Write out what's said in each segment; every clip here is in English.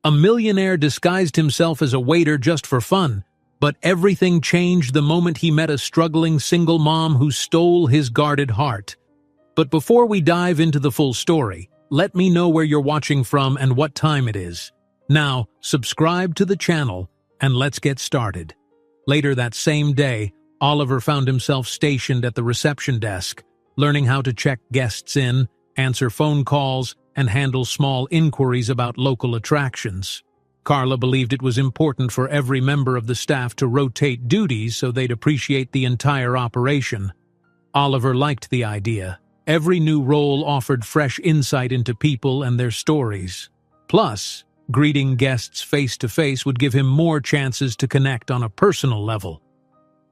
A millionaire disguised himself as a waiter just for fun, but everything changed the moment he met a struggling single mom who stole his guarded heart. But before we dive into the full story, let me know where you're watching from and what time it is. Now, subscribe to the channel, and let's get started. Later that same day, Oliver found himself stationed at the reception desk, learning how to check guests in, answer phone calls, and handle small inquiries about local attractions. Carla believed it was important for every member of the staff to rotate duties so they'd appreciate the entire operation. Oliver liked the idea. Every new role offered fresh insight into people and their stories. Plus, greeting guests face-to-face would give him more chances to connect on a personal level.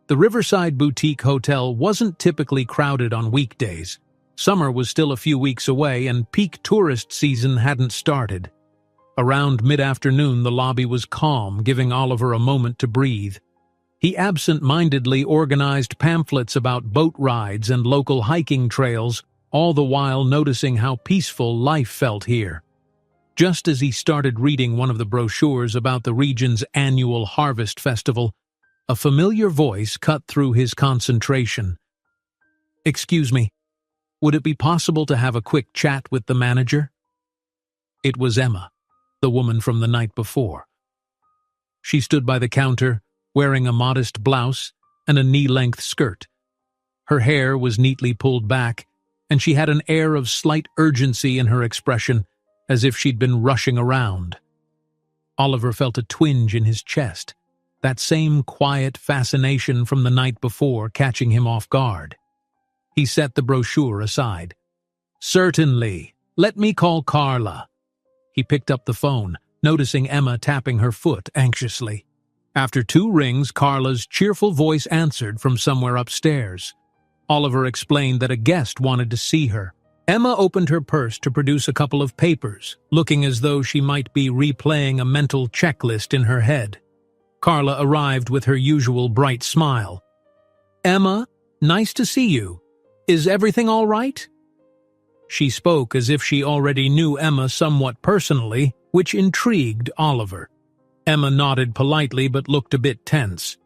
The Riverside Boutique Hotel wasn't typically crowded on weekdays. Summer was still a few weeks away and peak tourist season hadn't started. Around mid-afternoon, the lobby was calm, giving Oliver a moment to breathe. He absent-mindedly organized pamphlets about boat rides and local hiking trails, all the while noticing how peaceful life felt here. Just as he started reading one of the brochures about the region's annual harvest festival, a familiar voice cut through his concentration. "Excuse me, would it be possible to have a quick chat with the manager?" It was Emma, the woman from the night before. She stood by the counter, wearing a modest blouse and a knee-length skirt. Her hair was neatly pulled back, and she had an air of slight urgency in her expression, as if she'd been rushing around. Oliver felt a twinge in his chest, that same quiet fascination from the night before catching him off guard. He set the brochure aside. "Certainly. Let me call Carla." He picked up the phone, noticing Emma tapping her foot anxiously. After 2 rings, Carla's cheerful voice answered from somewhere upstairs. Oliver explained that a guest wanted to see her. Emma opened her purse to produce a couple of papers, looking as though she might be replaying a mental checklist in her head. Carla arrived with her usual bright smile. "Emma, nice to see you. Is everything all right?" She spoke as if she already knew Emma somewhat personally, which intrigued Oliver. Emma nodded politely but looked a bit tense.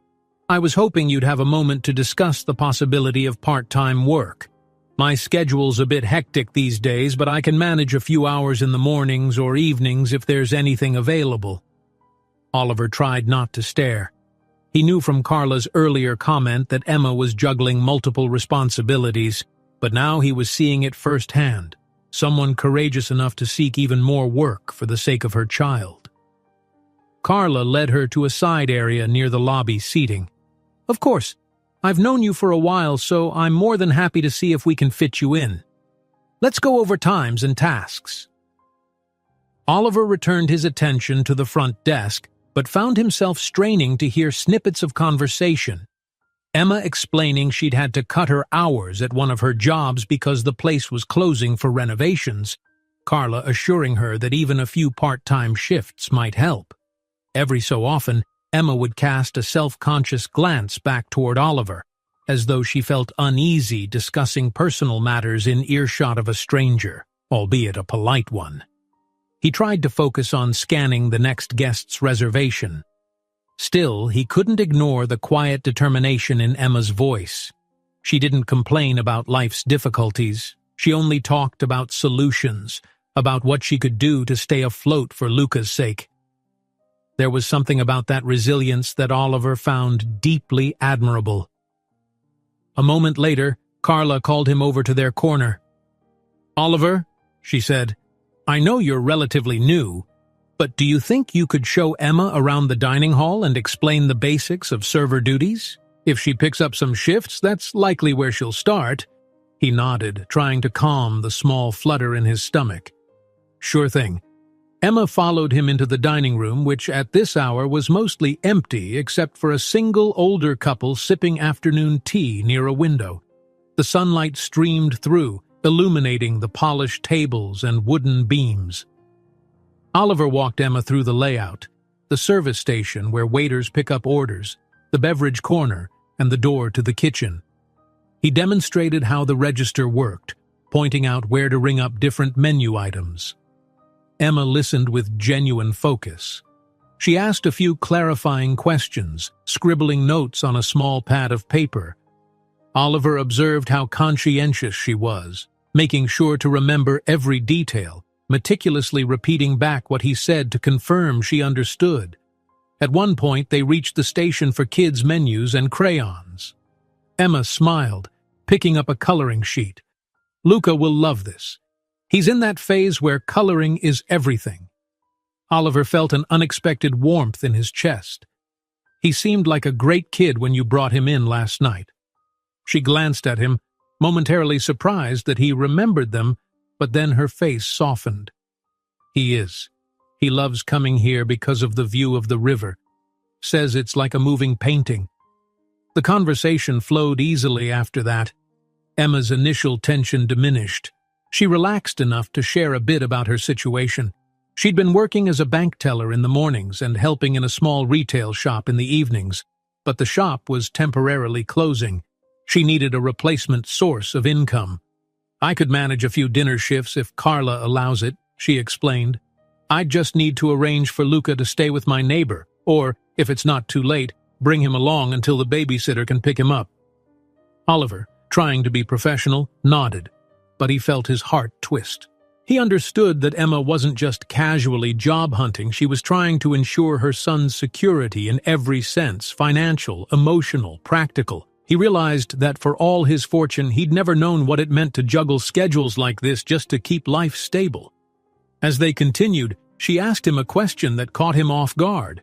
"I was hoping you'd have a moment to discuss the possibility of part-time work. My schedule's a bit hectic these days, but I can manage a few hours in the mornings or evenings if there's anything available." Oliver tried not to stare. He knew from Carla's earlier comment that Emma was juggling multiple responsibilities, but now he was seeing it firsthand. Someone courageous enough to seek even more work for the sake of her child. Carla led her to a side area near the lobby seating. "Of course, I've known you for a while, so I'm more than happy to see if we can fit you in. Let's go over times and tasks." Oliver returned his attention to the front desk, but found himself straining to hear snippets of conversation. Emma explaining she'd had to cut her hours at one of her jobs because the place was closing for renovations, Carla assuring her that even a few part-time shifts might help. Every so often, Emma would cast a self-conscious glance back toward Oliver, as though she felt uneasy discussing personal matters in earshot of a stranger, albeit a polite one. He tried to focus on scanning the next guest's reservation. Still, he couldn't ignore the quiet determination in Emma's voice. She didn't complain about life's difficulties. She only talked about solutions, about what she could do to stay afloat for Luca's sake. There was something about that resilience that Oliver found deeply admirable. A moment later, Carla called him over to their corner. "Oliver," she said, "I know you're relatively new, but do you think you could show Emma around the dining hall and explain the basics of server duties? If she picks up some shifts, that's likely where she'll start." He nodded, trying to calm the small flutter in his stomach. "Sure thing." Emma followed him into the dining room, which at this hour was mostly empty except for a single older couple sipping afternoon tea near a window. The sunlight streamed through, illuminating the polished tables and wooden beams. Oliver walked Emma through the layout, the service station where waiters pick up orders, the beverage corner, and the door to the kitchen. He demonstrated how the register worked, pointing out where to ring up different menu items. Emma listened with genuine focus. She asked a few clarifying questions, scribbling notes on a small pad of paper. Oliver observed how conscientious she was, making sure to remember every detail, meticulously repeating back what he said to confirm she understood. At one point, they reached the station for kids' menus and crayons. Emma smiled, picking up a coloring sheet. Luca will love this. He's in that phase where coloring is everything. Oliver felt an unexpected warmth in his chest. He seemed like a great kid when you brought him in last night. She glanced at him, momentarily surprised that he remembered them, but then her face softened. He is. He loves coming here because of the view of the river. Says it's like a moving painting. The conversation flowed easily after that. Emma's initial tension diminished. She relaxed enough to share a bit about her situation. She'd been working as a bank teller in the mornings and helping in a small retail shop in the evenings, but the shop was temporarily closing. She needed a replacement source of income. I could manage a few dinner shifts if Carla allows it, she explained. I'd just need to arrange for Luca to stay with my neighbor, or, if it's not too late, bring him along until the babysitter can pick him up. Oliver, trying to be professional, nodded, but he felt his heart twist. He understood that Emma wasn't just casually job hunting, she was trying to ensure her son's security in every sense, financial, emotional, practical. He realized that for all his fortune, he'd never known what it meant to juggle schedules like this just to keep life stable. As they continued, she asked him a question that caught him off guard.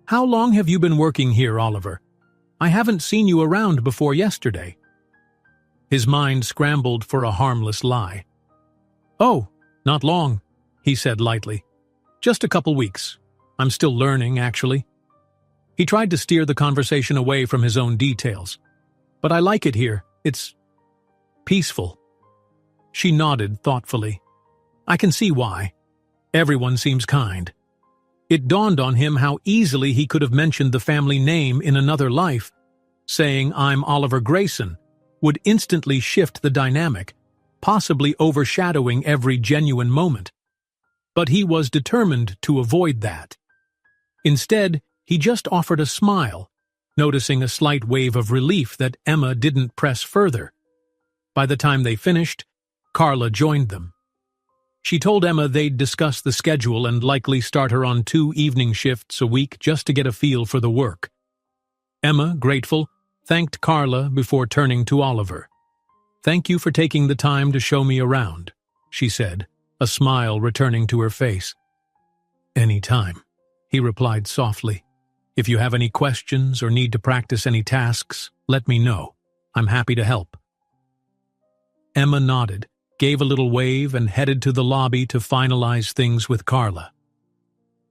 How long have you been working here, Oliver? I haven't seen you around before yesterday. His mind scrambled for a harmless lie. Oh, not long, he said lightly. Just a couple weeks. I'm still learning, actually. He tried to steer the conversation away from his own details. But I like it here. It's peaceful. She nodded thoughtfully. I can see why. Everyone seems kind. It dawned on him how easily he could have mentioned the family name in another life. Saying, I'm Oliver Grayson, would instantly shift the dynamic, possibly overshadowing every genuine moment. But he was determined to avoid that. Instead, he just offered a smile, noticing a slight wave of relief that Emma didn't press further. By the time they finished, Carla joined them. She told Emma they'd discuss the schedule and likely start her on 2 evening shifts a week just to get a feel for the work. Emma, grateful, thanked Carla before turning to Oliver. Thank you for taking the time to show me around, she said, a smile returning to her face. Any time, he replied softly. If you have any questions or need to practice any tasks, let me know. I'm happy to help. Emma nodded, gave a little wave, and headed to the lobby to finalize things with Carla.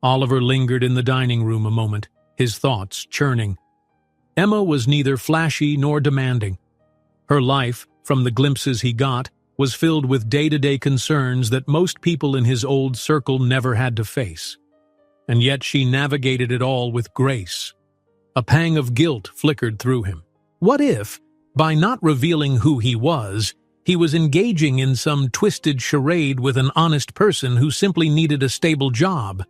Oliver lingered in the dining room a moment, his thoughts churning. Emma was neither flashy nor demanding. Her life, from the glimpses he got, was filled with day-to-day concerns that most people in his old circle never had to face. And yet she navigated it all with grace. A pang of guilt flickered through him. What if, by not revealing who he was engaging in some twisted charade with an honest person who simply needed a stable job?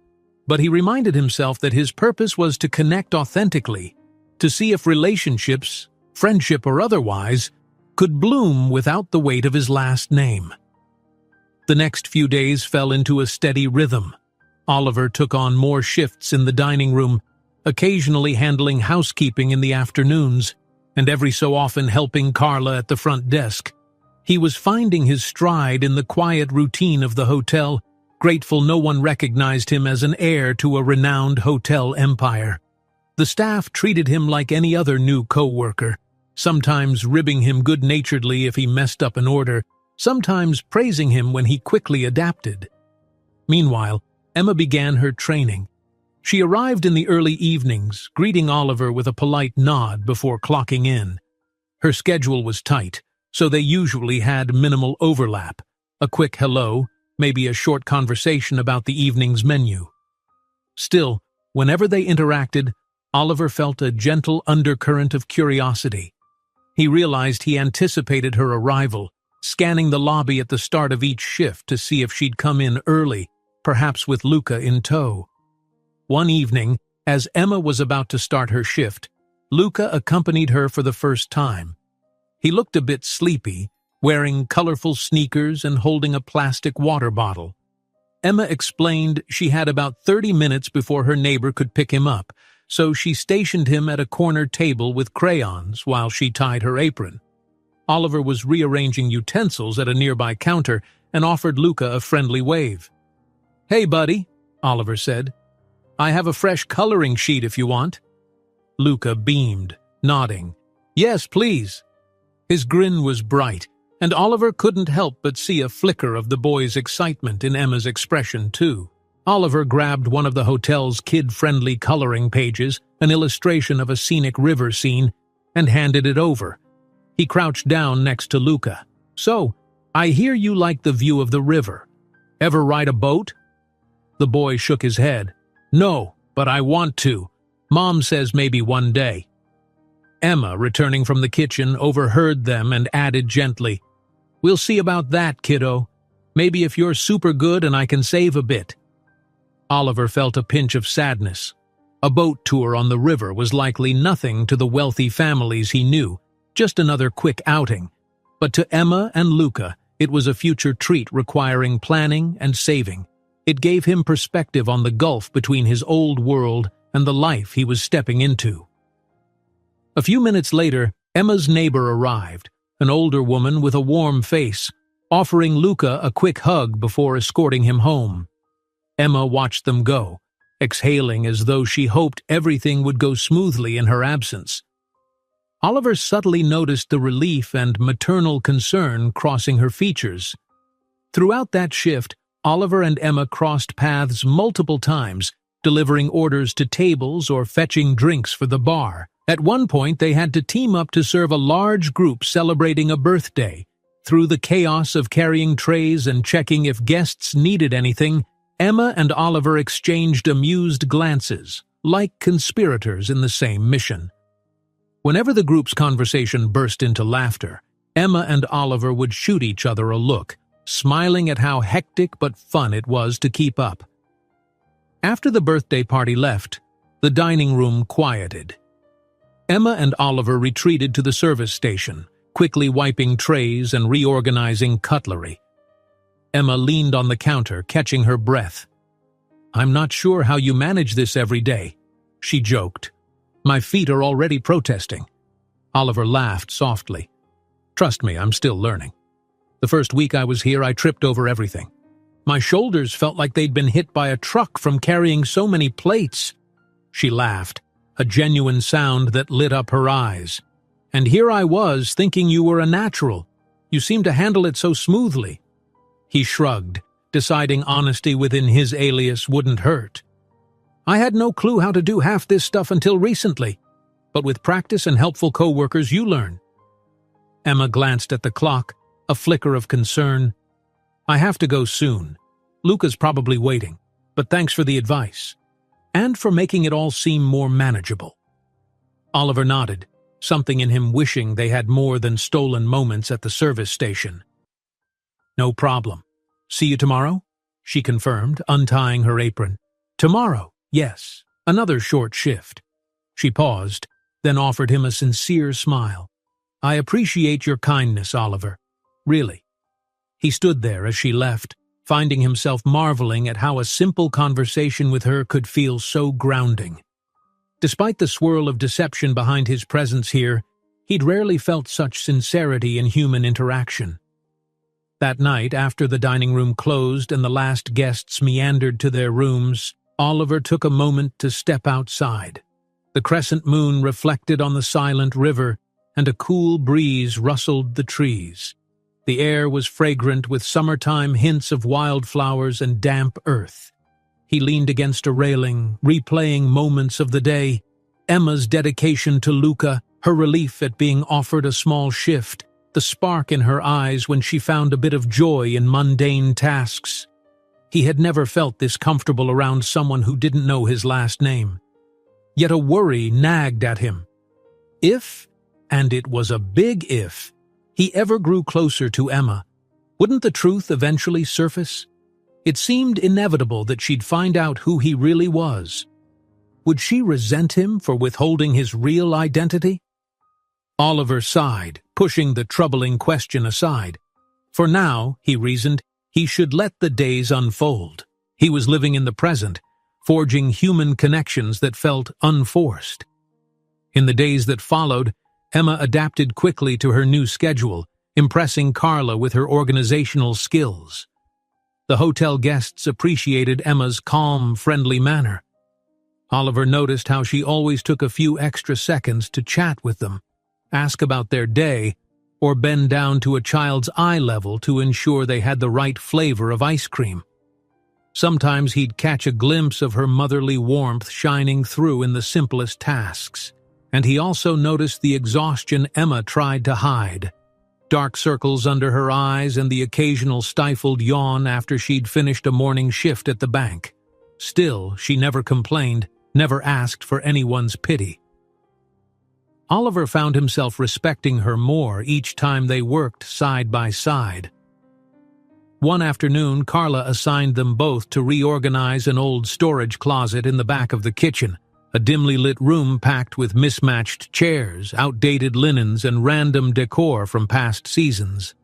But he reminded himself that his purpose was to connect authentically, to see if relationships, friendship or otherwise, could bloom without the weight of his last name. The next few days fell into a steady rhythm. Oliver took on more shifts in the dining room, occasionally handling housekeeping in the afternoons, and every so often helping Carla at the front desk. He was finding his stride in the quiet routine of the hotel, grateful no one recognized him as an heir to a renowned hotel empire. The staff treated him like any other new co-worker, sometimes ribbing him good-naturedly if he messed up an order, sometimes praising him when he quickly adapted. Meanwhile, Emma began her training. She arrived in the early evenings, greeting Oliver with a polite nod before clocking in. Her schedule was tight, so they usually had minimal overlap. A quick hello, maybe a short conversation about the evening's menu. Still, whenever they interacted, Oliver felt a gentle undercurrent of curiosity. He realized he anticipated her arrival, scanning the lobby at the start of each shift to see if she'd come in early, perhaps with Luca in tow. One evening, as Emma was about to start her shift, Luca accompanied her for the first time. He looked a bit sleepy, wearing colorful sneakers and holding a plastic water bottle. Emma explained she had about 30 minutes before her neighbor could pick him up, so she stationed him at a corner table with crayons while she tied her apron. Oliver was rearranging utensils at a nearby counter and offered Luca a friendly wave. "Hey, buddy," Oliver said. "I have a fresh coloring sheet if you want." Luca beamed, nodding. "Yes, please." His grin was bright, and Oliver couldn't help but see a flicker of the boy's excitement in Emma's expression, too. Oliver grabbed one of the hotel's kid-friendly coloring pages, an illustration of a scenic river scene, and handed it over. He crouched down next to Luca. "So, I hear you like the view of the river. Ever ride a boat?" The boy shook his head. "No, but I want to. Mom says maybe one day." Emma, returning from the kitchen, overheard them and added gently, "We'll see about that, kiddo. Maybe if you're super good and I can save a bit." Oliver felt a pinch of sadness. A boat tour on the river was likely nothing to the wealthy families he knew, just another quick outing. But to Emma and Luca, it was a future treat requiring planning and saving. It gave him perspective on the gulf between his old world and the life he was stepping into. A few minutes later, Emma's neighbor arrived, an older woman with a warm face, offering Luca a quick hug before escorting him home. Emma watched them go, exhaling as though she hoped everything would go smoothly in her absence. Oliver subtly noticed the relief and maternal concern crossing her features. Throughout that shift, Oliver and Emma crossed paths multiple times, delivering orders to tables or fetching drinks for the bar. At one point, they had to team up to serve a large group celebrating a birthday. Through the chaos of carrying trays and checking if guests needed anything, Emma and Oliver exchanged amused glances, like conspirators in the same mission. Whenever the group's conversation burst into laughter, Emma and Oliver would shoot each other a look, smiling at how hectic but fun it was to keep up. After the birthday party left, the dining room quieted. Emma and Oliver retreated to the service station, quickly wiping trays and reorganizing cutlery. Emma leaned on the counter, catching her breath. "I'm not sure how you manage this every day," she joked. "My feet are already protesting." Oliver laughed softly. "Trust me, I'm still learning. The first week I was here, I tripped over everything. My shoulders felt like they'd been hit by a truck from carrying so many plates." She laughed, a genuine sound that lit up her eyes. "And here I was, thinking you were a natural. You seem to handle it so smoothly." He shrugged, deciding honesty within his alias wouldn't hurt. "I had no clue how to do half this stuff until recently, but with practice and helpful co-workers you learn." Emma glanced at the clock, a flicker of concern. "I have to go soon. Luca's probably waiting, but thanks for the advice. And for making it all seem more manageable." Oliver nodded, something in him wishing they had more than stolen moments at the service station. "No problem. See you tomorrow?" she confirmed, untying her apron. "Tomorrow, yes. Another short shift." She paused, then offered him a sincere smile. "I appreciate your kindness, Oliver. Really." He stood there as she left, finding himself marveling at how a simple conversation with her could feel so grounding. Despite the swirl of deception behind his presence here, he'd rarely felt such sincerity in human interaction. That night, after the dining room closed and the last guests meandered to their rooms, Oliver took a moment to step outside. The crescent moon reflected on the silent river, and a cool breeze rustled the trees. The air was fragrant with summertime hints of wildflowers and damp earth. He leaned against a railing, replaying moments of the day, Emma's dedication to Luca, her relief at being offered a small shift, the spark in her eyes when she found a bit of joy in mundane tasks. He had never felt this comfortable around someone who didn't know his last name. Yet a worry nagged at him. If, and it was a big if, he ever grew closer to Emma, wouldn't the truth eventually surface? It seemed inevitable that she'd find out who he really was. Would she resent him for withholding his real identity? Oliver sighed, pushing the troubling question aside. For now, he reasoned, he should let the days unfold. He was living in the present, forging human connections that felt unforced. In the days that followed, Emma adapted quickly to her new schedule, impressing Carla with her organizational skills. The hotel guests appreciated Emma's calm, friendly manner. Oliver noticed how she always took a few extra seconds to chat with them, ask about their day, or bend down to a child's eye level to ensure they had the right flavor of ice cream. Sometimes he'd catch a glimpse of her motherly warmth shining through in the simplest tasks, and he also noticed the exhaustion Emma tried to hide. Dark circles under her eyes and the occasional stifled yawn after she'd finished a morning shift at the bank. Still, she never complained, never asked for anyone's pity. Oliver found himself respecting her more each time they worked side by side. One afternoon, Carla assigned them both to reorganize an old storage closet in the back of the kitchen, a dimly lit room packed with mismatched chairs, outdated linens, and random decor from past seasons.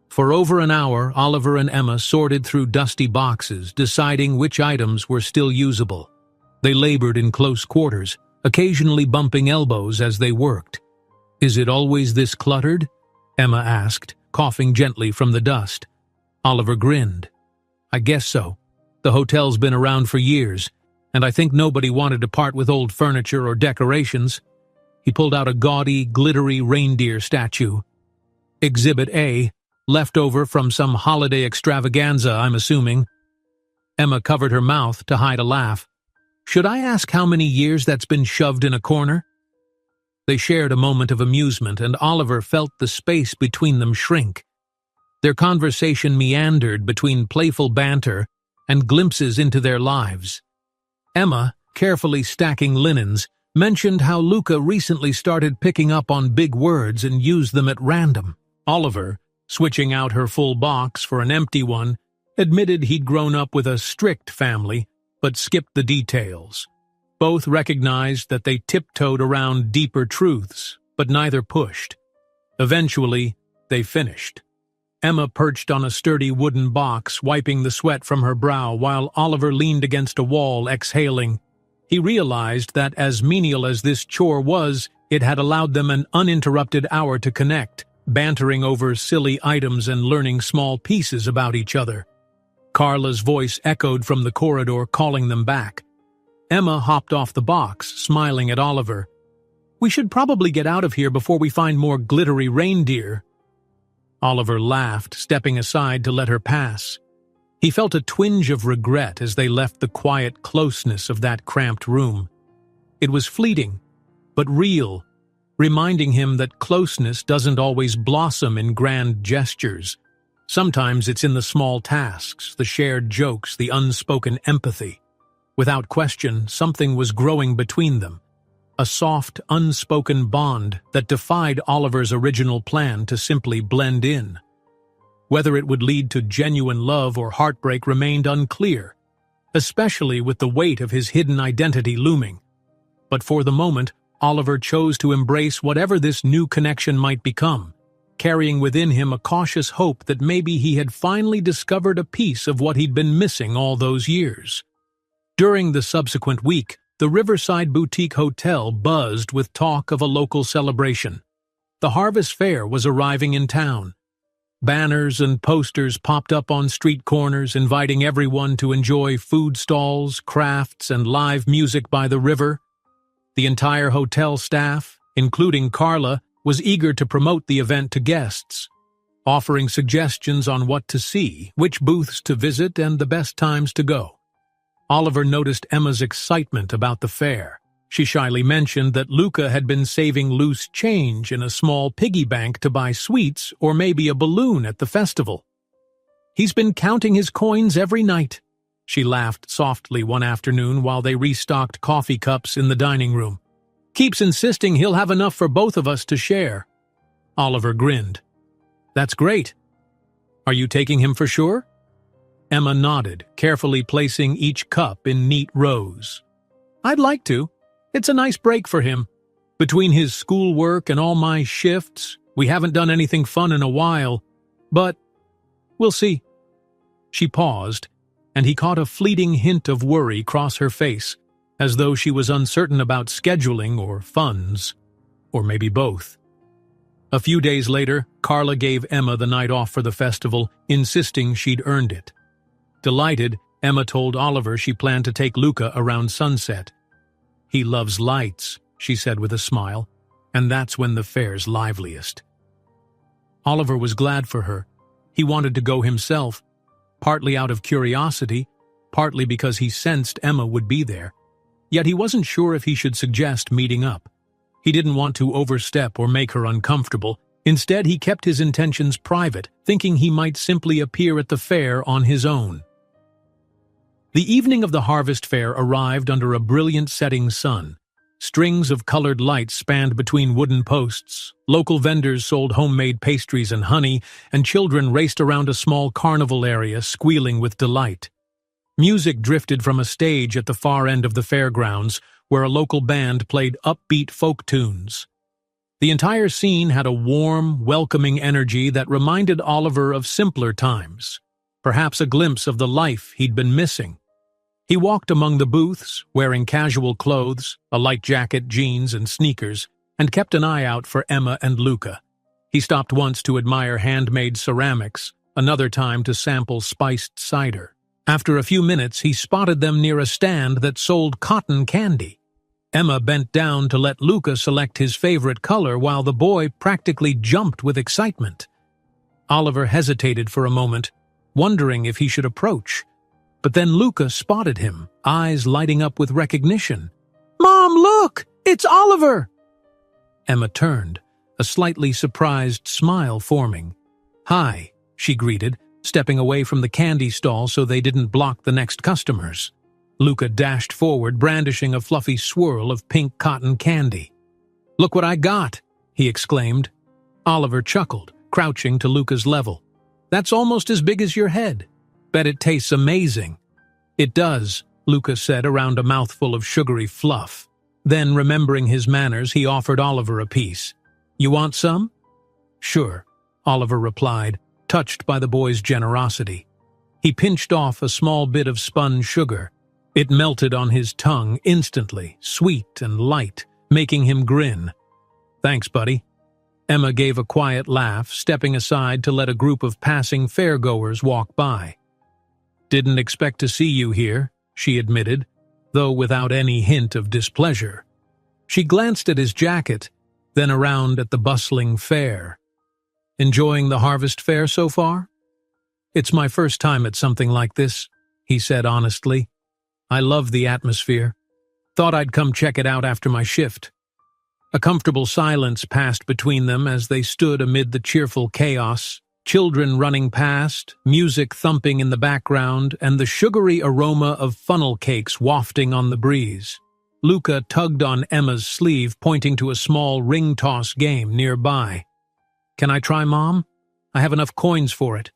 For over an hour, Oliver and Emma sorted through dusty boxes, deciding which items were still usable. They labored in close quarters, occasionally bumping elbows as they worked. "Is it always this cluttered?" Emma asked, coughing gently from the dust. Oliver grinned. "I guess so. The hotel's been around for years, and I think nobody wanted to part with old furniture or decorations." He pulled out a gaudy, glittery reindeer statue. "Exhibit A, left over from some holiday extravaganza, I'm assuming." Emma covered her mouth to hide a laugh. "Should I ask how many years that's been shoved in a corner?" They shared a moment of amusement, and Oliver felt the space between them shrink. Their conversation meandered between playful banter and glimpses into their lives. Emma, carefully stacking linens, mentioned how Luca recently started picking up on big words and used them at random. Oliver, switching out her full box for an empty one, admitted he'd grown up with a strict family, but skipped the details. Both recognized that they tiptoed around deeper truths, but neither pushed. Eventually, they finished. Emma perched on a sturdy wooden box, wiping the sweat from her brow, while Oliver leaned against a wall, exhaling. He realized that as menial as this chore was, it had allowed them an uninterrupted hour to connect, bantering over silly items and learning small pieces about each other. Carla's voice echoed from the corridor, calling them back. Emma hopped off the box, smiling at Oliver. "We should probably get out of here before we find more glittery reindeer." Oliver laughed, stepping aside to let her pass. He felt a twinge of regret as they left the quiet closeness of that cramped room. It was fleeting, but real, reminding him that closeness doesn't always blossom in grand gestures. Sometimes it's in the small tasks, the shared jokes, the unspoken empathy. Without question, something was growing between them. A soft, unspoken bond that defied Oliver's original plan to simply blend in. Whether it would lead to genuine love or heartbreak remained unclear, especially with the weight of his hidden identity looming. But for the moment, Oliver chose to embrace whatever this new connection might become, carrying within him a cautious hope that maybe he had finally discovered a piece of what he'd been missing all those years. During the subsequent week, the Riverside Boutique Hotel buzzed with talk of a local celebration. The Harvest Fair was arriving in town. Banners and posters popped up on street corners, inviting everyone to enjoy food stalls, crafts, and live music by the river. The entire hotel staff, including Carla, was eager to promote the event to guests, offering suggestions on what to see, which booths to visit, and the best times to go. Oliver noticed Emma's excitement about the fair. She shyly mentioned that Luca had been saving loose change in a small piggy bank to buy sweets or maybe a balloon at the festival. "He's been counting his coins every night," she laughed softly one afternoon while they restocked coffee cups in the dining room. "Keeps insisting he'll have enough for both of us to share." Oliver grinned. "That's great. Are you taking him for sure?" Emma nodded, carefully placing each cup in neat rows. "I'd like to. It's a nice break for him. Between his schoolwork and all my shifts, we haven't done anything fun in a while. But we'll see." She paused, and he caught a fleeting hint of worry cross her face, as though she was uncertain about scheduling or funds, or maybe both. A few days later, Carla gave Emma the night off for the festival, insisting she'd earned it. Delighted, Emma told Oliver she planned to take Luca around sunset. "He loves lights," she said with a smile, "and that's when the fair's liveliest." Oliver was glad for her. He wanted to go himself, partly out of curiosity, partly because he sensed Emma would be there. Yet he wasn't sure if he should suggest meeting up. He didn't want to overstep or make her uncomfortable. Instead, he kept his intentions private, thinking he might simply appear at the fair on his own. The evening of the harvest fair arrived under a brilliant setting sun. Strings of colored lights spanned between wooden posts, local vendors sold homemade pastries and honey, and children raced around a small carnival area, squealing with delight. Music drifted from a stage at the far end of the fairgrounds, where a local band played upbeat folk tunes. The entire scene had a warm, welcoming energy that reminded Oliver of simpler times, perhaps a glimpse of the life he'd been missing. He walked among the booths, wearing casual clothes, a light jacket, jeans, and sneakers, and kept an eye out for Emma and Luca. He stopped once to admire handmade ceramics, another time to sample spiced cider. After a few minutes, he spotted them near a stand that sold cotton candy. Emma bent down to let Luca select his favorite color while the boy practically jumped with excitement. Oliver hesitated for a moment, wondering if he should approach. But then Luca spotted him, eyes lighting up with recognition. "Mom, look! It's Oliver!" Emma turned, a slightly surprised smile forming. "Hi," she greeted, stepping away from the candy stall so they didn't block the next customers. Luca dashed forward, brandishing a fluffy swirl of pink cotton candy. "Look what I got!" he exclaimed. Oliver chuckled, crouching to Luca's level. "That's almost as big as your head. Bet it tastes amazing." "It does," Luca said around a mouthful of sugary fluff. Then, remembering his manners, he offered Oliver a piece. "You want some?" "Sure," Oliver replied, touched by the boy's generosity. He pinched off a small bit of spun sugar. It melted on his tongue instantly, sweet and light, making him grin. "Thanks, buddy." Emma gave a quiet laugh, stepping aside to let a group of passing fairgoers walk by. "Didn't expect to see you here," she admitted, though without any hint of displeasure. She glanced at his jacket, then around at the bustling fair. "Enjoying the harvest fair so far?" "It's my first time at something like this," he said honestly. "I love the atmosphere. Thought I'd come check it out after my shift." A comfortable silence passed between them as they stood amid the cheerful chaos, children running past, music thumping in the background, and the sugary aroma of funnel cakes wafting on the breeze. Luca tugged on Emma's sleeve, pointing to a small ring toss game nearby. "Can I try, Mom? I have enough coins for it."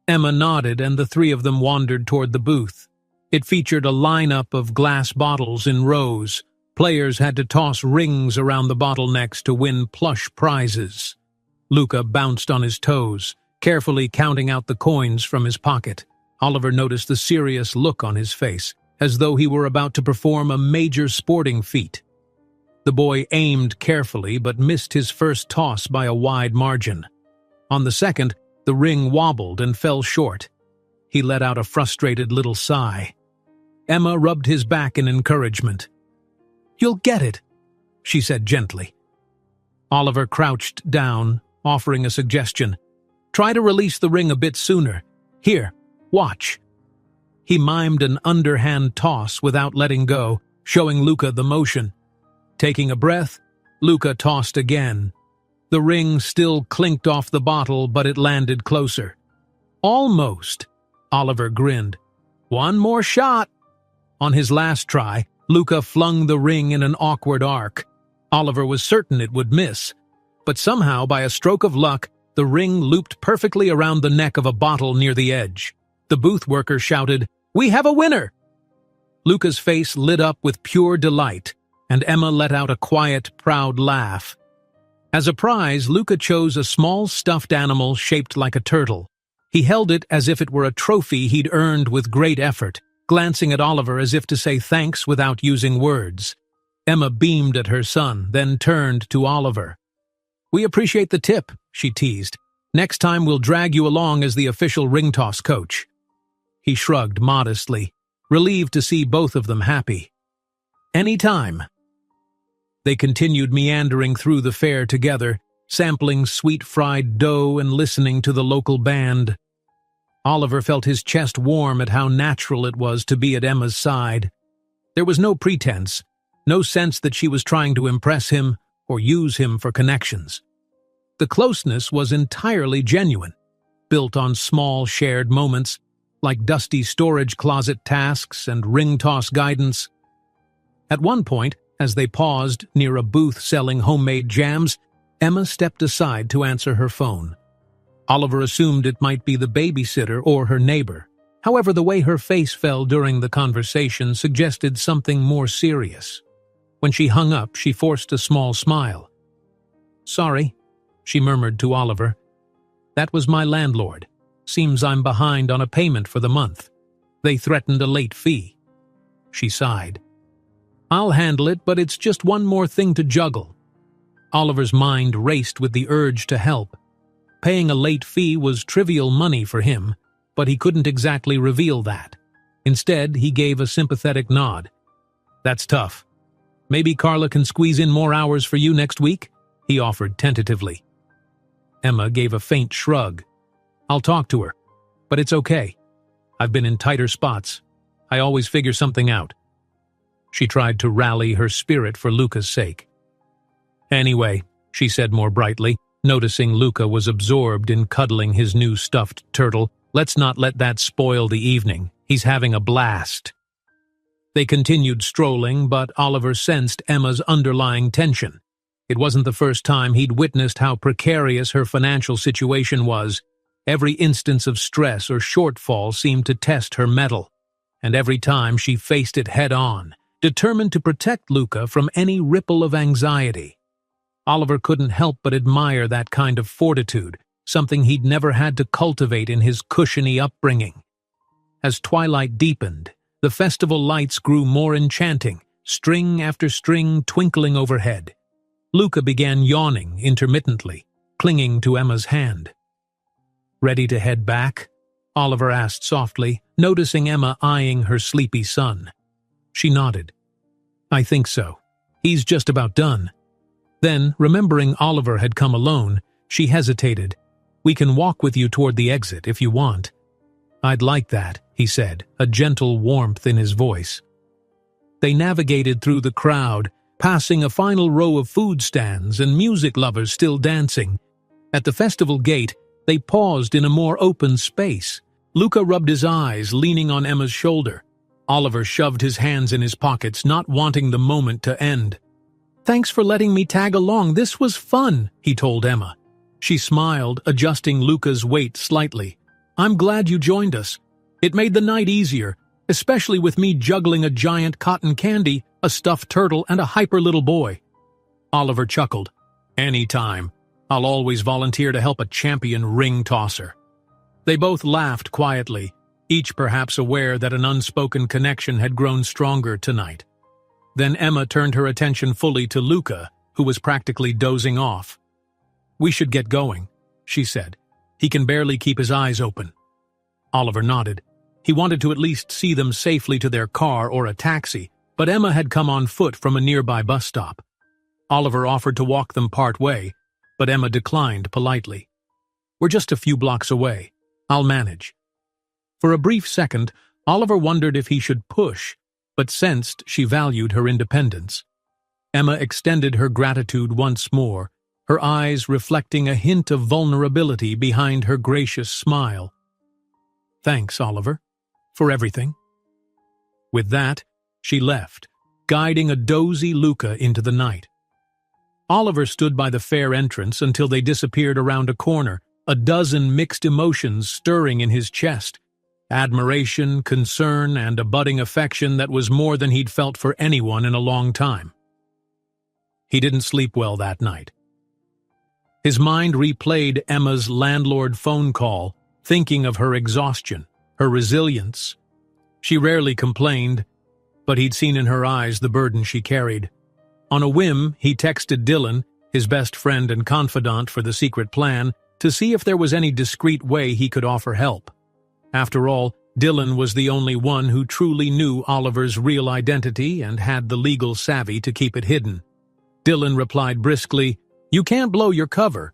Emma nodded, and the three of them wandered toward the booth. It featured a lineup of glass bottles in rows. Players had to toss rings around the bottlenecks to win plush prizes. Luca bounced on his toes, carefully counting out the coins from his pocket. Oliver noticed the serious look on his face, as though he were about to perform a major sporting feat. The boy aimed carefully but missed his first toss by a wide margin. On the second, the ring wobbled and fell short. He let out a frustrated little sigh. Emma rubbed his back in encouragement. "You'll get it," she said gently. Oliver crouched down, offering a suggestion. "Try to release the ring a bit sooner. Here, watch." He mimed an underhand toss without letting go, showing Luca the motion. Taking a breath, Luca tossed again. The ring still clinked off the bottle, but it landed closer. "Almost," Oliver grinned. "One more shot." On his last try, Luca flung the ring in an awkward arc. Oliver was certain it would miss, but somehow, by a stroke of luck, the ring looped perfectly around the neck of a bottle near the edge. The booth worker shouted, "We have a winner!" Luca's face lit up with pure delight, and Emma let out a quiet, proud laugh. As a prize, Luca chose a small stuffed animal shaped like a turtle. He held it as if it were a trophy he'd earned with great effort, glancing at Oliver as if to say thanks without using words. Emma beamed at her son, then turned to Oliver. "We appreciate the tip," she teased. "Next time we'll drag you along as the official ring toss coach." He shrugged modestly, relieved to see both of them happy. "Any time." They continued meandering through the fair together, sampling sweet fried dough and listening to the local band. Oliver felt his chest warm at how natural it was to be at Emma's side. There was no pretense, no sense that she was trying to impress him or use him for connections. The closeness was entirely genuine, built on small shared moments, like dusty storage closet tasks and ring toss guidance. At one point, as they paused near a booth selling homemade jams, Emma stepped aside to answer her phone. Oliver assumed it might be the babysitter or her neighbor. However, the way her face fell during the conversation suggested something more serious. When she hung up, she forced a small smile. "Sorry," she murmured to Oliver. "That was my landlord. Seems I'm behind on a payment for the month. They threatened a late fee." She sighed. "I'll handle it, but it's just one more thing to juggle." Oliver's mind raced with the urge to help. Paying a late fee was trivial money for him, but he couldn't exactly reveal that. Instead, he gave a sympathetic nod. "That's tough. Maybe Carla can squeeze in more hours for you next week?" he offered tentatively. Emma gave a faint shrug. "I'll talk to her, but it's okay. I've been in tighter spots. I always figure something out." She tried to rally her spirit for Luca's sake. "Anyway," she said more brightly, noticing Luca was absorbed in cuddling his new stuffed turtle, "let's not let that spoil the evening. He's having a blast." They continued strolling, but Oliver sensed Emma's underlying tension. It wasn't the first time he'd witnessed how precarious her financial situation was. Every instance of stress or shortfall seemed to test her mettle, and every time she faced it head-on, determined to protect Luca from any ripple of anxiety. Oliver couldn't help but admire that kind of fortitude, something he'd never had to cultivate in his cushiony upbringing. As twilight deepened, the festival lights grew more enchanting, string after string twinkling overhead. Luca began yawning intermittently, clinging to Emma's hand. "Ready to head back?" Oliver asked softly, noticing Emma eyeing her sleepy son. She nodded. "I think so. He's just about done." Then, remembering Oliver had come alone, she hesitated. "We can walk with you toward the exit if you want." "I'd like that," he said, a gentle warmth in his voice. They navigated through the crowd, passing a final row of food stands and music lovers still dancing. At the festival gate, they paused in a more open space. Luca rubbed his eyes, leaning on Emma's shoulder. Oliver shoved his hands in his pockets, not wanting the moment to end. "Thanks for letting me tag along. This was fun," he told Emma. She smiled, adjusting Luca's weight slightly. "I'm glad you joined us. It made the night easier, especially with me juggling a giant cotton candy, a stuffed turtle, and a hyper little boy." Oliver chuckled. "Anytime. I'll always volunteer to help a champion ring tosser." They both laughed quietly, each perhaps aware that an unspoken connection had grown stronger tonight. Then Emma turned her attention fully to Luca, who was practically dozing off. "We should get going," she said. "He can barely keep his eyes open." Oliver nodded. He wanted to at least see them safely to their car or a taxi, but Emma had come on foot from a nearby bus stop. Oliver offered to walk them part way, but Emma declined politely. "We're just a few blocks away. I'll manage." For a brief second, Oliver wondered if he should push, but sensed she valued her independence. Emma extended her gratitude once more, her eyes reflecting a hint of vulnerability behind her gracious smile. "Thanks, Oliver, for everything." With that, she left, guiding a dozy Luca into the night. Oliver stood by the fair entrance until they disappeared around a corner, a dozen mixed emotions stirring in his chest. admiration, concern, and a budding affection that was more than he'd felt for anyone in a long time. He didn't sleep well that night. His mind replayed Emma's landlord phone call, thinking of her exhaustion, her resilience. She rarely complained, but he'd seen in her eyes the burden she carried. On a whim, he texted Dylan, his best friend and confidant for the secret plan, to see if there was any discreet way he could offer help. After all, Dylan was the only one who truly knew Oliver's real identity and had the legal savvy to keep it hidden. Dylan replied briskly, "You can't blow your cover.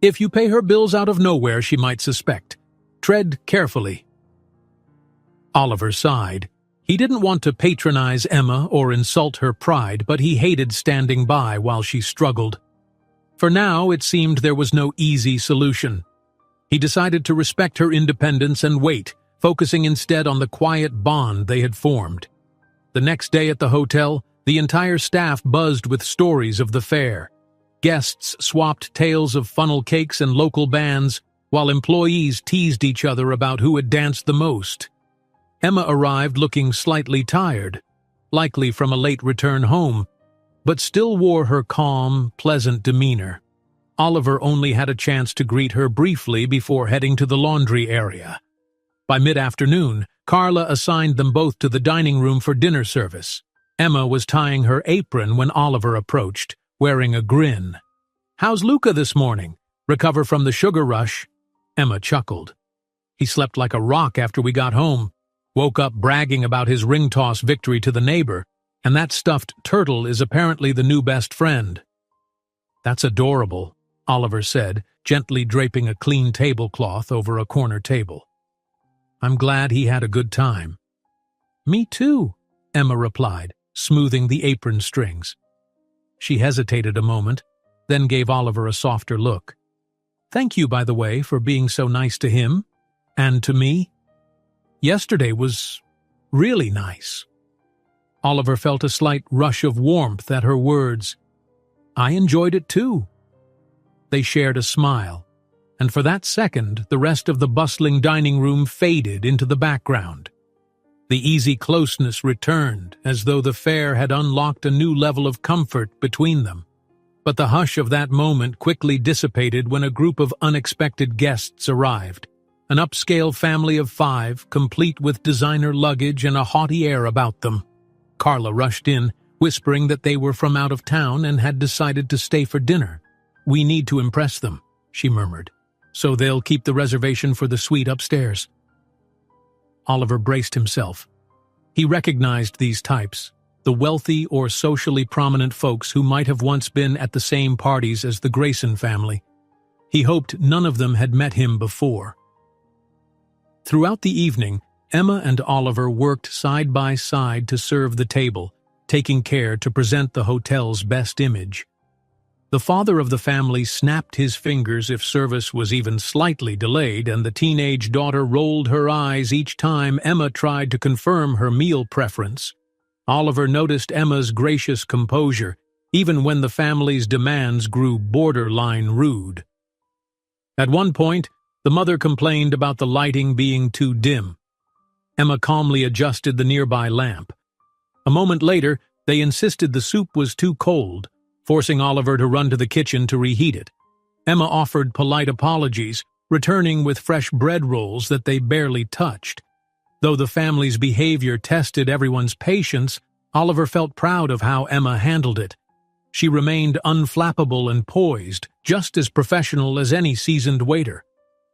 If you pay her bills out of nowhere, she might suspect. Tread carefully." Oliver sighed. He didn't want to patronize Emma or insult her pride, but he hated standing by while she struggled. For now, it seemed there was no easy solution. He decided to respect her independence and wait, focusing instead on the quiet bond they had formed. The next day at the hotel, the entire staff buzzed with stories of the fair. Guests swapped tales of funnel cakes and local bands, while employees teased each other about who had danced the most. Emma arrived looking slightly tired, likely from a late return home, but still wore her calm, pleasant demeanor. Oliver only had a chance to greet her briefly before heading to the laundry area. By mid-afternoon, Carla assigned them both to the dining room for dinner service. Emma was tying her apron when Oliver approached, wearing a grin. "How's Luca this morning? Recover from the sugar rush?" Emma chuckled. "He slept like a rock after we got home. Woke up bragging about his ring toss victory to the neighbor, and that stuffed turtle is apparently the new best friend." "That's adorable," Oliver said, gently draping a clean tablecloth over a corner table. "I'm glad he had a good time." "Me too," Emma replied, smoothing the apron strings. She hesitated a moment, then gave Oliver a softer look. "Thank you, by the way, for being so nice to him, and to me. Yesterday was really nice." Oliver felt a slight rush of warmth at her words. "I enjoyed it too." They shared a smile, and for that second the rest of the bustling dining room faded into the background. The easy closeness returned, as though the fair had unlocked a new level of comfort between them. But the hush of that moment quickly dissipated when a group of unexpected guests arrived. An upscale family of 5, complete with designer luggage and a haughty air about them. Carla rushed in, whispering that they were from out of town and had decided to stay for dinner. "We need to impress them," she murmured, "so they'll keep the reservation for the suite upstairs." Oliver braced himself. He recognized these types, the wealthy or socially prominent folks who might have once been at the same parties as the Grayson family. He hoped none of them had met him before. Throughout the evening, Emma and Oliver worked side by side to serve the table, taking care to present the hotel's best image. The father of the family snapped his fingers if service was even slightly delayed, and the teenage daughter rolled her eyes each time Emma tried to confirm her meal preference. Oliver noticed Emma's gracious composure, even when the family's demands grew borderline rude. At one point, the mother complained about the lighting being too dim. Emma calmly adjusted the nearby lamp. A moment later, they insisted the soup was too cold, forcing Oliver to run to the kitchen to reheat it. Emma offered polite apologies, returning with fresh bread rolls that they barely touched. Though the family's behavior tested everyone's patience, Oliver felt proud of how Emma handled it. She remained unflappable and poised, just as professional as any seasoned waiter.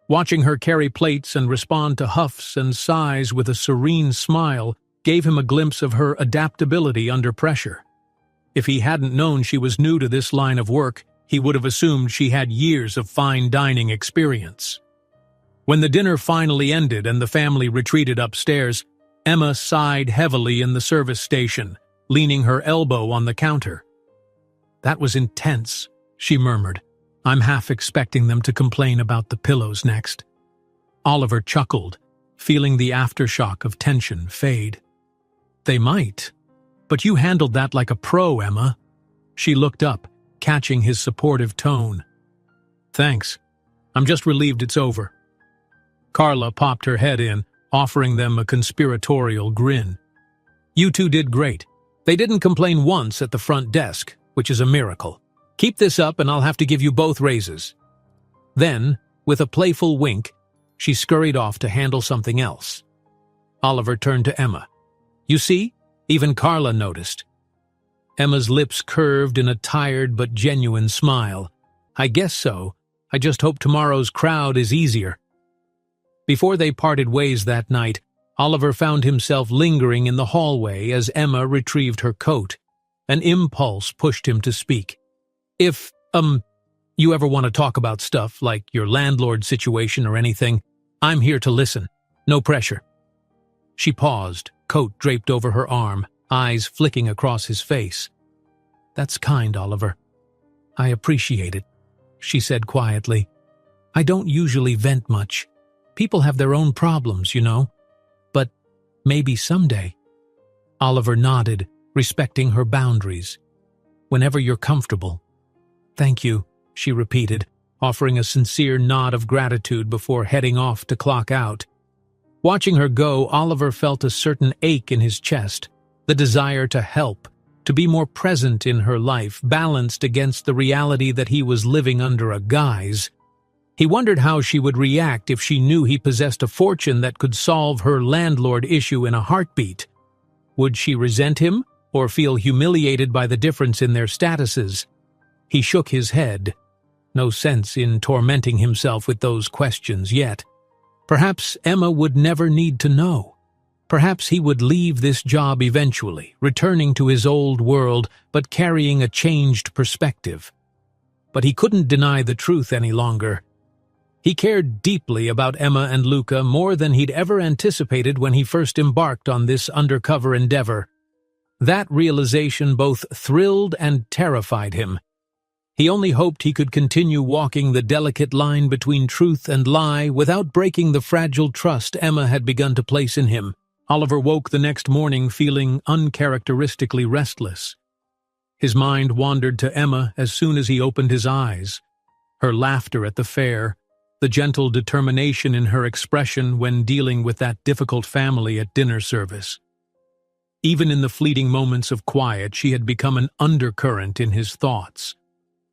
Watching her carry plates and respond to huffs and sighs with a serene smile gave him a glimpse of her adaptability under pressure. If he hadn't known she was new to this line of work, he would have assumed she had years of fine dining experience. When the dinner finally ended and the family retreated upstairs, Emma sighed heavily in the service station, leaning her elbow on the counter. "That was intense," she murmured. "I'm half expecting them to complain about the pillows next." Oliver chuckled, feeling the aftershock of tension fade. "They might. But you handled that like a pro, Emma." She looked up, catching his supportive tone. "Thanks. I'm just relieved it's over." Carla popped her head in, offering them a conspiratorial grin. "You two did great. They didn't complain once at the front desk, which is a miracle. Keep this up and I'll have to give you both raises." Then, with a playful wink, she scurried off to handle something else. Oliver turned to Emma. "You see? Even Carla noticed." Emma's lips curved in a tired but genuine smile. "I guess so. I just hope tomorrow's crowd is easier." Before they parted ways that night, Oliver found himself lingering in the hallway as Emma retrieved her coat. An impulse pushed him to speak. "If, you ever want to talk about stuff like your landlord situation or anything, I'm here to listen. No pressure." She paused, coat draped over her arm, eyes flicking across his face. "That's kind, Oliver. I appreciate it," she said quietly. "I don't usually vent much. People have their own problems, you know. But maybe someday." Oliver nodded, respecting her boundaries. "Whenever you're comfortable." "Thank you," she repeated, offering a sincere nod of gratitude before heading off to clock out. Watching her go, Oliver felt a certain ache in his chest, the desire to help, to be more present in her life, balanced against the reality that he was living under a guise. He wondered how she would react if she knew he possessed a fortune that could solve her landlord issue in a heartbeat. Would she resent him, or feel humiliated by the difference in their statuses? He shook his head. No sense in tormenting himself with those questions yet. Perhaps Emma would never need to know. Perhaps he would leave this job eventually, returning to his old world, but carrying a changed perspective. But he couldn't deny the truth any longer. He cared deeply about Emma and Luca more than he'd ever anticipated when he first embarked on this undercover endeavor. That realization both thrilled and terrified him. He only hoped he could continue walking the delicate line between truth and lie without breaking the fragile trust Emma had begun to place in him. Oliver woke the next morning feeling uncharacteristically restless. His mind wandered to Emma as soon as he opened his eyes. Her laughter at the fair, the gentle determination in her expression when dealing with that difficult family at dinner service. Even in the fleeting moments of quiet, she had become an undercurrent in his thoughts.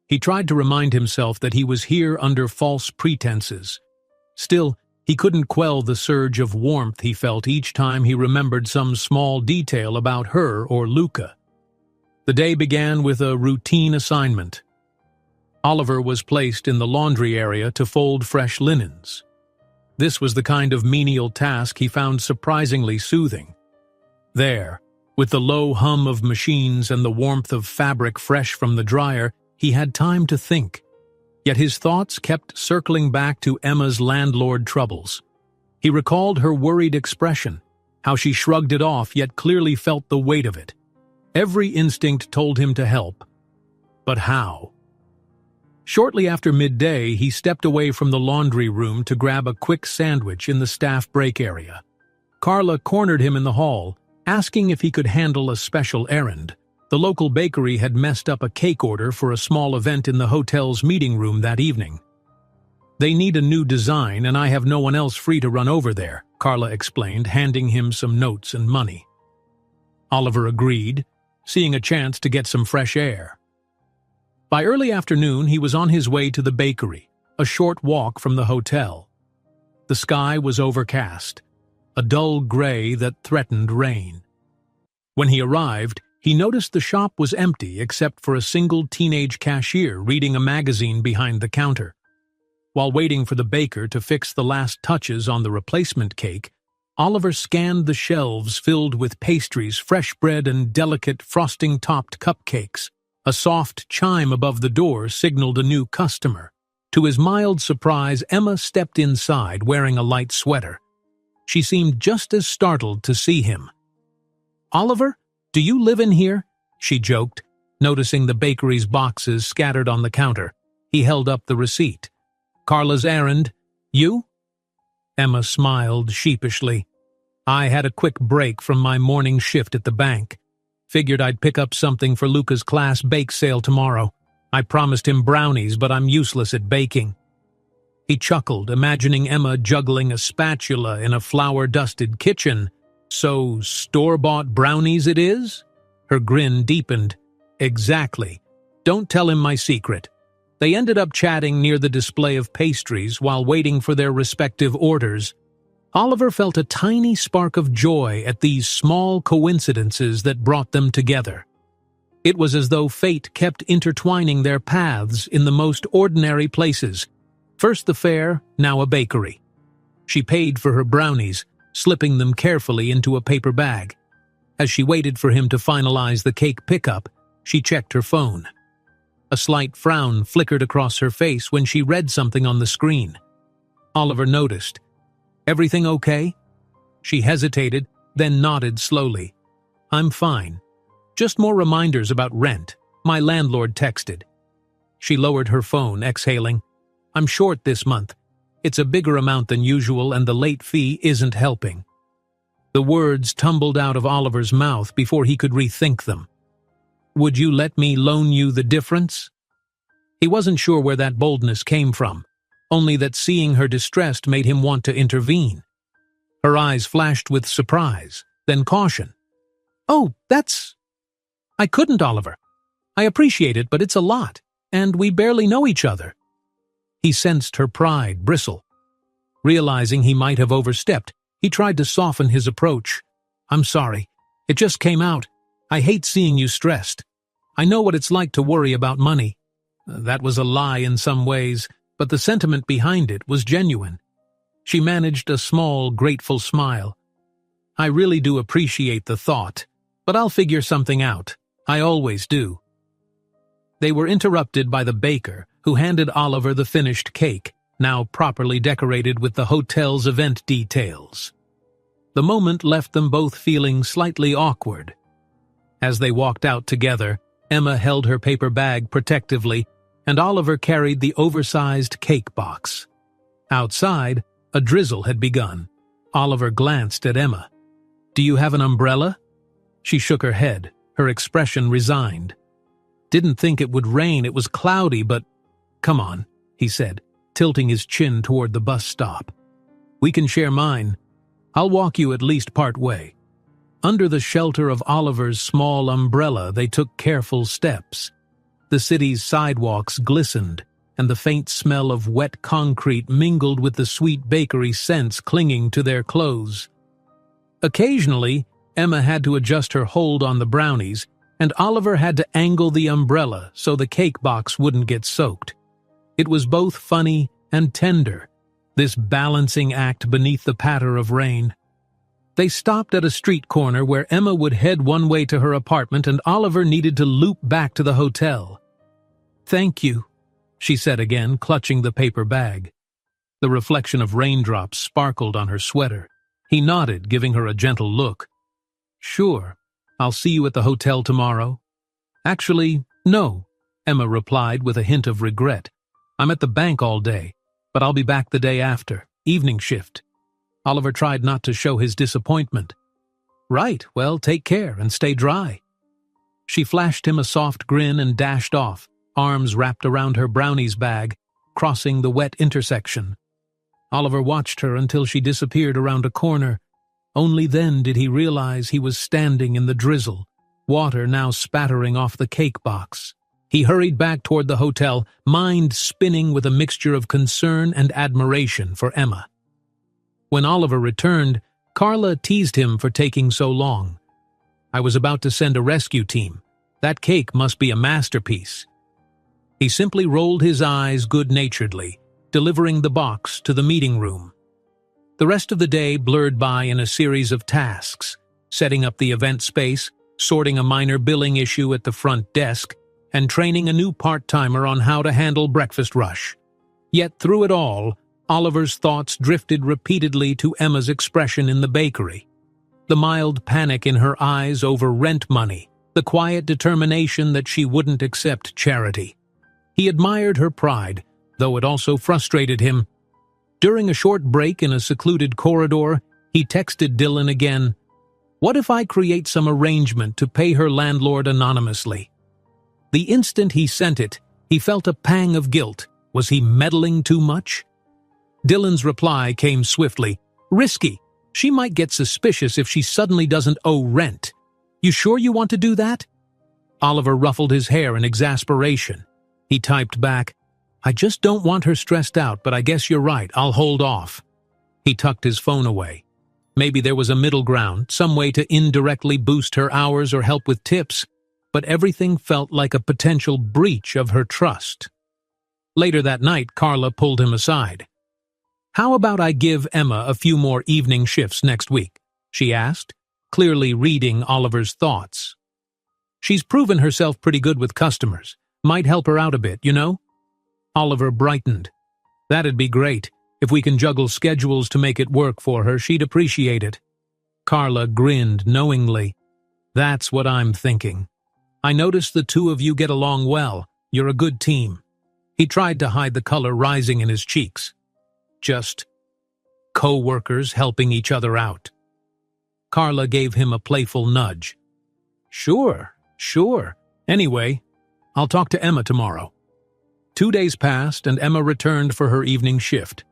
He tried to remind himself that he was here under false pretenses. Still, he couldn't quell the surge of warmth he felt each time he remembered some small detail about her or Luca. The day began with a routine assignment. Oliver was placed in the laundry area to fold fresh linens. This was the kind of menial task he found surprisingly soothing. There, with the low hum of machines and the warmth of fabric fresh from the dryer, he had time to think. Yet his thoughts kept circling back to Emma's landlord troubles. He recalled her worried expression, how she shrugged it off yet clearly felt the weight of it. Every instinct told him to help. But how? Shortly after midday, he stepped away from the laundry room to grab a quick sandwich in the staff break area. Carla cornered him in the hall, asking if he could handle a special errand. The local bakery had messed up a cake order for a small event in the hotel's meeting room that evening. "They need a new design, and I have no one else free to run over there," Carla explained, handing him some notes and money. Oliver agreed, seeing a chance to get some fresh air. By early afternoon, he was on his way to the bakery, a short walk from the hotel. The sky was overcast, a dull gray that threatened rain. When he arrived, he noticed the shop was empty except for a single teenage cashier reading a magazine behind the counter. While waiting for the baker to fix the last touches on the replacement cake, Oliver scanned the shelves filled with pastries, fresh bread, and delicate frosting-topped cupcakes. A soft chime above the door signaled a new customer. To his mild surprise, Emma stepped inside wearing a light sweater. She seemed just as startled to see him. "Oliver, do you live in here?" she joked, noticing the bakery's boxes scattered on the counter. He held up the receipt. "Carla's errand. You?" Emma smiled sheepishly. "I had a quick break from my morning shift at the bank. Figured I'd pick up something for Luca's class bake sale tomorrow. I promised him brownies, but I'm useless at baking." He chuckled, imagining Emma juggling a spatula in a flour-dusted kitchen. "So, store-bought brownies it is?" Her grin deepened. "Exactly. Don't tell him my secret." They ended up chatting near the display of pastries while waiting for their respective orders. Oliver felt a tiny spark of joy at these small coincidences that brought them together. It was as though fate kept intertwining their paths in the most ordinary places. First the fair, now a bakery. She paid for her brownies, slipping them carefully into a paper bag. As she waited for him to finalize the cake pickup, she checked her phone. A slight frown flickered across her face when she read something on the screen. Oliver noticed. "Everything okay?" She hesitated, then nodded slowly. "I'm fine. Just more reminders about rent. My landlord texted." She lowered her phone, exhaling. "I'm short this month. It's a bigger amount than usual and the late fee isn't helping." The words tumbled out of Oliver's mouth before he could rethink them. "Would you let me loan you the difference?" He wasn't sure where that boldness came from, only that seeing her distressed made him want to intervene. Her eyes flashed with surprise, then caution. "Oh, I couldn't, Oliver. I appreciate it, but it's a lot, and we barely know each other." He sensed her pride bristle. Realizing he might have overstepped, he tried to soften his approach. "I'm sorry. It just came out. I hate seeing you stressed. I know what it's like to worry about money." That was a lie in some ways, but the sentiment behind it was genuine. She managed a small, grateful smile. "I really do appreciate the thought, but I'll figure something out. I always do." They were interrupted by the baker, who handed Oliver the finished cake, now properly decorated with the hotel's event details. The moment left them both feeling slightly awkward. As they walked out together, Emma held her paper bag protectively, and Oliver carried the oversized cake box. Outside, a drizzle had begun. Oliver glanced at Emma. "Do you have an umbrella?" She shook her head, her expression resigned. "Didn't think it would rain, it was cloudy, but—" "Come on," he said, tilting his chin toward the bus stop. "We can share mine. I'll walk you at least part way." Under the shelter of Oliver's small umbrella, they took careful steps. The city's sidewalks glistened, and the faint smell of wet concrete mingled with the sweet bakery scents clinging to their clothes. Occasionally, Emma had to adjust her hold on the brownies, and Oliver had to angle the umbrella so the cake box wouldn't get soaked. It was both funny and tender, this balancing act beneath the patter of rain. They stopped at a street corner where Emma would head one way to her apartment and Oliver needed to loop back to the hotel. "Thank you," she said again, clutching the paper bag. The reflection of raindrops sparkled on her sweater. He nodded, giving her a gentle look. "Sure. I'll see you at the hotel tomorrow." "Actually, no," Emma replied with a hint of regret. "I'm at the bank all day, but I'll be back the day after, evening shift." Oliver tried not to show his disappointment. "Right, well, take care and stay dry." She flashed him a soft grin and dashed off, arms wrapped around her brownies bag, crossing the wet intersection. Oliver watched her until she disappeared around a corner. Only then did he realize he was standing in the drizzle, water now spattering off the cake box. He hurried back toward the hotel, mind spinning with a mixture of concern and admiration for Emma. When Oliver returned, Carla teased him for taking so long. "I was about to send a rescue team. That cake must be a masterpiece." He simply rolled his eyes good-naturedly, delivering the box to the meeting room. The rest of the day blurred by in a series of tasks, setting up the event space, sorting a minor billing issue at the front desk, and training a new part-timer on how to handle breakfast rush. Yet through it all, Oliver's thoughts drifted repeatedly to Emma's expression in the bakery. The mild panic in her eyes over rent money, the quiet determination that she wouldn't accept charity. He admired her pride, though it also frustrated him. During a short break in a secluded corridor, he texted Dylan again. "What if I create some arrangement to pay her landlord anonymously?" The instant he sent it, he felt a pang of guilt. Was he meddling too much? Dylan's reply came swiftly. Risky. She might get suspicious if she suddenly doesn't owe rent. You sure you want to do that? Oliver ruffled his hair in exasperation. He typed back, I just don't want her stressed out, but I guess you're right, I'll hold off. He tucked his phone away. Maybe there was a middle ground, some way to indirectly boost her hours or help with tips, but everything felt like a potential breach of her trust. Later that night, Carla pulled him aside. How about I give Emma a few more evening shifts next week? She asked, clearly reading Oliver's thoughts. She's proven herself pretty good with customers. Might help her out a bit, you know? Oliver brightened. That'd be great. If we can juggle schedules to make it work for her, she'd appreciate it. Carla grinned knowingly. That's what I'm thinking. I notice the two of you get along well. You're a good team. He tried to hide the color rising in his cheeks. Just co-workers helping each other out. Carla gave him a playful nudge. Sure. Anyway, I'll talk to Emma tomorrow. 2 days passed and Emma returned for her evening shift.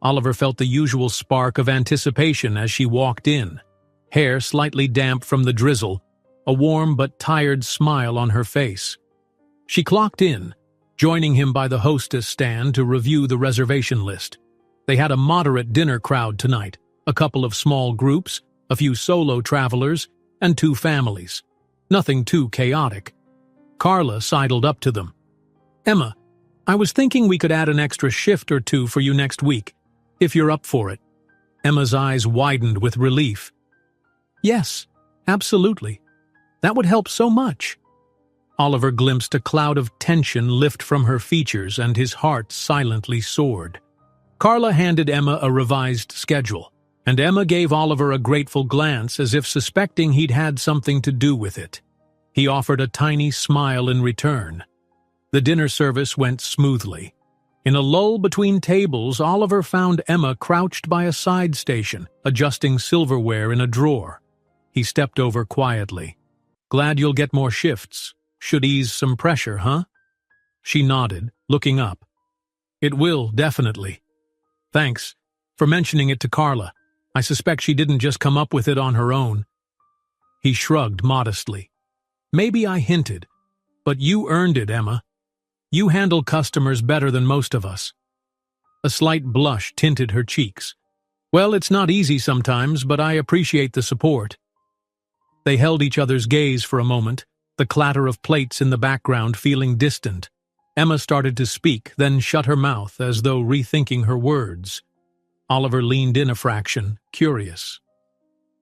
Oliver felt the usual spark of anticipation as she walked in, hair slightly damp from the drizzle, a warm but tired smile on her face. She clocked in, joining him by the hostess stand to review the reservation list. They had a moderate dinner crowd tonight, a couple of small groups, a few solo travelers, and 2 families. Nothing too chaotic. Carla sidled up to them. Emma, I was thinking we could add an extra shift or 2 for you next week, if you're up for it. Emma's eyes widened with relief. Yes, absolutely. That would help so much. Oliver glimpsed a cloud of tension lift from her features and his heart silently soared. Carla handed Emma a revised schedule, and Emma gave Oliver a grateful glance as if suspecting he'd had something to do with it. He offered a tiny smile in return. The dinner service went smoothly. In a lull between tables, Oliver found Emma crouched by a side station, adjusting silverware in a drawer. He stepped over quietly. Glad you'll get more shifts. Should ease some pressure, huh? She nodded, looking up. It will, definitely. Thanks for mentioning it to Carla. I suspect she didn't just come up with it on her own. He shrugged modestly. Maybe I hinted, but you earned it, Emma. You handle customers better than most of us. A slight blush tinted her cheeks. Well, it's not easy sometimes, but I appreciate the support. They held each other's gaze for a moment, the clatter of plates in the background feeling distant. Emma started to speak, then shut her mouth as though rethinking her words. Oliver leaned in a fraction, curious.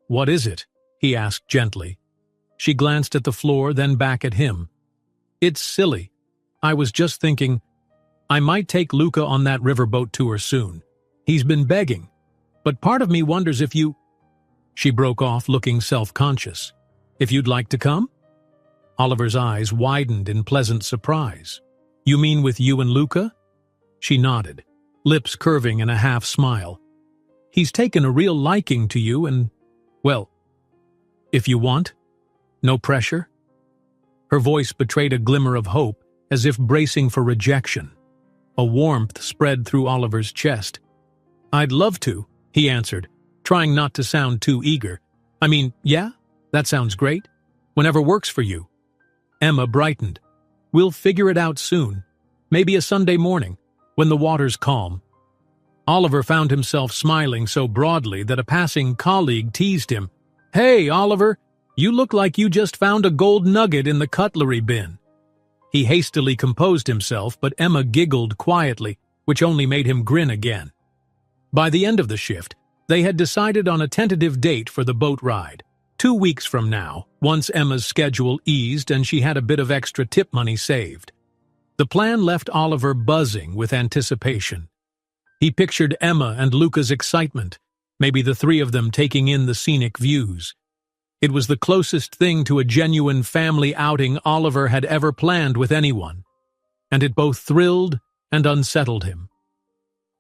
What is it? He asked gently. She glanced at the floor, then back at him. It's silly. I was just thinking, I might take Luca on that riverboat tour soon. He's been begging. But part of me wonders if you... She broke off, looking self-conscious. If you'd like to come? Oliver's eyes widened in pleasant surprise. You mean with you and Luca? She nodded, lips curving in a half-smile. He's taken a real liking to you and, well, if you want, no pressure? Her voice betrayed a glimmer of hope, as if bracing for rejection. A warmth spread through Oliver's chest. I'd love to, he answered, trying not to sound too eager. I mean, yeah, that sounds great. Whenever works for you. Emma brightened. We'll figure it out soon. Maybe a Sunday morning, when the water's calm. Oliver found himself smiling so broadly that a passing colleague teased him. Hey, Oliver, you look like you just found a gold nugget in the cutlery bin. He hastily composed himself, but Emma giggled quietly, which only made him grin again. By the end of the shift, they had decided on a tentative date for the boat ride. 2 weeks from now, once Emma's schedule eased and she had a bit of extra tip money saved. The plan left Oliver buzzing with anticipation. He pictured Emma and Luca's excitement, maybe the 3 of them taking in the scenic views. It was the closest thing to a genuine family outing Oliver had ever planned with anyone, and it both thrilled and unsettled him.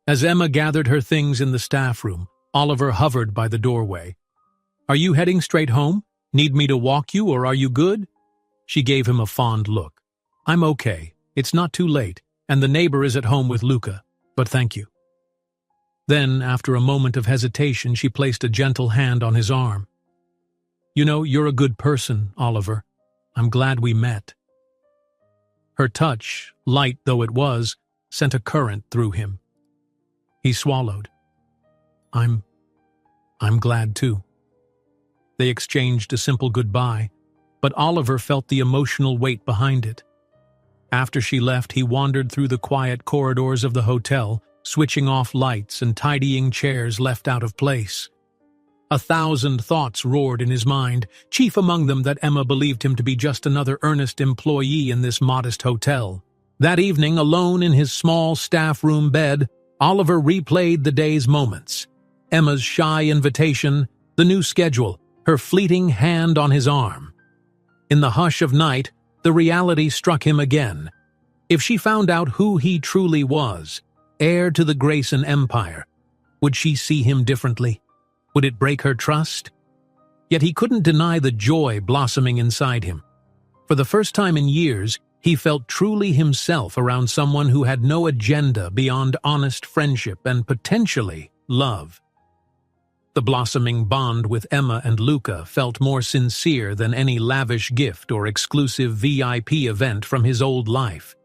As Emma gathered her things in the staff room, Oliver hovered by the doorway. Are you heading straight home? Need me to walk you, or are you good? She gave him a fond look. I'm okay. It's not too late, and the neighbor is at home with Luca, but thank you. Then, after a moment of hesitation, she placed a gentle hand on his arm. "You know, you're a good person, Oliver. I'm glad we met." Her touch, light though it was, sent a current through him. He swallowed. I'm glad too." They exchanged a simple goodbye, but Oliver felt the emotional weight behind it. After she left, he wandered through the quiet corridors of the hotel, switching off lights and tidying chairs left out of place. 1,000 thoughts roared in his mind, chief among them that Emma believed him to be just another earnest employee in this modest hotel. That evening, alone in his small staff room bed, Oliver replayed the day's moments. Emma's shy invitation, the new schedule, her fleeting hand on his arm. In the hush of night, the reality struck him again. If she found out who he truly was, heir to the Grayson empire, would she see him differently? Would it break her trust? Yet he couldn't deny the joy blossoming inside him. For the first time in years, he felt truly himself around someone who had no agenda beyond honest friendship and potentially love. The blossoming bond with Emma and Luca felt more sincere than any lavish gift or exclusive VIP event from his old life.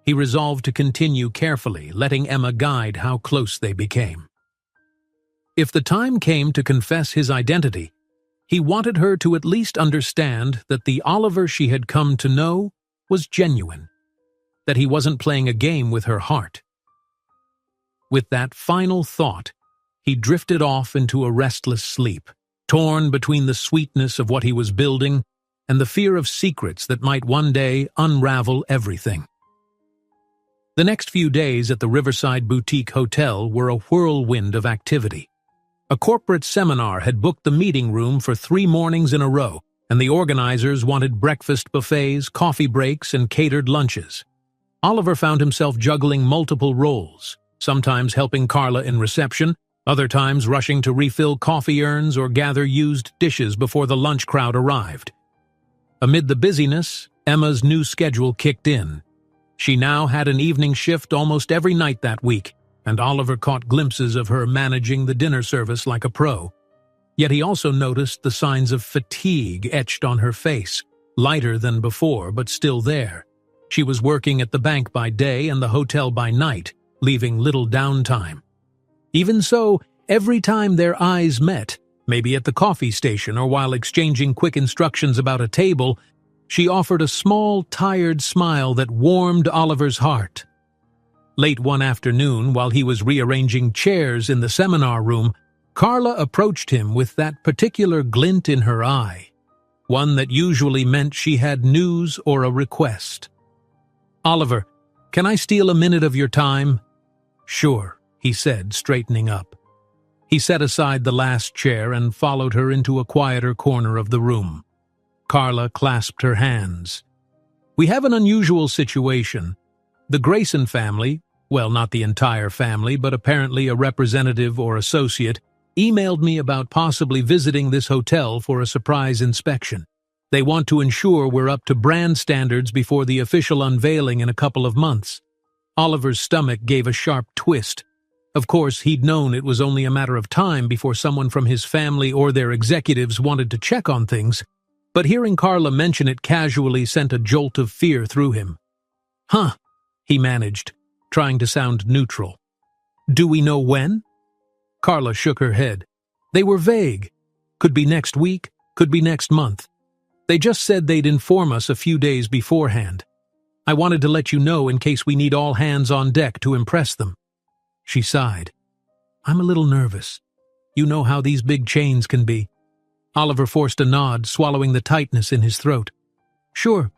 He resolved to continue carefully, letting Emma guide how close they became. If the time came to confess his identity, he wanted her to at least understand that the Oliver she had come to know was genuine, that he wasn't playing a game with her heart. With that final thought, he drifted off into a restless sleep, torn between the sweetness of what he was building and the fear of secrets that might one day unravel everything. The next few days at the Riverside Boutique Hotel were a whirlwind of activity. A corporate seminar had booked the meeting room for 3 mornings in a row, and the organizers wanted breakfast buffets, coffee breaks, and catered lunches. Oliver found himself juggling multiple roles, sometimes helping Carla in reception, other times rushing to refill coffee urns or gather used dishes before the lunch crowd arrived. Amid the busyness, Emma's new schedule kicked in. She now had an evening shift almost every night that week, and Oliver caught glimpses of her managing the dinner service like a pro. Yet he also noticed the signs of fatigue etched on her face, lighter than before but still there. She was working at the bank by day and the hotel by night, leaving little downtime. Even so, every time their eyes met, maybe at the coffee station or while exchanging quick instructions about a table, she offered a small, tired smile that warmed Oliver's heart. Late one afternoon, while he was rearranging chairs in the seminar room, Carla approached him with that particular glint in her eye, one that usually meant she had news or a request. "Oliver, can I steal a minute of your time?" "Sure," he said, straightening up. He set aside the last chair and followed her into a quieter corner of the room. Carla clasped her hands. "We have an unusual situation. The Grayson family, well, not the entire family, but apparently a representative or associate, emailed me about possibly visiting this hotel for a surprise inspection. They want to ensure we're up to brand standards before the official unveiling in a couple of months." Oliver's stomach gave a sharp twist. Of course, he'd known it was only a matter of time before someone from his family or their executives wanted to check on things, but hearing Carla mention it casually sent a jolt of fear through him. "Huh," he managed, trying to sound neutral. "Do we know when?" Carla shook her head. "They were vague. Could be next week, could be next month. They just said they'd inform us a few days beforehand. I wanted to let you know in case we need all hands on deck to impress them." She sighed. "I'm a little nervous. You know how these big chains can be." Oliver forced a nod, swallowing the tightness in his throat. "Sure.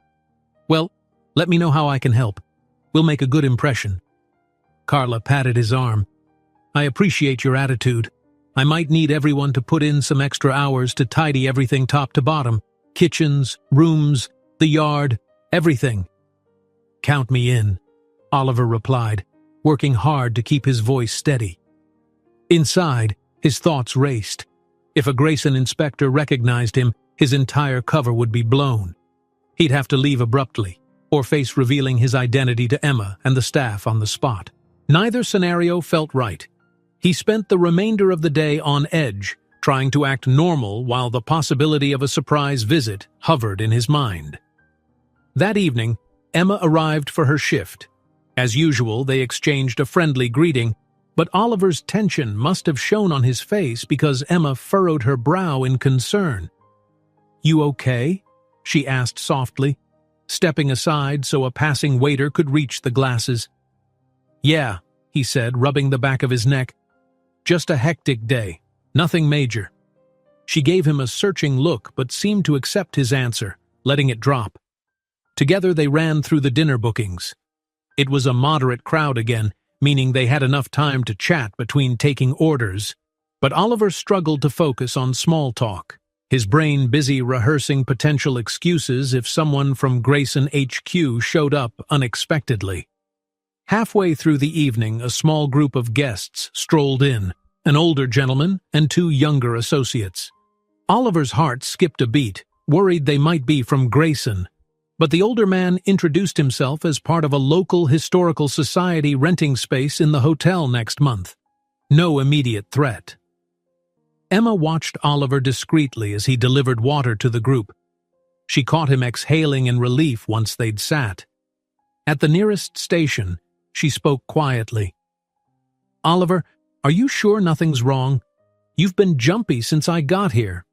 Well, let me know how I can help. We'll make a good impression." Carla patted his arm. "I appreciate your attitude. I might need everyone to put in some extra hours to tidy everything top to bottom. Kitchens, rooms, the yard, everything." "Count me in," Oliver replied, working hard to keep his voice steady. Inside, his thoughts raced. If a Grayson inspector recognized him, his entire cover would be blown. He'd have to leave abruptly, or face revealing his identity to Emma and the staff on the spot. Neither scenario felt right. He spent the remainder of the day on edge, trying to act normal while the possibility of a surprise visit hovered in his mind. That evening, Emma arrived for her shift. As usual, they exchanged a friendly greeting, but Oliver's tension must have shown on his face because Emma furrowed her brow in concern. "You okay?" she asked softly, stepping aside so a passing waiter could reach the glasses. "Yeah," he said, rubbing the back of his neck. "Just a hectic day. Nothing major." She gave him a searching look but seemed to accept his answer, letting it drop. Together they ran through the dinner bookings. It was a moderate crowd again, meaning they had enough time to chat between taking orders, but Oliver struggled to focus on small talk, his brain busy rehearsing potential excuses if someone from Grayson HQ showed up unexpectedly. Halfway through the evening, a small group of guests strolled in, an older gentleman and two younger associates. Oliver's heart skipped a beat, worried they might be from Grayson, but the older man introduced himself as part of a local historical society renting space in the hotel next month. No immediate threat. Emma watched Oliver discreetly as he delivered water to the group. She caught him exhaling in relief once they'd sat. At the nearest station, she spoke quietly. "Oliver, are you sure nothing's wrong? You've been jumpy since I got here."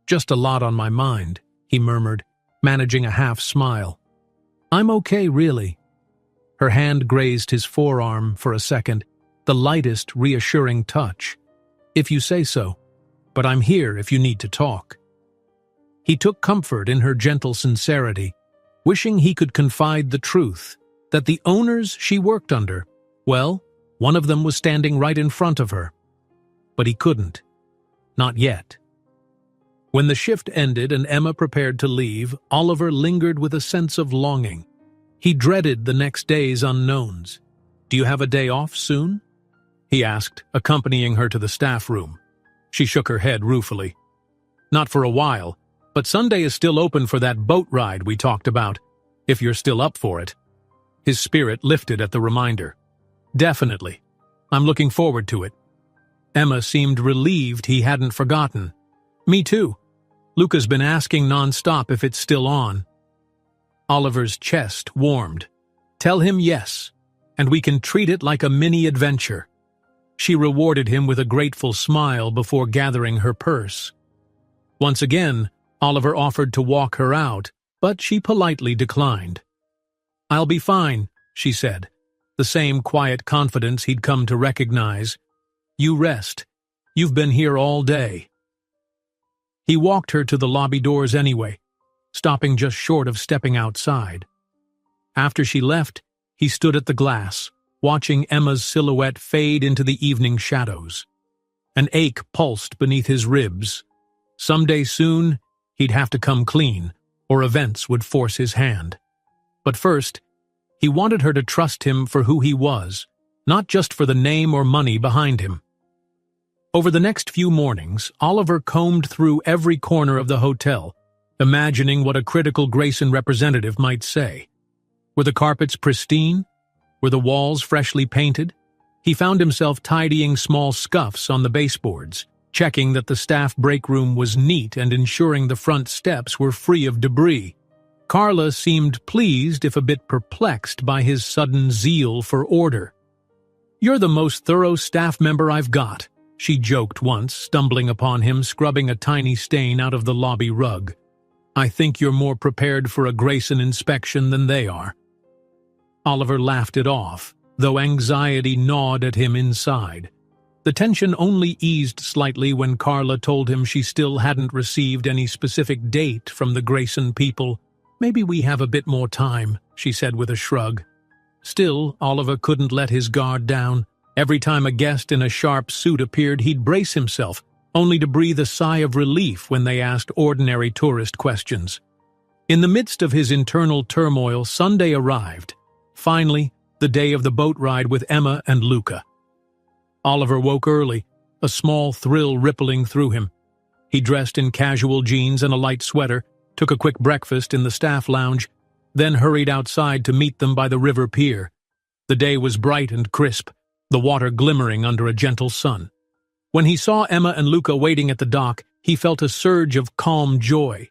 "Just a lot on my mind," he murmured, managing a half-smile. "I'm okay, really." Her hand grazed his forearm for a second, the lightest, reassuring touch. "If you say so, but I'm here if you need to talk." He took comfort in her gentle sincerity, wishing he could confide the truth, that the owners she worked under, well, one of them was standing right in front of her. But he couldn't. Not yet. When the shift ended and Emma prepared to leave, Oliver lingered with a sense of longing. He dreaded the next day's unknowns. "Do you have a day off soon?" he asked, accompanying her to the staff room. She shook her head ruefully. "Not for a while, but Sunday is still open for that boat ride we talked about, if you're still up for it." His spirit lifted at the reminder. "Definitely. I'm looking forward to it." Emma seemed relieved he hadn't forgotten. "Me too. Luca's been asking non-stop if it's still on." Oliver's chest warmed. "Tell him yes, and we can treat it like a mini-adventure." She rewarded him with a grateful smile before gathering her purse. Once again, Oliver offered to walk her out, but she politely declined. "I'll be fine," she said, the same quiet confidence he'd come to recognize. "You rest. You've been here all day." He walked her to the lobby doors anyway, stopping just short of stepping outside. After she left, he stood at the glass, watching Emma's silhouette fade into the evening shadows. An ache pulsed beneath his ribs. Someday soon, he'd have to come clean, or events would force his hand. But first, he wanted her to trust him for who he was, not just for the name or money behind him. Over the next few mornings, Oliver combed through every corner of the hotel, imagining what a critical Grayson representative might say. Were the carpets pristine? Were the walls freshly painted? He found himself tidying small scuffs on the baseboards, checking that the staff break room was neat and ensuring the front steps were free of debris. Carla seemed pleased if a bit perplexed by his sudden zeal for order. "You're the most thorough staff member I've got," she joked once, stumbling upon him scrubbing a tiny stain out of the lobby rug. "I think you're more prepared for a Grayson inspection than they are." Oliver laughed it off, though anxiety gnawed at him inside. The tension only eased slightly when Carla told him she still hadn't received any specific date from the Grayson people. "Maybe we have a bit more time," she said with a shrug. Still, Oliver couldn't let his guard down. Every time a guest in a sharp suit appeared, he'd brace himself, only to breathe a sigh of relief when they asked ordinary tourist questions. In the midst of his internal turmoil, Sunday arrived. Finally, the day of the boat ride with Emma and Luca. Oliver woke early, a small thrill rippling through him. He dressed in casual jeans and a light sweater, took a quick breakfast in the staff lounge, then hurried outside to meet them by the river pier. The day was bright and crisp, the water glimmering under a gentle sun. When he saw Emma and Luca waiting at the dock, he felt a surge of calm joy.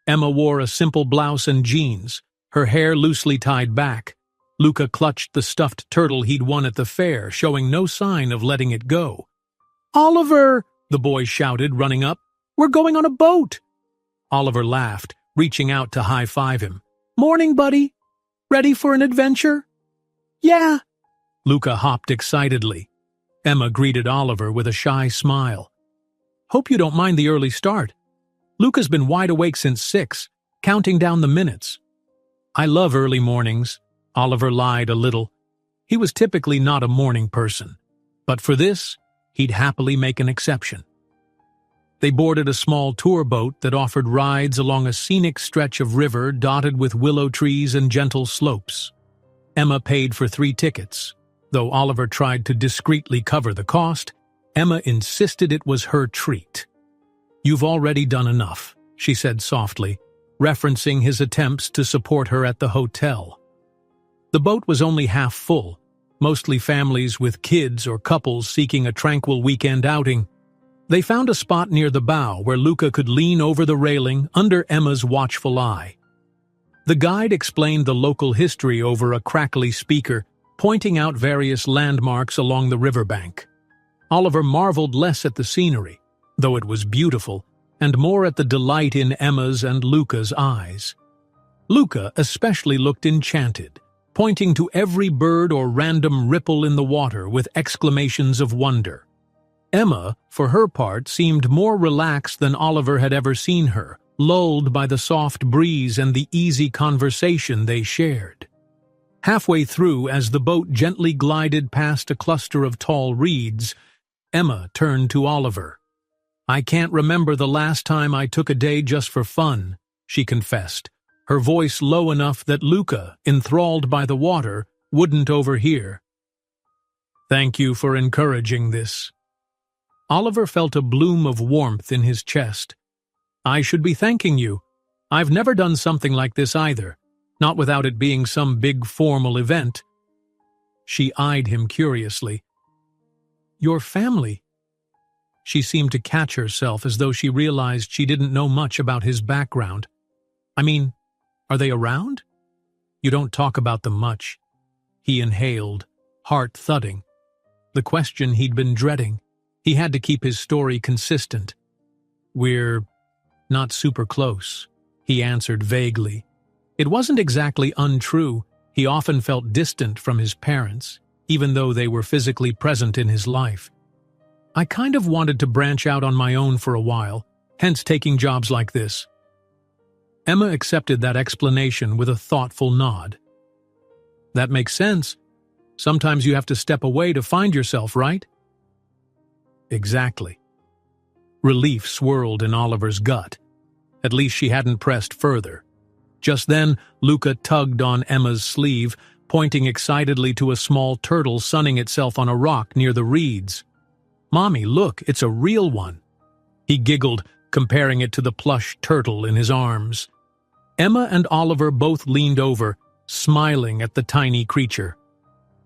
Emma wore a simple blouse and jeans, her hair loosely tied back. Luca clutched the stuffed turtle he'd won at the fair, showing no sign of letting it go. "Oliver!" the boy shouted, running up. "We're going on a boat!" Oliver laughed, reaching out to high-five him. "Morning, buddy. Ready for an adventure?" "Yeah." Luca hopped excitedly. Emma greeted Oliver with a shy smile. "Hope you don't mind the early start. Luca's been wide awake since 6, counting down the minutes." "I love early mornings," Oliver lied a little. He was typically not a morning person, but for this, he'd happily make an exception. They boarded a small tour boat that offered rides along a scenic stretch of river dotted with willow trees and gentle slopes. Emma paid for 3 tickets. Though Oliver tried to discreetly cover the cost, Emma insisted it was her treat. "You've already done enough," she said softly, referencing his attempts to support her at the hotel. The boat was only half full, mostly families with kids or couples seeking a tranquil weekend outing. They found a spot near the bow where Luca could lean over the railing under Emma's watchful eye. The guide explained the local history over a crackly speaker, pointing out various landmarks along the riverbank. Oliver marveled less at the scenery, though it was beautiful, and more at the delight in Emma's and Luca's eyes. Luca especially looked enchanted, pointing to every bird or random ripple in the water with exclamations of wonder. Emma, for her part, seemed more relaxed than Oliver had ever seen her, lulled by the soft breeze and the easy conversation they shared. Halfway through, as the boat gently glided past a cluster of tall reeds, Emma turned to Oliver. "I can't remember the last time I took a day just for fun," she confessed, her voice low enough that Luca, enthralled by the water, wouldn't overhear. "Thank you for encouraging this." Oliver felt a bloom of warmth in his chest. "I should be thanking you. I've never done something like this either, not without it being some big formal event." She eyed him curiously. "Your family?" She seemed to catch herself as though she realized she didn't know much about his background. "I mean, are they around?" "You don't talk about them much." He inhaled, heart thudding. The question he'd been dreading. He had to keep his story consistent. "We're not super close," he answered vaguely. It wasn't exactly untrue. He often felt distant from his parents, even though they were physically present in his life. "I kind of wanted to branch out on my own for a while, hence taking jobs like this." Emma accepted that explanation with a thoughtful nod. "That makes sense. Sometimes you have to step away to find yourself, right?" "Exactly." Relief swirled in Oliver's gut. At least she hadn't pressed further. Just then, Luca tugged on Emma's sleeve, pointing excitedly to a small turtle sunning itself on a rock near the reeds. "Mommy, look, it's a real one." He giggled, comparing it to the plush turtle in his arms. Emma and Oliver both leaned over, smiling at the tiny creature.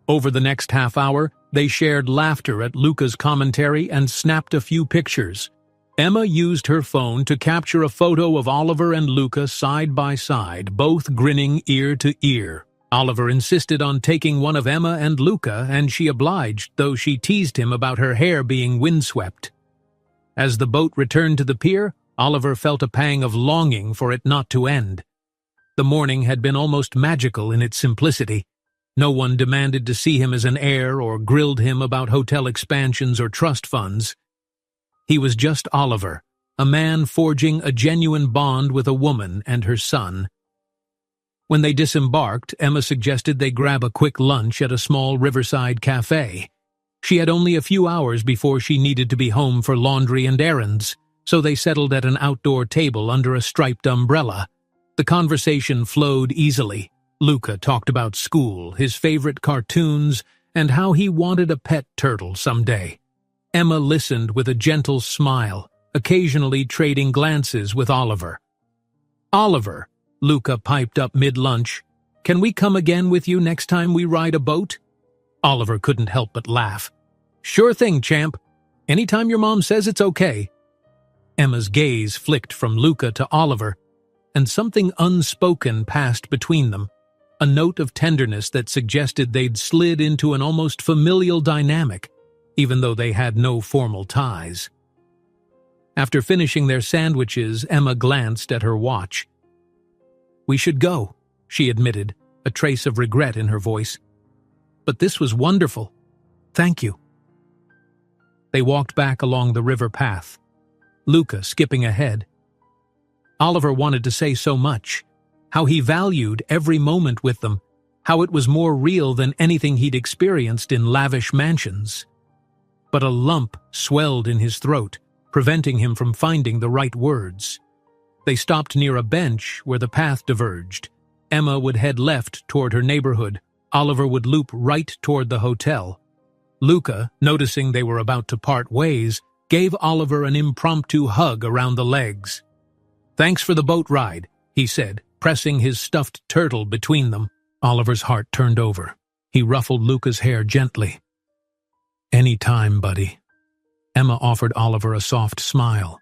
Over the next half hour, they shared laughter at Luca's commentary and snapped a few pictures. Emma used her phone to capture a photo of Oliver and Luca side by side, both grinning ear to ear. Oliver insisted on taking one of Emma and Luca, and she obliged, though she teased him about her hair being windswept. As the boat returned to the pier, Oliver felt a pang of longing for it not to end. The morning had been almost magical in its simplicity. No one demanded to see him as an heir or grilled him about hotel expansions or trust funds. He was just Oliver, a man forging a genuine bond with a woman and her son. When they disembarked, Emma suggested they grab a quick lunch at a small riverside cafe. She had only a few hours before she needed to be home for laundry and errands, so they settled at an outdoor table under a striped umbrella. The conversation flowed easily. Luca talked about school, his favorite cartoons, and how he wanted a pet turtle someday. Emma listened with a gentle smile, occasionally trading glances with Oliver. "Oliver," Luca piped up mid-lunch, "can we come again with you next time we ride a boat?" Oliver couldn't help but laugh. "Sure thing, champ. Anytime your mom says it's okay." Emma's gaze flicked from Luca to Oliver, and something unspoken passed between them, a note of tenderness that suggested they'd slid into an almost familial dynamic, even though they had no formal ties. After finishing their sandwiches, Emma glanced at her watch. "We should go," she admitted, a trace of regret in her voice. "But this was wonderful. Thank you." They walked back along the river path, Luca skipping ahead. Oliver wanted to say so much, how he valued every moment with them, how it was more real than anything he'd experienced in lavish mansions. But a lump swelled in his throat, preventing him from finding the right words. They stopped near a bench where the path diverged. Emma would head left toward her neighborhood. Oliver would loop right toward the hotel. Luca, noticing they were about to part ways, gave Oliver an impromptu hug around the legs. "Thanks for the boat ride," he said, pressing his stuffed turtle between them. Oliver's heart turned over. He ruffled Luca's hair gently. "Any time, buddy." Emma offered Oliver a soft smile.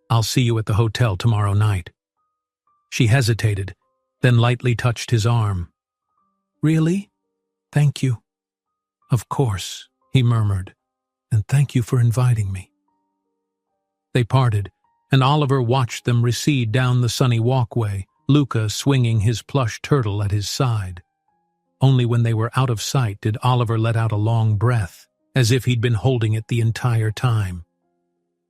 "I'll see you at the hotel tomorrow night." She hesitated, then lightly touched his arm. "Really? Thank you." "Of course," he murmured, "and thank you for inviting me." They parted, and Oliver watched them recede down the sunny walkway, Luca swinging his plush turtle at his side. Only when they were out of sight did Oliver let out a long breath, as if he'd been holding it the entire time.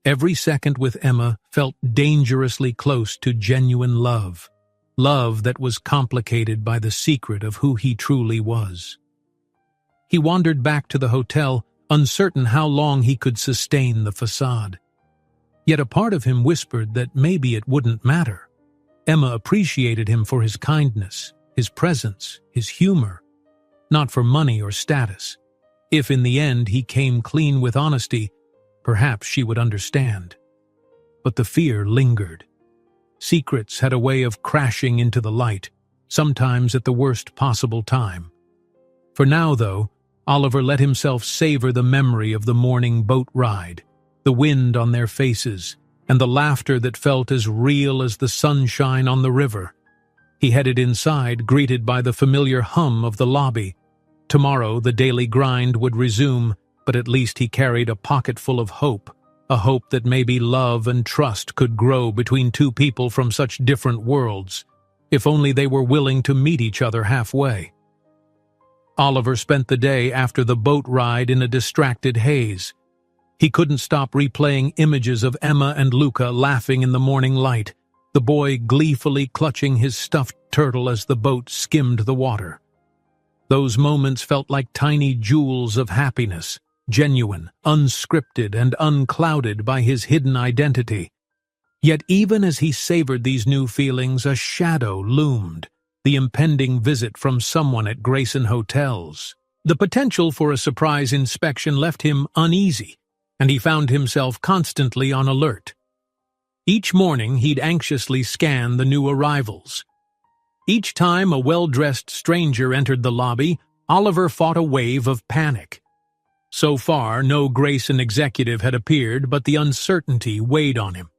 Every second with Emma felt dangerously close to genuine love, love that was complicated by the secret of who he truly was. He wandered back to the hotel, uncertain how long he could sustain the facade. Yet a part of him whispered that maybe it wouldn't matter. Emma appreciated him for his kindness, his presence, his humor, not for money or status. If in the end he came clean with honesty, perhaps she would understand. But the fear lingered. Secrets had a way of crashing into the light, sometimes at the worst possible time. For now, though, Oliver let himself savor the memory of the morning boat ride, the wind on their faces, and the laughter that felt as real as the sunshine on the river. He headed inside, greeted by the familiar hum of the lobby. Tomorrow the daily grind would resume, but at least he carried a pocket full of hope, a hope that maybe love and trust could grow between two people from such different worlds, if only they were willing to meet each other halfway. Oliver spent the day after the boat ride in a distracted haze. He couldn't stop replaying images of Emma and Luca laughing in the morning light, the boy gleefully clutching his stuffed turtle as the boat skimmed the water. Those moments felt like tiny jewels of happiness, genuine, unscripted, and unclouded by his hidden identity. Yet even as he savored these new feelings, a shadow loomed, the impending visit from someone at Grayson Hotels. The potential for a surprise inspection left him uneasy, and he found himself constantly on alert. Each morning he'd anxiously scan the new arrivals. Each time a well-dressed stranger entered the lobby, Oliver fought a wave of panic. So far, no Grayson executive had appeared, but the uncertainty weighed on him.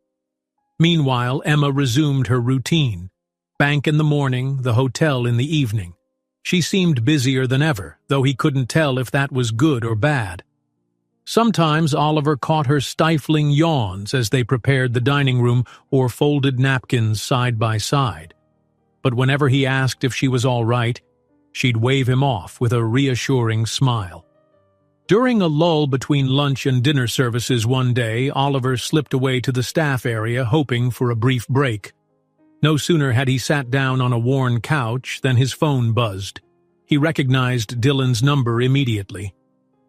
Meanwhile, Emma resumed her routine. Bank in the morning, the hotel in the evening. She seemed busier than ever, though he couldn't tell if that was good or bad. Sometimes Oliver caught her stifling yawns as they prepared the dining room or folded napkins side by side. But whenever he asked if she was all right, she'd wave him off with a reassuring smile. During a lull between lunch and dinner services one day, Oliver slipped away to the staff area, hoping for a brief break. No sooner had he sat down on a worn couch than his phone buzzed. He recognized Dylan's number immediately.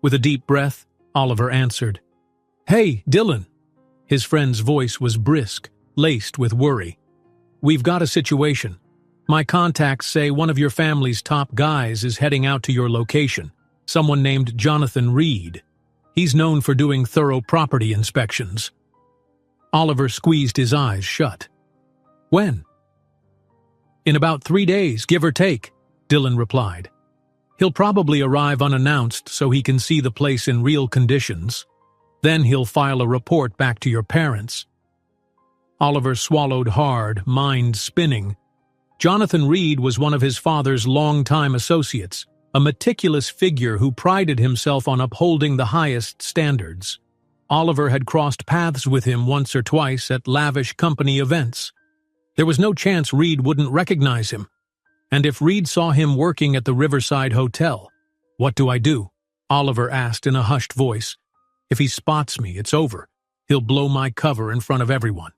With a deep breath, Oliver answered. "Hey, Dylan." His friend's voice was brisk, laced with worry. "We've got a situation. My contacts say one of your family's top guys is heading out to your location, someone named Jonathan Reed. He's known for doing thorough property inspections." Oliver squeezed his eyes shut. "When?" "In about 3 days, give or take," Dylan replied. He'll probably arrive unannounced so he can see the place in real conditions. Then he'll file a report back to your parents." Oliver swallowed hard, mind spinning. Jonathan Reed was one of his father's longtime associates, a meticulous figure who prided himself on upholding the highest standards. Oliver had crossed paths with him once or twice at lavish company events. There was no chance Reed wouldn't recognize him. And if Reed saw him working at the Riverside Hotel, "What do I do?" Oliver asked in a hushed voice. "If he spots me, it's over. He'll blow my cover in front of everyone."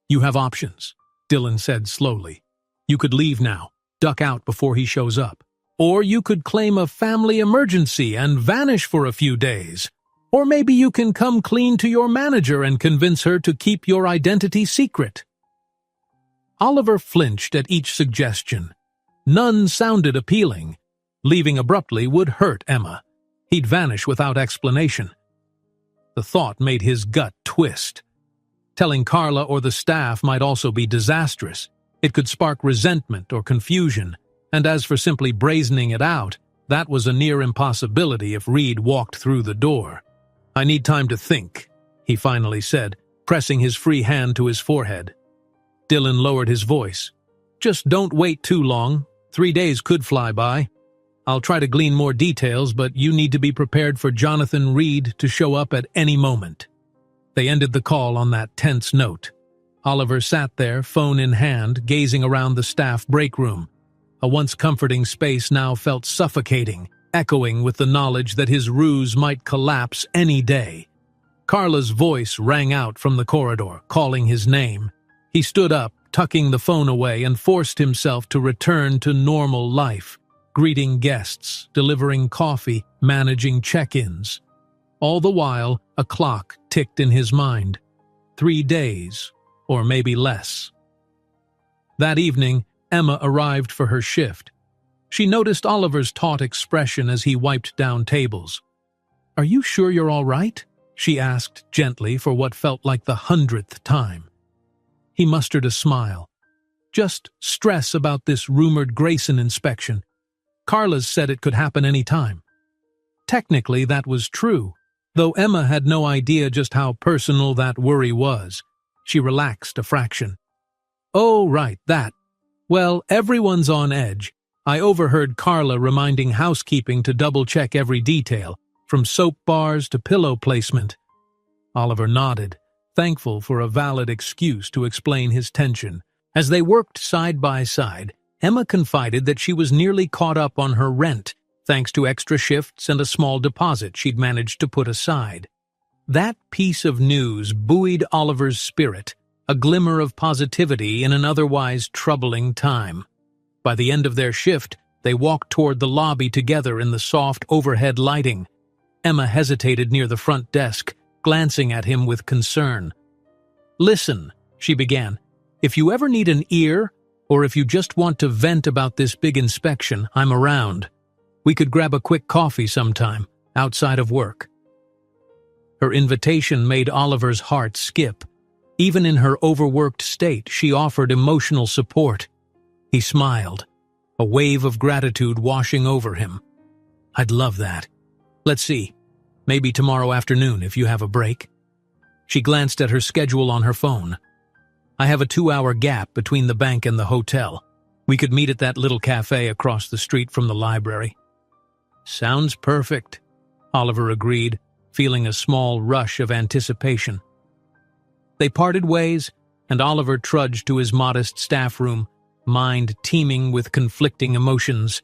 "You have options," Dylan said slowly. "You could leave now, duck out before he shows up. Or you could claim a family emergency and vanish for a few days. Or maybe you can come clean to your manager and convince her to keep your identity secret." Oliver flinched at each suggestion. None sounded appealing. Leaving abruptly would hurt Emma. He'd vanish without explanation. The thought made his gut twist. Telling Carla or the staff might also be disastrous. It could spark resentment or confusion, and as for simply brazening it out, that was a near impossibility if Reed walked through the door. "I need time to think," he finally said, pressing his free hand to his forehead. Dylan lowered his voice. "Just don't wait too long. 3 days could fly by. I'll try to glean more details, but you need to be prepared for Jonathan Reed to show up at any moment." They ended the call on that tense note. Oliver sat there, phone in hand, gazing around the staff break room. A once comforting space now felt suffocating, echoing with the knowledge that his ruse might collapse any day. Carla's voice rang out from the corridor, calling his name. He stood up, tucking the phone away, and forced himself to return to normal life, greeting guests, delivering coffee, managing check-ins. All the while, a clock ticked in his mind. 3 days, or maybe less. That evening, Emma arrived for her shift. She noticed Oliver's taut expression as he wiped down tables. "Are you sure you're all right?" she asked gently for what felt like the 100th time. He mustered a smile. "Just stress about this rumored Grayson inspection. Carla's said it could happen any time." Technically, that was true, though Emma had no idea just how personal that worry was. She relaxed a fraction. "Oh, right, that. Well, everyone's on edge. I overheard Carla reminding housekeeping to double-check every detail, from soap bars to pillow placement." Oliver nodded, thankful for a valid excuse to explain his tension. As they worked side by side, Emma confided that she was nearly caught up on her rent, thanks to extra shifts and a small deposit she'd managed to put aside. That piece of news buoyed Oliver's spirit, a glimmer of positivity in an otherwise troubling time. By the end of their shift, they walked toward the lobby together in the soft overhead lighting. Emma hesitated near the front desk, glancing at him with concern. "Listen," she began, "if you ever need an ear, or if you just want to vent about this big inspection, I'm around. We could grab a quick coffee sometime, outside of work." Her invitation made Oliver's heart skip. Even in her overworked state, she offered emotional support. He smiled, a wave of gratitude washing over him. "I'd love that. Let's see. Maybe tomorrow afternoon if you have a break." She glanced at her schedule on her phone. "I have a 2-hour gap between the bank and the hotel. We could meet at that little cafe across the street from the library." "Sounds perfect," Oliver agreed, feeling a small rush of anticipation. They parted ways, and Oliver trudged to his modest staff room, mind teeming with conflicting emotions.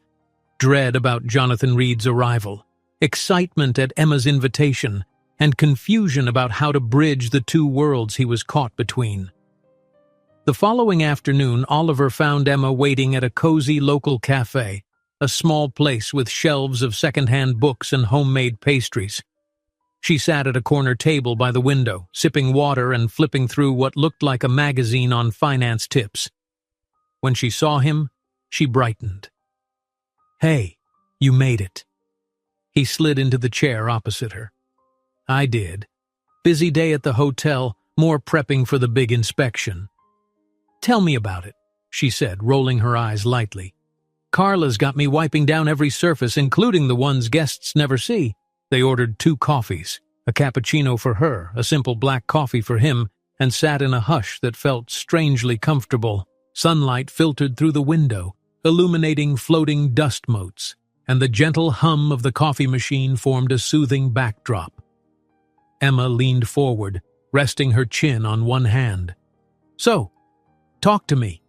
Dread about Jonathan Reed's arrival, excitement at Emma's invitation, and confusion about how to bridge the two worlds he was caught between. The following afternoon, Oliver found Emma waiting at a cozy local cafe, a small place with shelves of second-hand books and homemade pastries. She sat at a corner table by the window, sipping water and flipping through what looked like a magazine on finance tips. When she saw him, she brightened. "Hey, you made it." He slid into the chair opposite her. "I did. Busy day at the hotel, more prepping for the big inspection." "Tell me about it," she said, rolling her eyes lightly. Carla's got me wiping down every surface, including the ones guests never see. They ordered 2 coffees, a cappuccino for her, a simple black coffee for him, and sat in a hush that felt strangely comfortable. Sunlight filtered through the window, illuminating floating dust motes, and the gentle hum of the coffee machine formed a soothing backdrop. Emma leaned forward, resting her chin on one hand. "So, talk to me.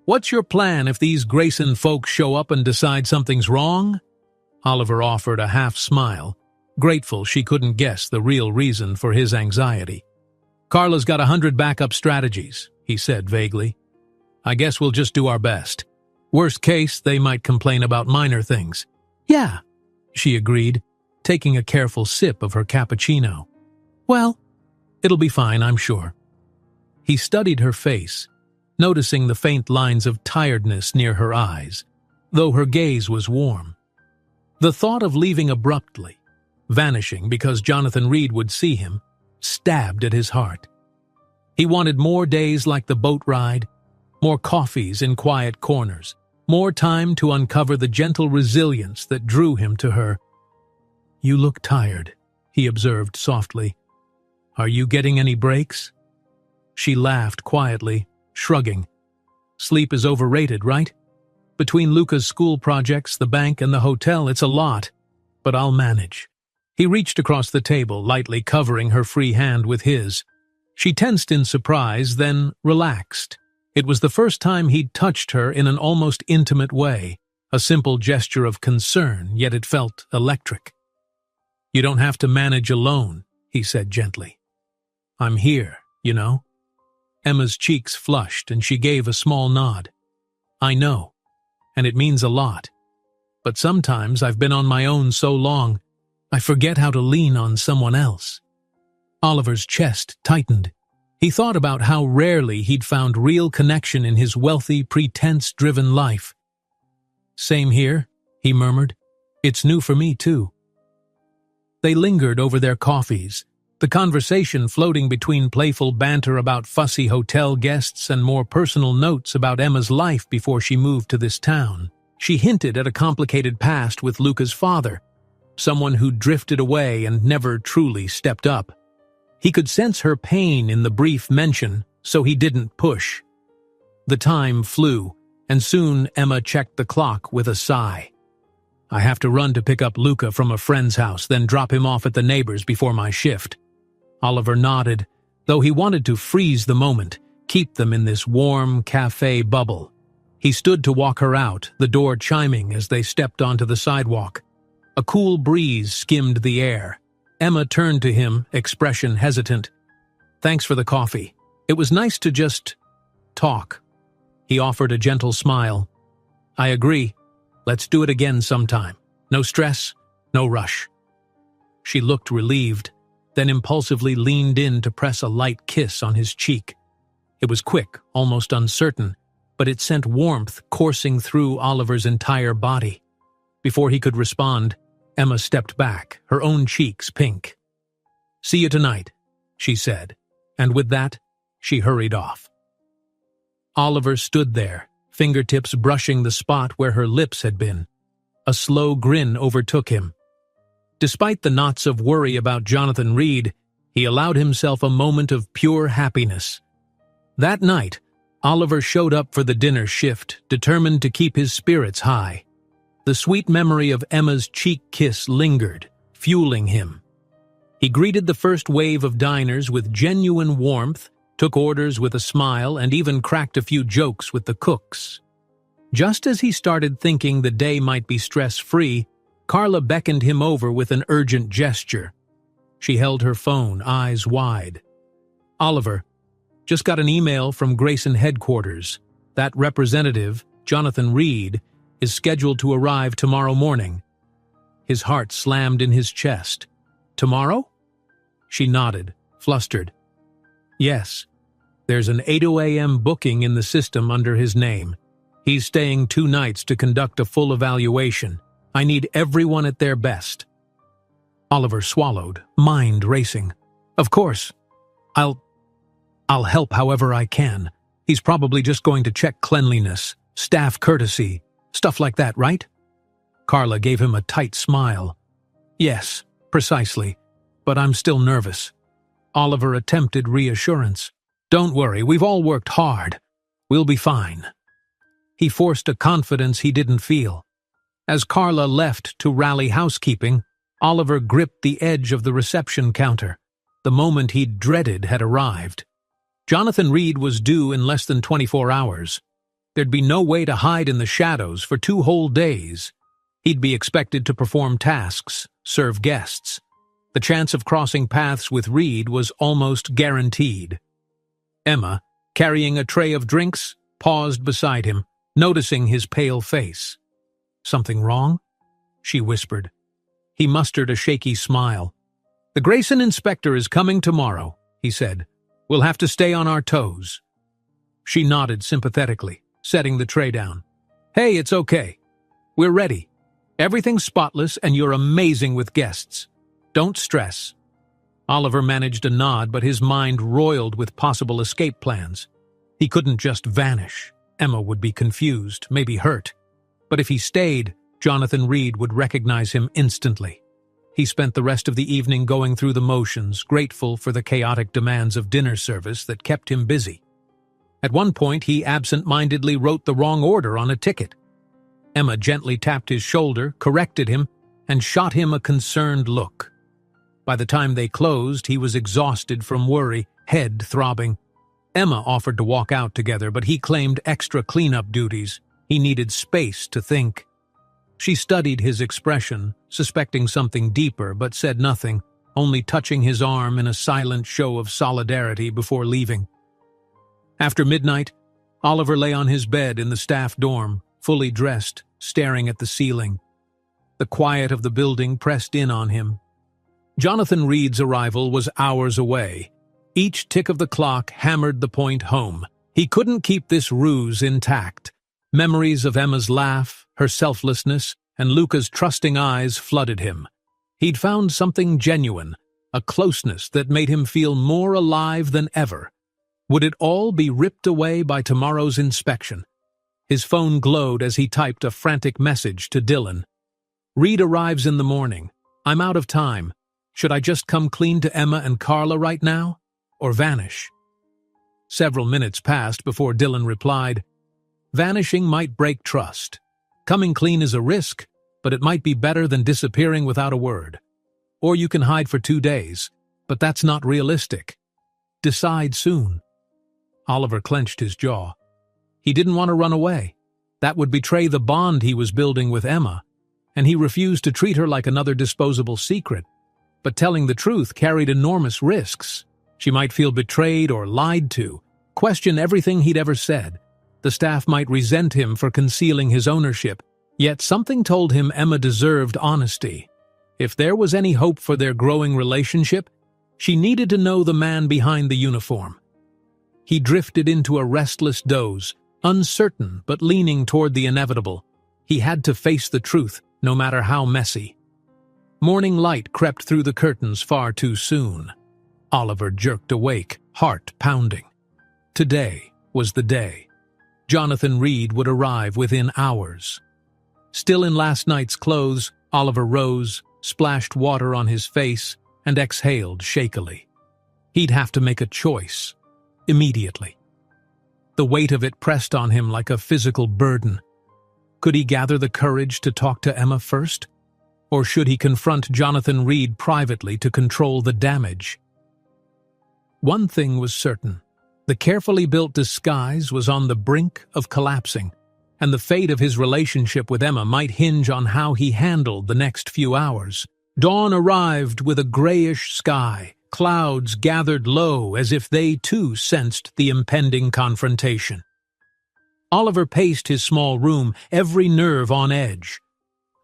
What's your plan if these Grayson folks show up and decide something's wrong?" Oliver offered a half-smile, grateful she couldn't guess the real reason for his anxiety. "Carla's got 100 backup strategies," he said vaguely. "I guess we'll just do our best. Worst case, they might complain about minor things." "Yeah," she agreed, taking a careful sip of her cappuccino. "Well, it'll be fine, I'm sure." He studied her face, noticing the faint lines of tiredness near her eyes, though her gaze was warm. The thought of leaving abruptly, vanishing because Jonathan Reed would see him, stabbed at his heart. He wanted more days like the boat ride, more coffees in quiet corners, more time to uncover the gentle resilience that drew him to her. "You look tired," he observed softly. "Are you getting any breaks?" She laughed quietly, shrugging. "Sleep is overrated, right? Between Luca's school projects, the bank, and the hotel, it's a lot, but I'll manage." He reached across the table, lightly covering her free hand with his. She tensed in surprise, then relaxed. It was the first time he'd touched her in an almost intimate way, a simple gesture of concern, yet it felt electric. "You don't have to manage alone," he said gently. "I'm here, you know." Emma's cheeks flushed, and she gave a small nod. "I know, and it means a lot. But sometimes I've been on my own so long, I forget how to lean on someone else." Oliver's chest tightened. He thought about how rarely he'd found real connection in his wealthy, pretense-driven life. "Same here," he murmured. "It's new for me, too." They lingered over their coffees, the conversation floating between playful banter about fussy hotel guests and more personal notes about Emma's life before she moved to this town. She hinted at a complicated past with Luca's father, someone who drifted away and never truly stepped up. He could sense her pain in the brief mention, so he didn't push. The time flew, and soon Emma checked the clock with a sigh. "I have to run to pick up Luca from a friend's house, then drop him off at the neighbor's before my shift." Oliver nodded, though he wanted to freeze the moment, keep them in this warm cafe bubble. He stood to walk her out, the door chiming as they stepped onto the sidewalk. A cool breeze skimmed the air. Emma turned to him, expression hesitant. "Thanks for the coffee. It was nice to just talk." He offered a gentle smile. "I agree. Let's do it again sometime. No stress, no rush." She looked relieved, then impulsively leaned in to press a light kiss on his cheek. It was quick, almost uncertain, but it sent warmth coursing through Oliver's entire body. Before he could respond, Emma stepped back, her own cheeks pink. "See you tonight," she said, and with that, she hurried off. Oliver stood there, fingertips brushing the spot where her lips had been. A slow grin overtook him. Despite the knots of worry about Jonathan Reed, he allowed himself a moment of pure happiness. That night, Oliver showed up for the dinner shift, determined to keep his spirits high. The sweet memory of Emma's cheek kiss lingered, fueling him. He greeted the first wave of diners with genuine warmth, took orders with a smile, and even cracked a few jokes with the cooks. Just as he started thinking the day might be stress-free, Carla beckoned him over with an urgent gesture. She held her phone, eyes wide. "Oliver, just got an email from Grayson headquarters. That representative, Jonathan Reed, is scheduled to arrive tomorrow morning." His heart slammed in his chest. "Tomorrow?" She nodded, flustered. "Yes. There's an 8 a.m. booking in the system under his name. He's staying 2 nights to conduct a full evaluation. I need everyone at their best." Oliver swallowed, mind racing. "Of course. I'll help however I can. He's probably just going to check cleanliness, staff courtesy, Stuff like that, right? Carla gave him a tight smile. Yes, precisely, but I'm still nervous. Oliver attempted reassurance. Don't worry, we've all worked hard. We'll be fine. He forced a confidence he didn't feel. As Carla left to rally housekeeping, Oliver gripped the edge of the reception counter. The moment he'd dreaded had arrived. Jonathan Reed was due in less than 24 hours. There'd be no way to hide in the shadows for 2 whole days. He'd be expected to perform tasks, serve guests. The chance of crossing paths with Reed was almost guaranteed. Emma, carrying a tray of drinks, paused beside him, noticing his pale face. Something wrong? She whispered. He mustered a shaky smile. The Grayson inspector is coming tomorrow, he said. We'll have to stay on our toes. She nodded sympathetically, setting the tray down. Hey, it's okay. We're ready. Everything's spotless and you're amazing with guests. Don't stress. Oliver managed a nod, but his mind roiled with possible escape plans. He couldn't just vanish. Emma would be confused, maybe hurt. But if he stayed, Jonathan Reed would recognize him instantly. He spent the rest of the evening going through the motions, grateful for the chaotic demands of dinner service that kept him busy. At one point, he absent-mindedly wrote the wrong order on a ticket. Emma gently tapped his shoulder, corrected him, and shot him a concerned look. By the time they closed, he was exhausted from worry, head throbbing. Emma offered to walk out together, but he claimed extra cleanup duties. He needed space to think. She studied his expression, suspecting something deeper, but said nothing, only touching his arm in a silent show of solidarity before leaving. After midnight, Oliver lay on his bed in the staff dorm, fully dressed, staring at the ceiling. The quiet of the building pressed in on him. Jonathan Reed's arrival was hours away. Each tick of the clock hammered the point home. He couldn't keep this ruse intact. Memories of Emma's laugh, her selflessness, and Luca's trusting eyes flooded him. He'd found something genuine, a closeness that made him feel more alive than ever. Would it all be ripped away by tomorrow's inspection? His phone glowed as he typed a frantic message to Dylan. Reed arrives in the morning. I'm out of time. Should I just come clean to Emma and Carla right now? Or vanish? Several minutes passed before Dylan replied, Vanishing might break trust. Coming clean is a risk, but it might be better than disappearing without a word. Or you can hide for 2 days, but that's not realistic. Decide soon. Oliver clenched his jaw. He didn't want to run away. That would betray the bond he was building with Emma, and he refused to treat her like another disposable secret. But telling the truth carried enormous risks. She might feel betrayed or lied to, question everything he'd ever said. The staff might resent him for concealing his ownership, yet something told him Emma deserved honesty. If there was any hope for their growing relationship, she needed to know the man behind the uniform. He drifted into a restless doze, uncertain but leaning toward the inevitable. He had to face the truth, no matter how messy. Morning light crept through the curtains far too soon. Oliver jerked awake, heart pounding. Today was the day. Jonathan Reed would arrive within hours. Still in last night's clothes, Oliver rose, splashed water on his face, and exhaled shakily. He'd have to make a choice, immediately. The weight of it pressed on him like a physical burden. Could he gather the courage to talk to Emma first? Or should he confront Jonathan Reed privately to control the damage? One thing was certain. The carefully built disguise was on the brink of collapsing, and the fate of his relationship with Emma might hinge on how he handled the next few hours. Dawn arrived with a grayish sky. Clouds gathered low as if they too sensed the impending confrontation. Oliver paced his small room, every nerve on edge.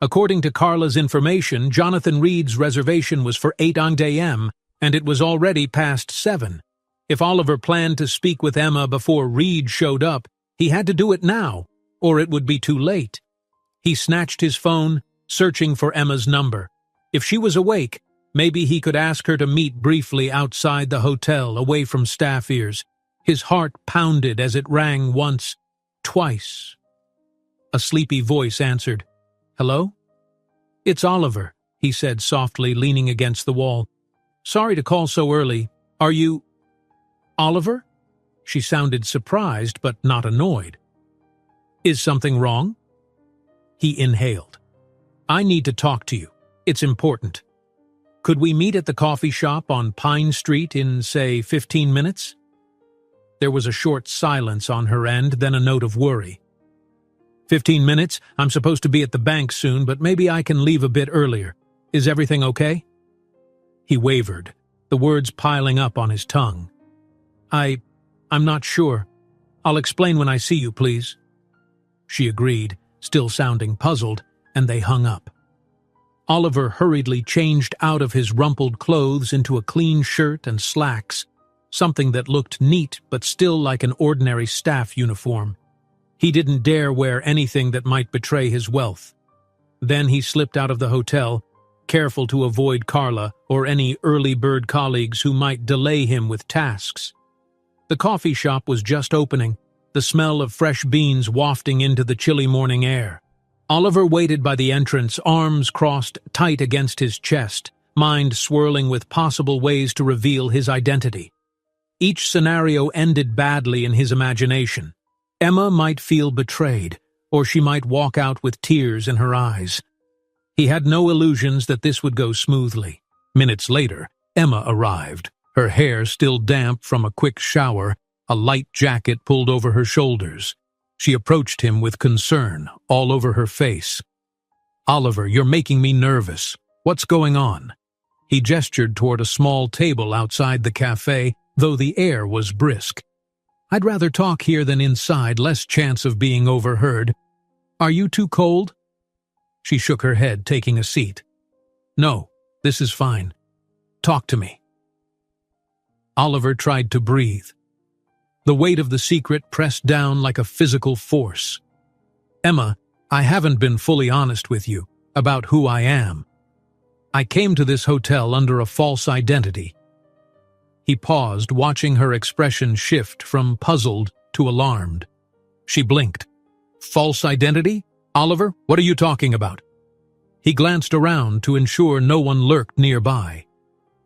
According to Carla's information, Jonathan Reed's reservation was for 8 a.m., and it was already past 7. If Oliver planned to speak with Emma before Reed showed up, he had to do it now, or it would be too late. He snatched his phone, searching for Emma's number. If she was awake, maybe he could ask her to meet briefly outside the hotel, away from staff ears. His heart pounded as it rang once, twice. A sleepy voice answered. "Hello?" "It's Oliver," he said softly, leaning against the wall. "Sorry to call so early. Are you Oliver?" She sounded surprised but not annoyed. "Is something wrong?" He inhaled. "I need to talk to you. It's important. Could we meet at the coffee shop on Pine Street in, say, 15 minutes? There was a short silence on her end, then a note of worry. 15 minutes? I'm supposed to be at the bank soon, but maybe I can leave a bit earlier. Is everything okay?" He wavered, the words piling up on his tongue. I'm not sure. I'll explain when I see you, please." She agreed, still sounding puzzled, and they hung up. Oliver hurriedly changed out of his rumpled clothes into a clean shirt and slacks, something that looked neat but still like an ordinary staff uniform. He didn't dare wear anything that might betray his wealth. Then he slipped out of the hotel, careful to avoid Carla or any early bird colleagues who might delay him with tasks. The coffee shop was just opening, the smell of fresh beans wafting into the chilly morning air. Oliver waited by the entrance, arms crossed tight against his chest, mind swirling with possible ways to reveal his identity. Each scenario ended badly in his imagination. Emma might feel betrayed, or she might walk out with tears in her eyes. He had no illusions that this would go smoothly. Minutes later, Emma arrived, her hair still damp from a quick shower, a light jacket pulled over her shoulders. She approached him with concern all over her face. "Oliver, you're making me nervous. What's going on?" He gestured toward a small table outside the cafe, though the air was brisk. "I'd rather talk here than inside, less chance of being overheard. Are you too cold?" She shook her head, taking a seat. "No, this is fine. Talk to me." Oliver tried to breathe. The weight of the secret pressed down like a physical force. "Emma, I haven't been fully honest with you about who I am. I came to this hotel under a false identity." He paused, watching her expression shift from puzzled to alarmed. She blinked. "False identity? Oliver, what are you talking about?" He glanced around to ensure no one lurked nearby.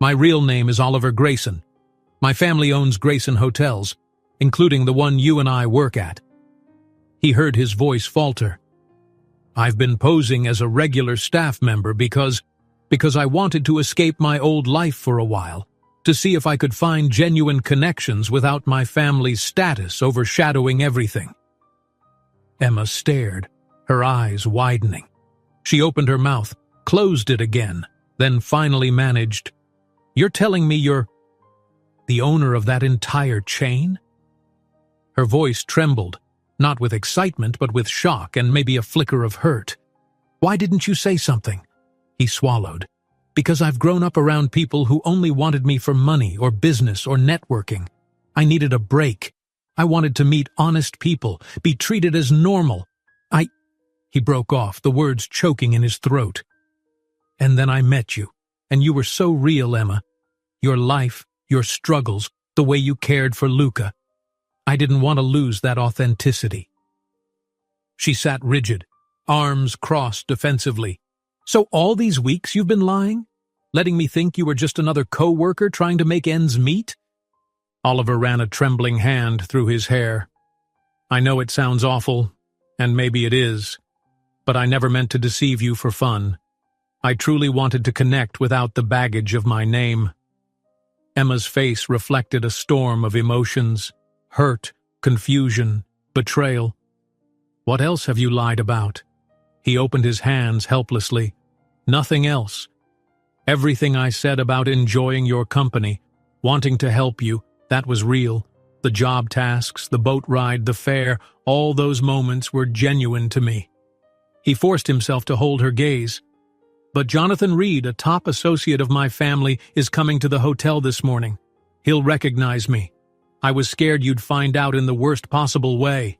"My real name is Oliver Grayson. My family owns Grayson Hotels, including the one you and I work at." He heard his voice falter. "I've been posing as a regular staff member because I wanted to escape my old life for a while, to see if I could find genuine connections without my family's status overshadowing everything." Emma stared, her eyes widening. She opened her mouth, closed it again, then finally managed, "You're telling me you're the owner of that entire chain?" Her voice trembled, not with excitement but with shock and maybe a flicker of hurt. "Why didn't you say something?" He swallowed. "Because I've grown up around people who only wanted me for money or business or networking. I needed a break. I wanted to meet honest people, be treated as normal. He broke off, the words choking in his throat. "And then I met you, and you were so real, Emma. Your life, your struggles, the way you cared for Luca. I didn't want to lose that authenticity." She sat rigid, arms crossed defensively. "So all these weeks you've been lying? Letting me think you were just another co-worker trying to make ends meet?" Oliver ran a trembling hand through his hair. "I know it sounds awful, and maybe it is, but I never meant to deceive you for fun. I truly wanted to connect without the baggage of my name." Emma's face reflected a storm of emotions: hurt, confusion, betrayal. "What else have you lied about?" He opened his hands helplessly. "Nothing else. Everything I said about enjoying your company, wanting to help you, that was real. The job tasks, the boat ride, the fare, all those moments were genuine to me." He forced himself to hold her gaze. "But Jonathan Reed, a top associate of my family, is coming to the hotel this morning. He'll recognize me. I was scared you'd find out in the worst possible way."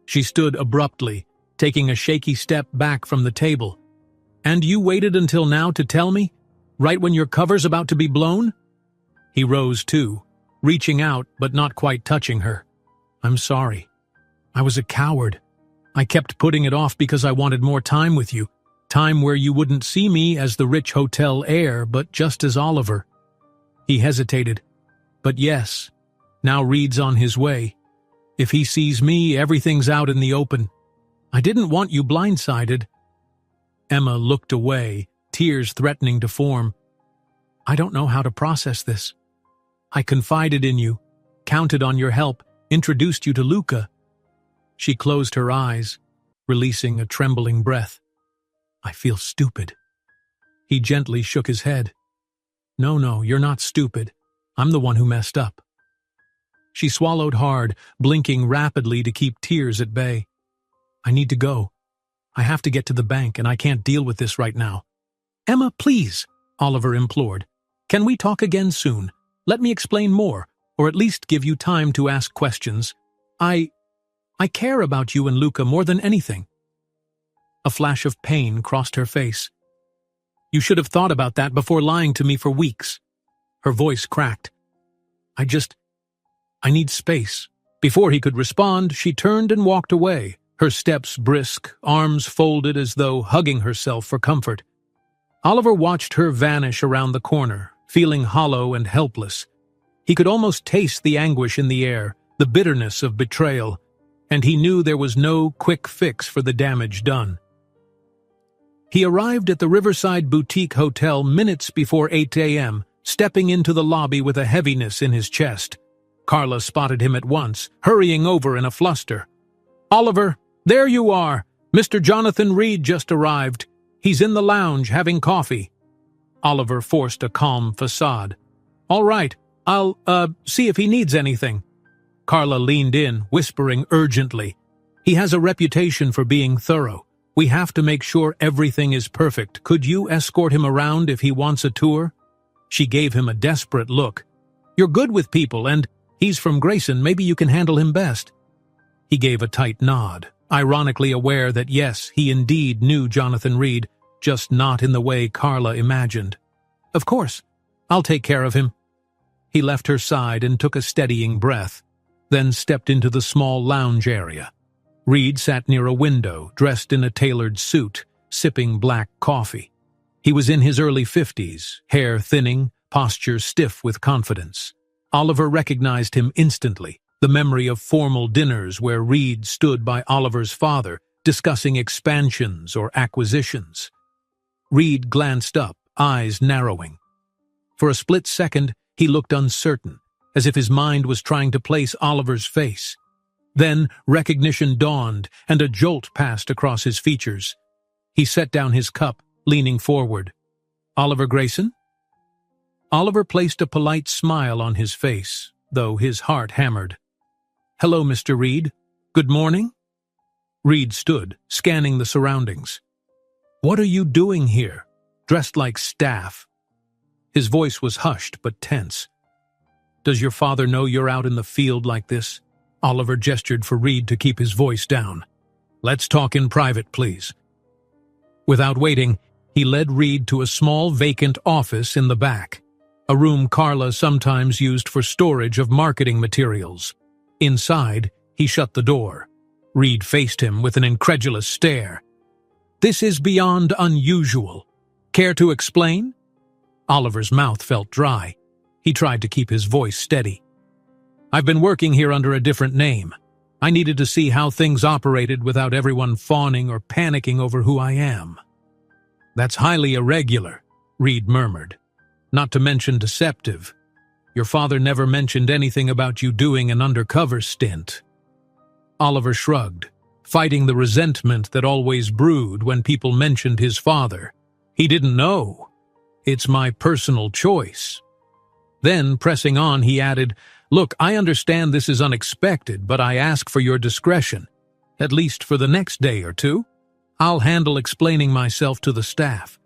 She stood abruptly, taking a shaky step back from the table. "And you waited until now to tell me? Right when your cover's about to be blown?" He rose too, reaching out but not quite touching her. "I'm sorry. I was a coward. I kept putting it off because I wanted more time with you. Time where you wouldn't see me as the rich hotel heir, but just as Oliver. He hesitated. But yes, now Reed's on his way. If he sees me, everything's out in the open. I didn't want you blindsided. Emma looked away, tears threatening to form. I don't know how to process this. I confided in you, counted on your help, introduced you to Luca. She closed her eyes, releasing a trembling breath. I feel stupid. He gently shook his head. No, you're not stupid. I'm the one who messed up. She swallowed hard, blinking rapidly to keep tears at bay. I need to go. I have to get to the bank, and I can't deal with this right now. Emma, please, Oliver implored. Can we talk again soon? Let me explain more, or at least give you time to ask questions. I care about you and Luca more than anything. A flash of pain crossed her face. You should have thought about that before lying to me for weeks. Her voice cracked. I need space. Before he could respond, she turned and walked away, her steps brisk, arms folded as though hugging herself for comfort. Oliver watched her vanish around the corner, feeling hollow and helpless. He could almost taste the anguish in the air, the bitterness of betrayal, and he knew there was no quick fix for the damage done. He arrived at the Riverside Boutique Hotel minutes before 8 a.m., stepping into the lobby with a heaviness in his chest. Carla spotted him at once, hurrying over in a fluster. Oliver, there you are. Mr. Jonathan Reed just arrived. He's in the lounge having coffee. Oliver forced a calm facade. All right, I'll, see if he needs anything. Carla leaned in, whispering urgently. He has a reputation for being thorough. We have to make sure everything is perfect. Could you escort him around if he wants a tour? She gave him a desperate look. You're good with people, and he's from Grayson. Maybe you can handle him best. He gave a tight nod, ironically aware that yes, he indeed knew Jonathan Reed, just not in the way Carla imagined. Of course, I'll take care of him. He left her side and took a steadying breath, then stepped into the small lounge area. Reed sat near a window, dressed in a tailored suit, sipping black coffee. He was in his early 50s, hair thinning, posture stiff with confidence. Oliver recognized him instantly, the memory of formal dinners where Reed stood by Oliver's father, discussing expansions or acquisitions. Reed glanced up, eyes narrowing. For a split second, he looked uncertain, as if his mind was trying to place Oliver's face. Then recognition dawned, and a jolt passed across his features. He set down his cup, leaning forward. Oliver Grayson? Oliver placed a polite smile on his face, though his heart hammered. Hello, Mr. Reed. Good morning? Reed stood, scanning the surroundings. What are you doing here, dressed like staff? His voice was hushed but tense. Does your father know you're out in the field like this? Oliver gestured for Reed to keep his voice down. Let's talk in private, please. Without waiting, he led Reed to a small vacant office in the back, a room Carla sometimes used for storage of marketing materials. Inside, he shut the door. Reed faced him with an incredulous stare. This is beyond unusual. Care to explain? Oliver's mouth felt dry. He tried to keep his voice steady. I've been working here under a different name. I needed to see how things operated without everyone fawning or panicking over who I am. That's highly irregular, Reed murmured. Not to mention deceptive. Your father never mentioned anything about you doing an undercover stint. Oliver shrugged, fighting the resentment that always brewed when people mentioned his father. He didn't know. It's my personal choice. Then, pressing on, he added, Look, I understand this is unexpected, but I ask for your discretion, at least for the next day or two. I'll handle explaining myself to the staff.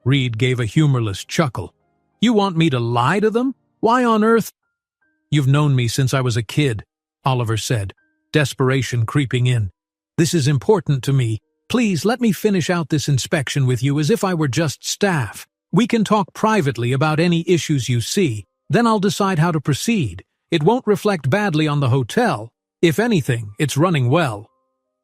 Reed gave a humorless chuckle. You want me to lie to them? Why on earth? You've known me since I was a kid, Oliver said, desperation creeping in. This is important to me. Please let me finish out this inspection with you as if I were just staff. We can talk privately about any issues you see. Then I'll decide how to proceed. It won't reflect badly on the hotel. If anything, it's running well.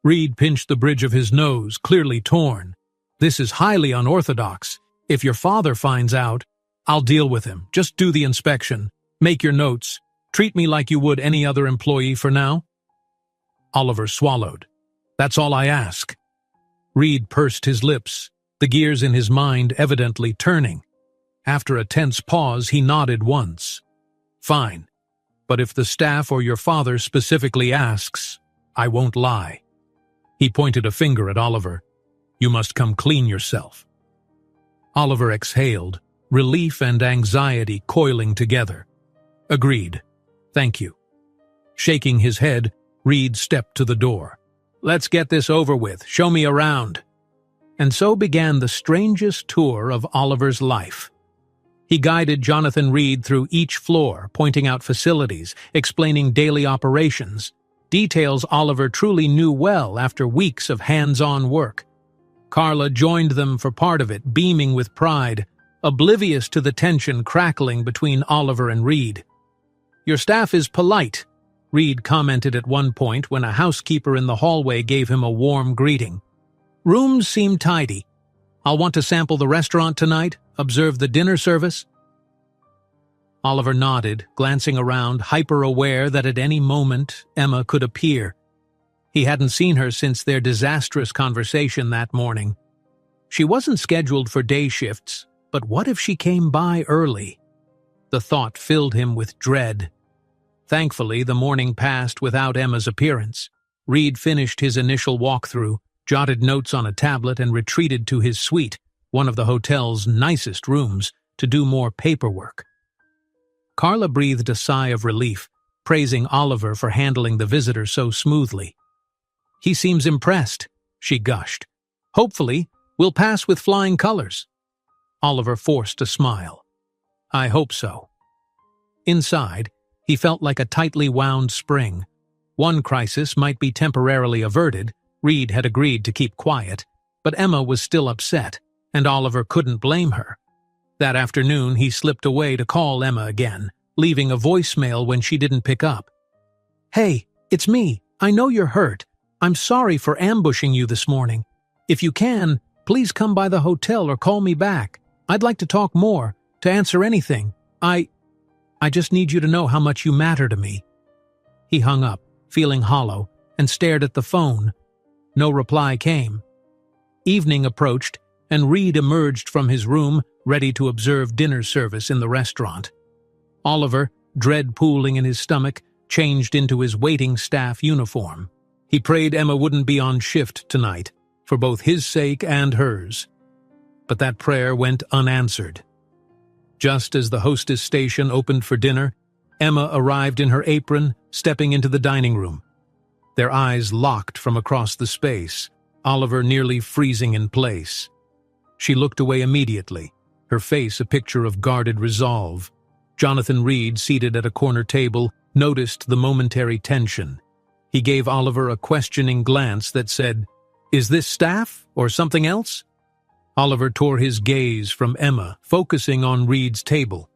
Reed pinched the bridge of his nose, clearly torn. "This is highly unorthodox. If your father finds out, I'll deal with him. Just do the inspection. Make your notes. Treat me like you would any other employee for now." Oliver swallowed. "That's all I ask." Reed pursed his lips, the gears in his mind evidently turning. After a tense pause, he nodded once. "Fine. But if the staff or your father specifically asks, I won't lie." He pointed a finger at Oliver. "You must come clean yourself." Oliver exhaled, relief and anxiety coiling together. "Agreed. Thank you." Shaking his head, Reed stepped to the door. "Let's get this over with. Show me around." And so began the strangest tour of Oliver's life. He guided Jonathan Reed through each floor, pointing out facilities, explaining daily operations, details Oliver truly knew well after weeks of hands-on work. Carla joined them for part of it, beaming with pride, oblivious to the tension crackling between Oliver and Reed. "Your staff is polite," Reed commented at one point when a housekeeper in the hallway gave him a warm greeting. "Rooms seem tidy. I'll want to sample the restaurant tonight, observe the dinner service." Oliver nodded, glancing around, hyper-aware that at any moment Emma could appear. He hadn't seen her since their disastrous conversation that morning. She wasn't scheduled for day shifts, but what if she came by early? The thought filled him with dread. Thankfully, the morning passed without Emma's appearance. Reed finished his initial walkthrough, jotted notes on a tablet, and retreated to his suite, one of the hotel's nicest rooms, to do more paperwork. Carla breathed a sigh of relief, praising Oliver for handling the visitor so smoothly. "He seems impressed," she gushed. "Hopefully, we'll pass with flying colors." Oliver forced a smile. "I hope so." Inside, he felt like a tightly wound spring. One crisis might be temporarily averted. Reed had agreed to keep quiet, but Emma was still upset, and Oliver couldn't blame her. That afternoon, he slipped away to call Emma again, leaving a voicemail when she didn't pick up. "Hey, it's me. I know you're hurt. I'm sorry for ambushing you this morning. If you can, please come by the hotel or call me back. I'd like to talk more, to answer anything. I just need you to know how much you matter to me." He hung up, feeling hollow, and stared at the phone. No reply came. Evening approached, and Reed emerged from his room, ready to observe dinner service in the restaurant. Oliver, dread pooling in his stomach, changed into his waiting staff uniform. He prayed Emma wouldn't be on shift tonight, for both his sake and hers. But that prayer went unanswered. Just as the hostess station opened for dinner, Emma arrived in her apron, stepping into the dining room. Their eyes locked from across the space, Oliver nearly freezing in place. She looked away immediately, her face a picture of guarded resolve. Jonathan Reed, seated at a corner table, noticed the momentary tension. He gave Oliver a questioning glance that said, "Is this staff or something else?" Oliver tore his gaze from Emma, focusing on Reed's table.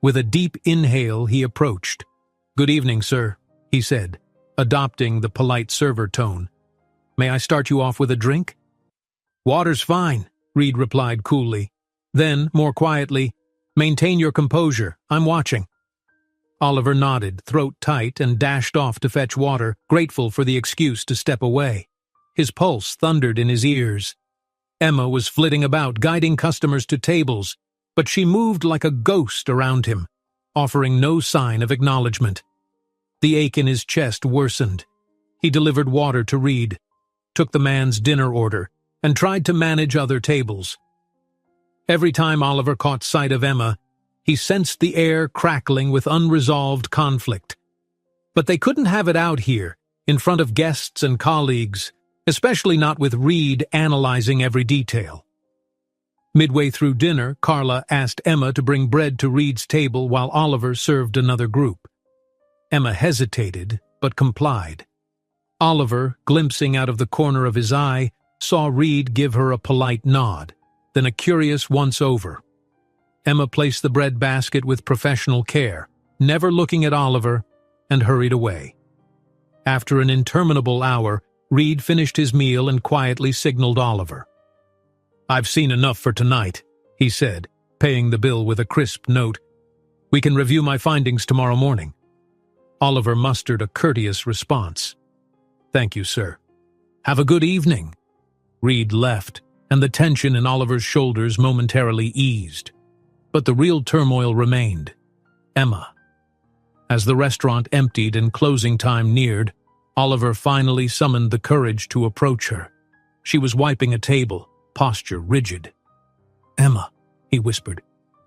With a deep inhale, he approached. "Good evening, sir," he said, adopting the polite server tone. "May I start you off with a drink?" "Water's fine," Reed replied coolly. Then, more quietly, "Maintain your composure. I'm watching." Oliver nodded, throat tight, and dashed off to fetch water, grateful for the excuse to step away. His pulse thundered in his ears. Emma was flitting about, guiding customers to tables, but she moved like a ghost around him, offering no sign of acknowledgement. The ache in his chest worsened. He delivered water to Reed, took the man's dinner order, and tried to manage other tables. Every time Oliver caught sight of Emma, he sensed the air crackling with unresolved conflict. But they couldn't have it out here, in front of guests and colleagues, especially not with Reed analyzing every detail. Midway through dinner, Carla asked Emma to bring bread to Reed's table while Oliver served another group. Emma hesitated, but complied. Oliver, glimpsing out of the corner of his eye, saw Reed give her a polite nod, then a curious once-over. Emma placed the bread basket with professional care, never looking at Oliver, and hurried away. After an interminable hour, Reed finished his meal and quietly signaled Oliver. "I've seen enough for tonight," he said, paying the bill with a crisp note. "We can review my findings tomorrow morning." Oliver mustered a courteous response. "Thank you, sir. Have a good evening." Reed left, and the tension in Oliver's shoulders momentarily eased. But the real turmoil remained. Emma. As the restaurant emptied and closing time neared, Oliver finally summoned the courage to approach her. She was wiping a table, posture rigid. "Emma," he whispered,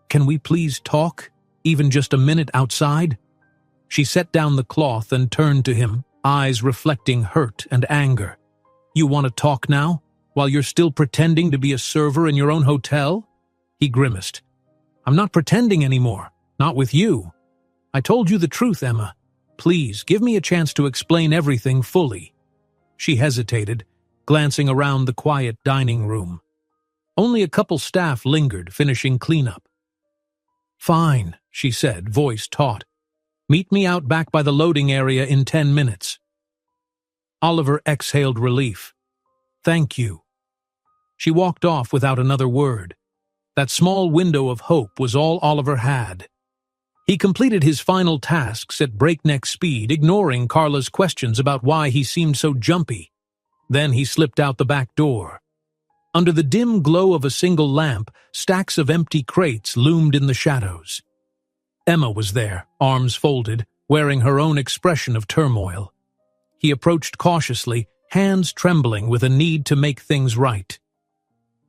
"can we please talk, even just a minute outside?" She set down the cloth and turned to him, eyes reflecting hurt and anger. "You want to talk now, while you're still pretending to be a server in your own hotel?" He grimaced. "I'm not pretending anymore, not with you. I told you the truth, Emma. Please, give me a chance to explain everything fully." She hesitated, glancing around the quiet dining room. Only a couple staff lingered, finishing cleanup. "Fine," she said, voice taut. "Meet me out back by the loading area in 10 minutes. Oliver exhaled relief. "Thank you." She walked off without another word. That small window of hope was all Oliver had. He completed his final tasks at breakneck speed, ignoring Carla's questions about why he seemed so jumpy. Then he slipped out the back door. Under the dim glow of a single lamp, stacks of empty crates loomed in the shadows. Emma was there, arms folded, wearing her own expression of turmoil. He approached cautiously, hands trembling with a need to make things right.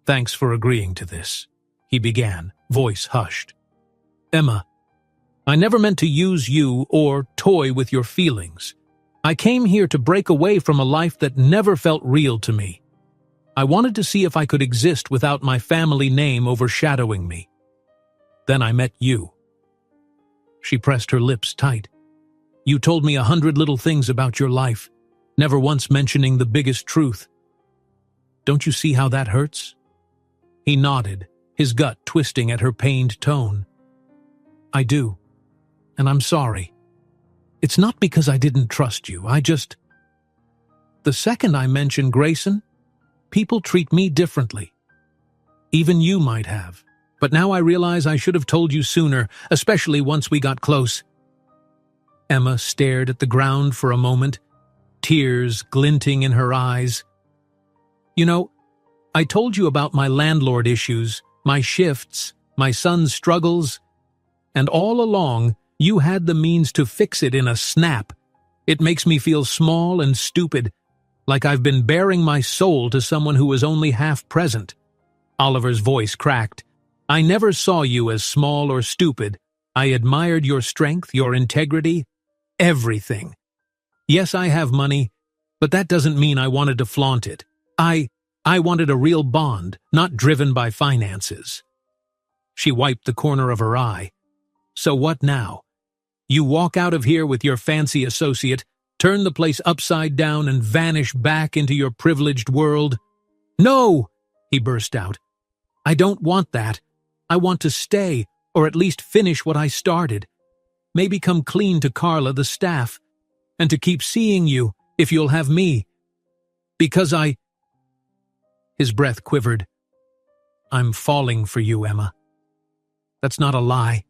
"Thanks for agreeing to this," he began, voice hushed. "Emma, I never meant to use you or toy with your feelings. I came here to break away from a life that never felt real to me. I wanted to see if I could exist without my family name overshadowing me. Then I met you." She pressed her lips tight. "You told me 100 little things about your life, never once mentioning the biggest truth. Don't you see how that hurts?" He nodded, his gut twisting at her pained tone. "I do, and I'm sorry. It's not because I didn't trust you, The second I mention Grayson, people treat me differently. Even you might have, but now I realize I should have told you sooner, especially once we got close." Emma stared at the ground for a moment, tears glinting in her eyes. "You know, I told you about my landlord issues, my shifts, my son's struggles, and all along, you had the means to fix it in a snap. It makes me feel small and stupid, like I've been bearing my soul to someone who was only half present." Oliver's voice cracked. "I never saw you as small or stupid. I admired your strength, your integrity, everything. Yes, I have money, but that doesn't mean I wanted to flaunt it. I wanted a real bond, not driven by finances." She wiped the corner of her eye. "So what now? You walk out of here with your fancy associate, turn the place upside down and vanish back into your privileged world?" "No!" he burst out. "I don't want that. I want to stay, or at least finish what I started. Maybe come clean to Carla, the staff, and to keep seeing you, if you'll have me. Because His breath quivered. "I'm falling for you, Emma. That's not a lie.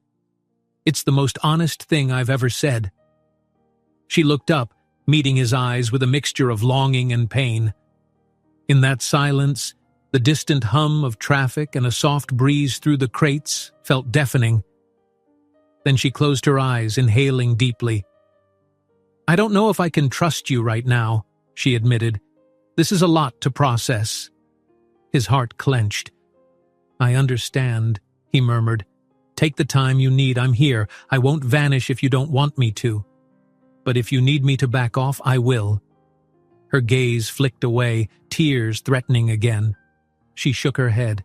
It's the most honest thing I've ever said." She looked up, meeting his eyes with a mixture of longing and pain. In that silence, the distant hum of traffic and a soft breeze through the crates felt deafening. Then she closed her eyes, inhaling deeply. "I don't know if I can trust you right now," she admitted. "This is a lot to process." His heart clenched. "I understand," he murmured. "Take the time you need. I'm here. I won't vanish if you don't want me to. But if you need me to back off, I will." Her gaze flicked away, tears threatening again. She shook her head.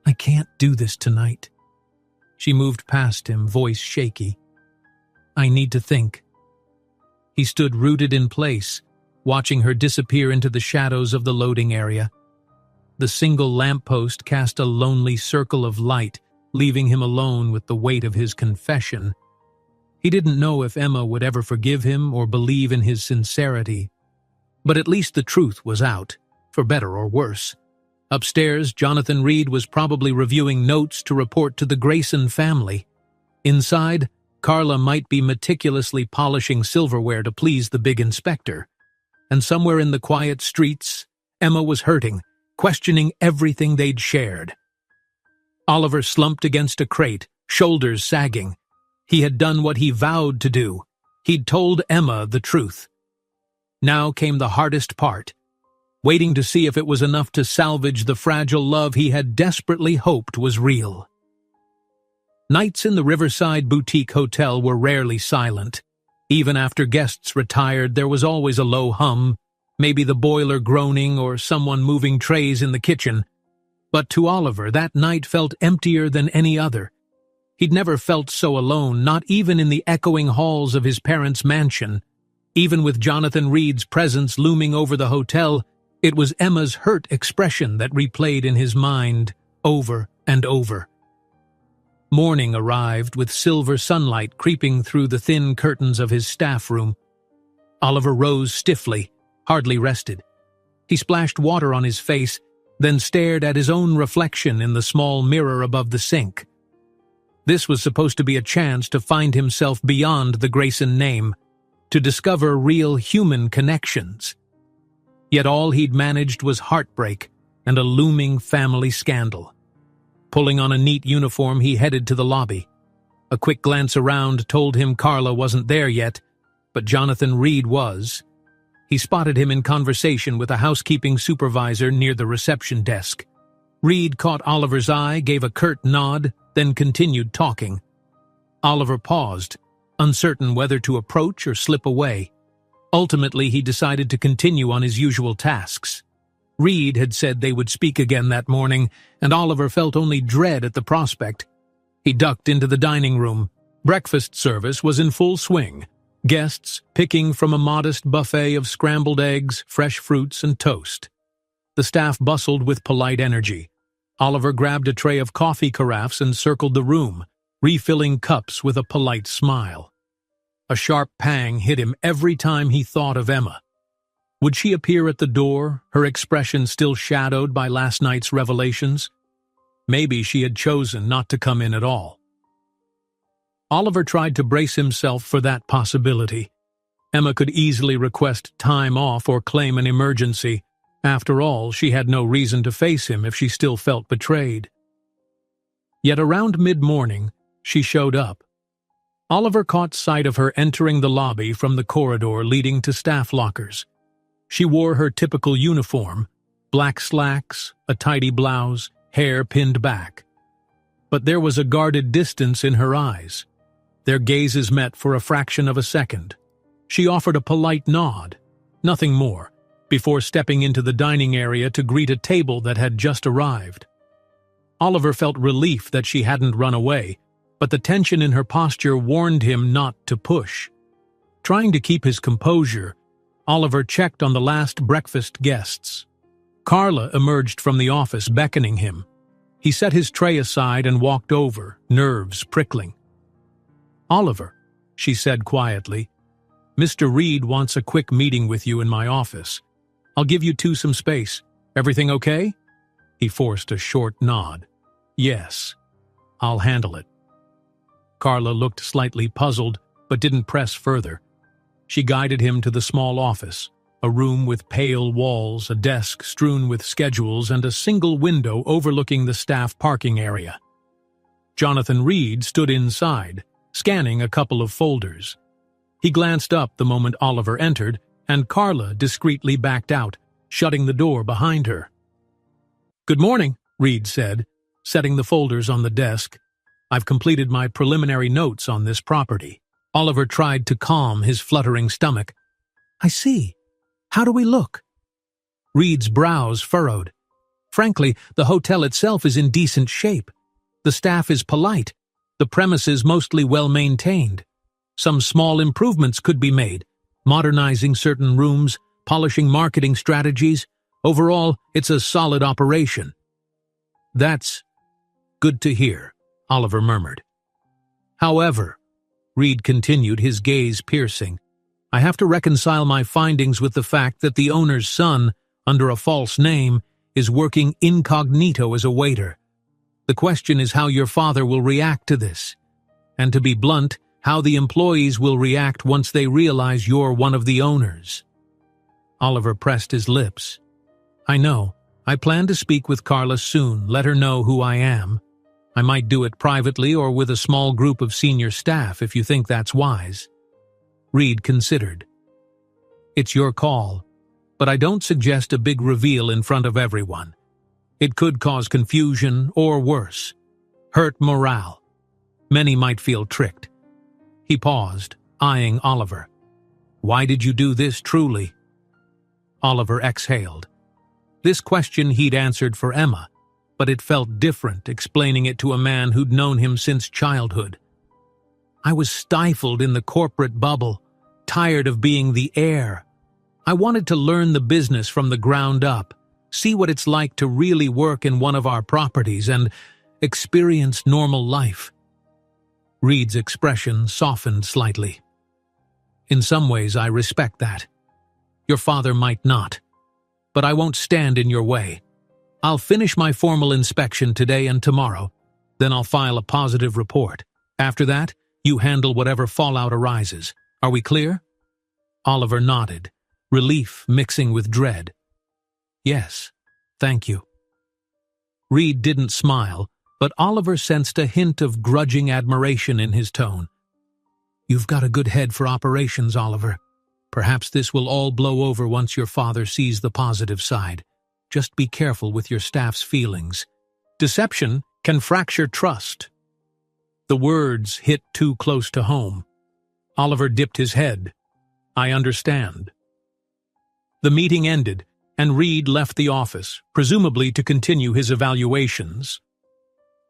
"I can't do this tonight." She moved past him, voice shaky. "I need to think." He stood rooted in place, watching her disappear into the shadows of the loading area. The single lamppost cast a lonely circle of light, leaving him alone with the weight of his confession. He didn't know if Emma would ever forgive him or believe in his sincerity. But at least the truth was out, for better or worse. Upstairs, Jonathan Reed was probably reviewing notes to report to the Grayson family. Inside, Carla might be meticulously polishing silverware to please the big inspector. And somewhere in the quiet streets, Emma was hurting, questioning everything they'd shared. Oliver slumped against a crate, shoulders sagging. He had done what he vowed to do. He'd told Emma the truth. Now came the hardest part, waiting to see if it was enough to salvage the fragile love he had desperately hoped was real. Nights in the Riverside Boutique Hotel were rarely silent. Even after guests retired, there was always a low hum, maybe the boiler groaning or someone moving trays in the kitchen. But to Oliver, that night felt emptier than any other. He'd never felt so alone, not even in the echoing halls of his parents' mansion. Even with Jonathan Reed's presence looming over the hotel, it was Emma's hurt expression that replayed in his mind over and over. Morning arrived with silver sunlight creeping through the thin curtains of his staff room. Oliver rose stiffly, hardly rested. He splashed water on his face, then stared at his own reflection in the small mirror above the sink. This was supposed to be a chance to find himself beyond the Grayson name, to discover real human connections. Yet all he'd managed was heartbreak and a looming family scandal. Pulling on a neat uniform, he headed to the lobby. A quick glance around told him Carla wasn't there yet, but Jonathan Reed was. He spotted him in conversation with a housekeeping supervisor near the reception desk. Reed caught Oliver's eye, gave a curt nod, then continued talking. Oliver paused, uncertain whether to approach or slip away. Ultimately, he decided to continue on his usual tasks. Reed had said they would speak again that morning, and Oliver felt only dread at the prospect. He ducked into the dining room. Breakfast service was in full swing, guests picking from a modest buffet of scrambled eggs, fresh fruits, and toast. The staff bustled with polite energy. Oliver grabbed a tray of coffee carafes and circled the room, refilling cups with a polite smile. A sharp pang hit him every time he thought of Emma. Would she appear at the door, her expression still shadowed by last night's revelations? Maybe she had chosen not to come in at all. Oliver tried to brace himself for that possibility. Emma could easily request time off or claim an emergency. After all, she had no reason to face him if she still felt betrayed. Yet around mid-morning, she showed up. Oliver caught sight of her entering the lobby from the corridor leading to staff lockers. She wore her typical uniform, black slacks, a tidy blouse, hair pinned back. But there was a guarded distance in her eyes. Their gazes met for a fraction of a second. She offered a polite nod, nothing more, before stepping into the dining area to greet a table that had just arrived. Oliver felt relief that she hadn't run away, but the tension in her posture warned him not to push. Trying to keep his composure, Oliver checked on the last breakfast guests. Carla emerged from the office, beckoning him. He set his tray aside and walked over, nerves prickling. "Oliver," she said quietly, "Mr. Reed wants a quick meeting with you in my office. I'll give you two some space. Everything okay?" He forced a short nod. "Yes, I'll handle it." Carla looked slightly puzzled, but didn't press further. She guided him to the small office, a room with pale walls, a desk strewn with schedules, and a single window overlooking the staff parking area. Jonathan Reed stood inside, scanning a couple of folders. He glanced up the moment Oliver entered, and Carla discreetly backed out, shutting the door behind her. "Good morning," Reed said, setting the folders on the desk. "I've completed my preliminary notes on this property." Oliver tried to calm his fluttering stomach. "I see. How do we look?" Reed's brows furrowed. "Frankly, the hotel itself is in decent shape. The staff is polite. The premises mostly well-maintained. Some small improvements could be made, modernizing certain rooms, polishing marketing strategies. Overall, it's a solid operation." "That's good to hear," Oliver murmured. "However," Reed continued, his gaze piercing, I have to reconcile my findings with the fact that the owner's son, under a false name, is working incognito as a waiter. The question is how your father will react to this. And to be blunt, how the employees will react once they realize you're one of the owners." Oliver pressed his lips. "I know. I plan to speak with Carla soon, let her know who I am. I might do it privately or with a small group of senior staff if you think that's wise." Reed considered. "It's your call, but I don't suggest a big reveal in front of everyone. It could cause confusion or worse, hurt morale. Many might feel tricked." He paused, eyeing Oliver. "Why did you do this truly?" Oliver exhaled. This question he'd answered for Emma, but it felt different explaining it to a man who'd known him since childhood. "I was stifled in the corporate bubble, tired of being the heir. I wanted to learn the business from the ground up, see what it's like to really work in one of our properties and experience normal life." Reed's expression softened slightly. "In some ways, I respect that. Your father might not, but I won't stand in your way. I'll finish my formal inspection today and tomorrow, then I'll file a positive report. After that, you handle whatever fallout arises. Are we clear?" Oliver nodded, relief mixing with dread. "Yes, thank you." Reed didn't smile, but Oliver sensed a hint of grudging admiration in his tone. "You've got a good head for operations, Oliver. Perhaps this will all blow over once your father sees the positive side. Just be careful with your staff's feelings. Deception can fracture trust." The words hit too close to home. Oliver dipped his head. "I understand." The meeting ended, and Reed left the office, presumably to continue his evaluations.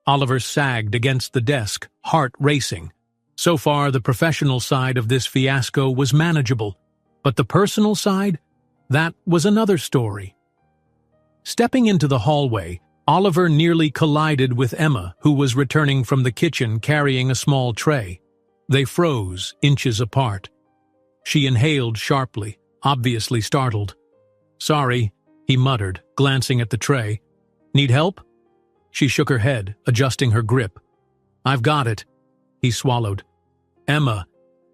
Oliver sagged against the desk, heart racing. So far, the professional side of this fiasco was manageable, but the personal side? That was another story. Stepping into the hallway, Oliver nearly collided with Emma, who was returning from the kitchen carrying a small tray. They froze, inches apart. She inhaled sharply, obviously startled. "Sorry," he muttered, glancing at the tray. "Need help?" She shook her head, adjusting her grip. "I've got it." He swallowed. "Emma,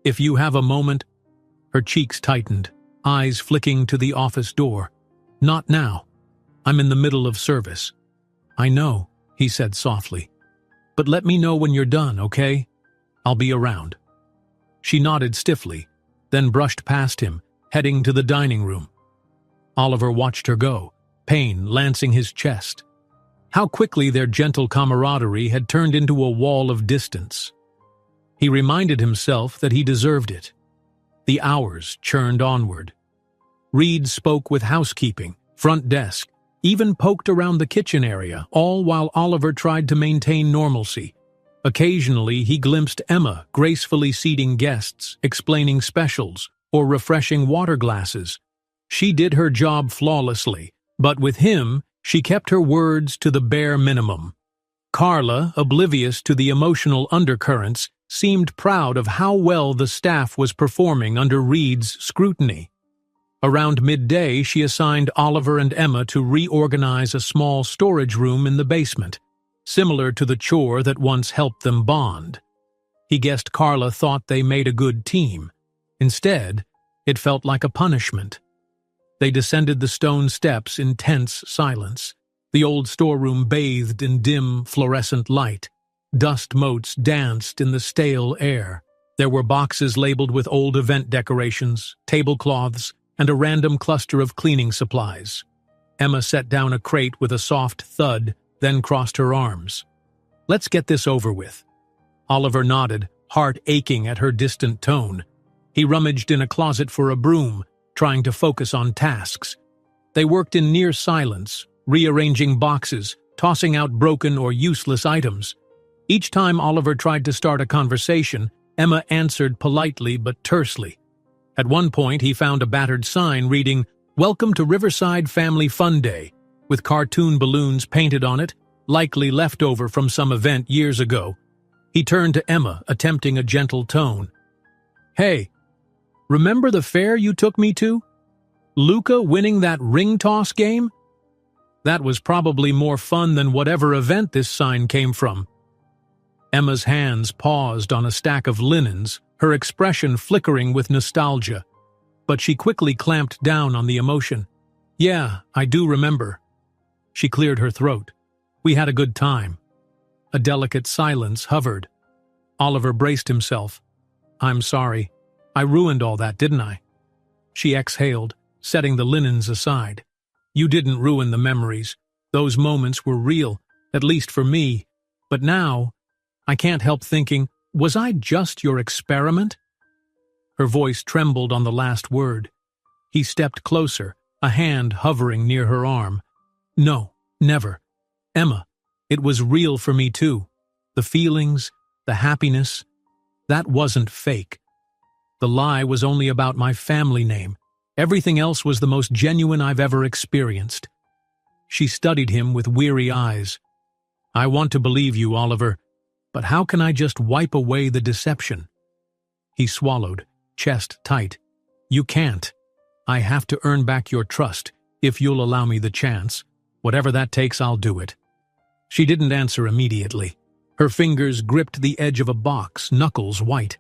if you have a moment—" Her cheeks tightened, eyes flicking to the office door. "Not now. I'm in the middle of service." "I know," he said softly. "But let me know when you're done, okay? I'll be around." She nodded stiffly, then brushed past him, heading to the dining room. Oliver watched her go, pain lancing his chest. How quickly their gentle camaraderie had turned into a wall of distance. He reminded himself that he deserved it. The hours churned onward. Reed spoke with housekeeping, front desk, even poked around the kitchen area, all while Oliver tried to maintain normalcy. Occasionally, he glimpsed Emma gracefully seating guests, explaining specials, or refreshing water glasses. She did her job flawlessly, but with him, she kept her words to the bare minimum. Carla, oblivious to the emotional undercurrents, seemed proud of how well the staff was performing under Reed's scrutiny. Around midday, she assigned Oliver and Emma to reorganize a small storage room in the basement, similar to the chore that once helped them bond. He guessed Carla thought they made a good team. Instead, it felt like a punishment. They descended the stone steps in tense silence. The old storeroom bathed in dim, fluorescent light. Dust motes danced in the stale air. There were boxes labeled with old event decorations, tablecloths, and a random cluster of cleaning supplies. Emma set down a crate with a soft thud, then crossed her arms. "Let's get this over with." Oliver nodded, heart aching at her distant tone. He rummaged in a closet for a broom, trying to focus on tasks. They worked in near silence, rearranging boxes, tossing out broken or useless items. Each time Oliver tried to start a conversation, Emma answered politely but tersely. At one point, he found a battered sign reading, "Welcome to Riverside Family Fun Day," with cartoon balloons painted on it, likely leftover from some event years ago. He turned to Emma, attempting a gentle tone. "Hey, Remember the fair you took me to? Luca winning that ring toss game? That was probably more fun than whatever event this sign came from. Emma's hands paused on a stack of linens, her expression flickering with nostalgia. But she quickly clamped down on the emotion. Yeah, I do remember. She cleared her throat. We had a good time. A delicate silence hovered. Oliver braced himself. I'm sorry. I ruined all that, didn't I? She exhaled, setting the linens aside. You didn't ruin the memories. Those moments were real, at least for me. But now, I can't help thinking, was I just your experiment? Her voice trembled on the last word. He stepped closer, a hand hovering near her arm. No, never. Emma, it was real for me too. The feelings, the happiness, that wasn't fake. The lie was only about my family name. Everything else was the most genuine I've ever experienced. She studied him with weary eyes. I want to believe you, Oliver, but how can I just wipe away the deception? He swallowed, chest tight. You can't. I have to earn back your trust, if you'll allow me the chance. Whatever that takes, I'll do it. She didn't answer immediately. Her fingers gripped the edge of a box, knuckles white.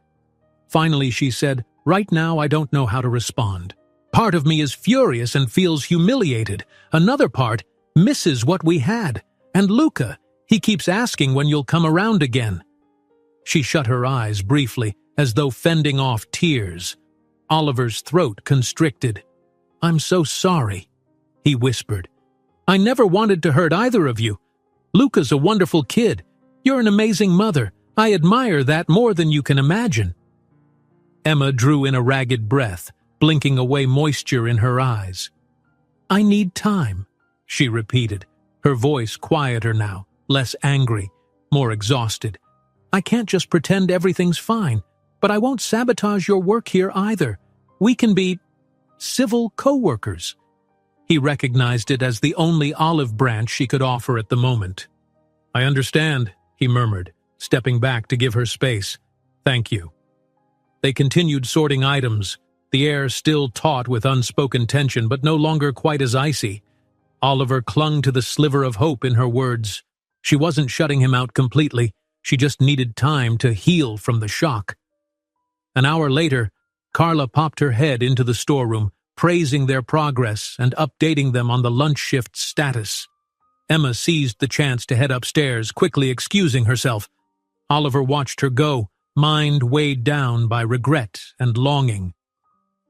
Finally, she said, right now I don't know how to respond. Part of me is furious and feels humiliated. Another part misses what we had. And Luca, he keeps asking when you'll come around again. She shut her eyes briefly, as though fending off tears. Oliver's throat constricted. I'm so sorry, he whispered. I never wanted to hurt either of you. Luca's a wonderful kid. You're an amazing mother. I admire that more than you can imagine. Emma drew in a ragged breath, blinking away moisture in her eyes. I need time, she repeated, her voice quieter now, less angry, more exhausted. I can't just pretend everything's fine, but I won't sabotage your work here either. We can be civil co-workers. He recognized it as the only olive branch she could offer at the moment. I understand, he murmured, stepping back to give her space. Thank you. They continued sorting items, the air still taut with unspoken tension, but no longer quite as icy. Oliver clung to the sliver of hope in her words. She wasn't shutting him out completely. She just needed time to heal from the shock. An hour later, Carla popped her head into the storeroom, praising their progress and updating them on the lunch shift status. Emma seized the chance to head upstairs, quickly excusing herself. Oliver watched her go, mind weighed down by regret and longing.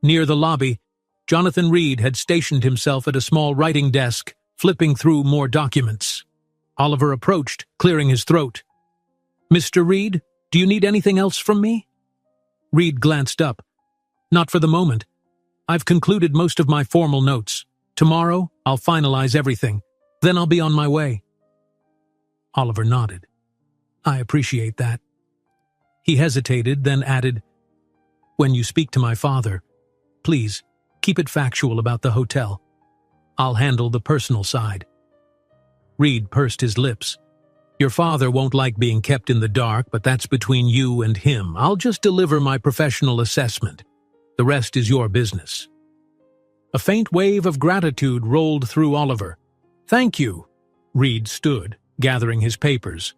Near the lobby, Jonathan Reed had stationed himself at a small writing desk, flipping through more documents. Oliver approached, clearing his throat. Mr. Reed, do you need anything else from me? Reed glanced up. Not for the moment. I've concluded most of my formal notes. Tomorrow, I'll finalize everything. Then I'll be on my way. Oliver nodded. I appreciate that. He hesitated, then added, when you speak to my father, please, keep it factual about the hotel. I'll handle the personal side. Reed pursed his lips. Your father won't like being kept in the dark, but that's between you and him. I'll just deliver my professional assessment. The rest is your business. A faint wave of gratitude rolled through Oliver. Thank you. Reed stood, gathering his papers.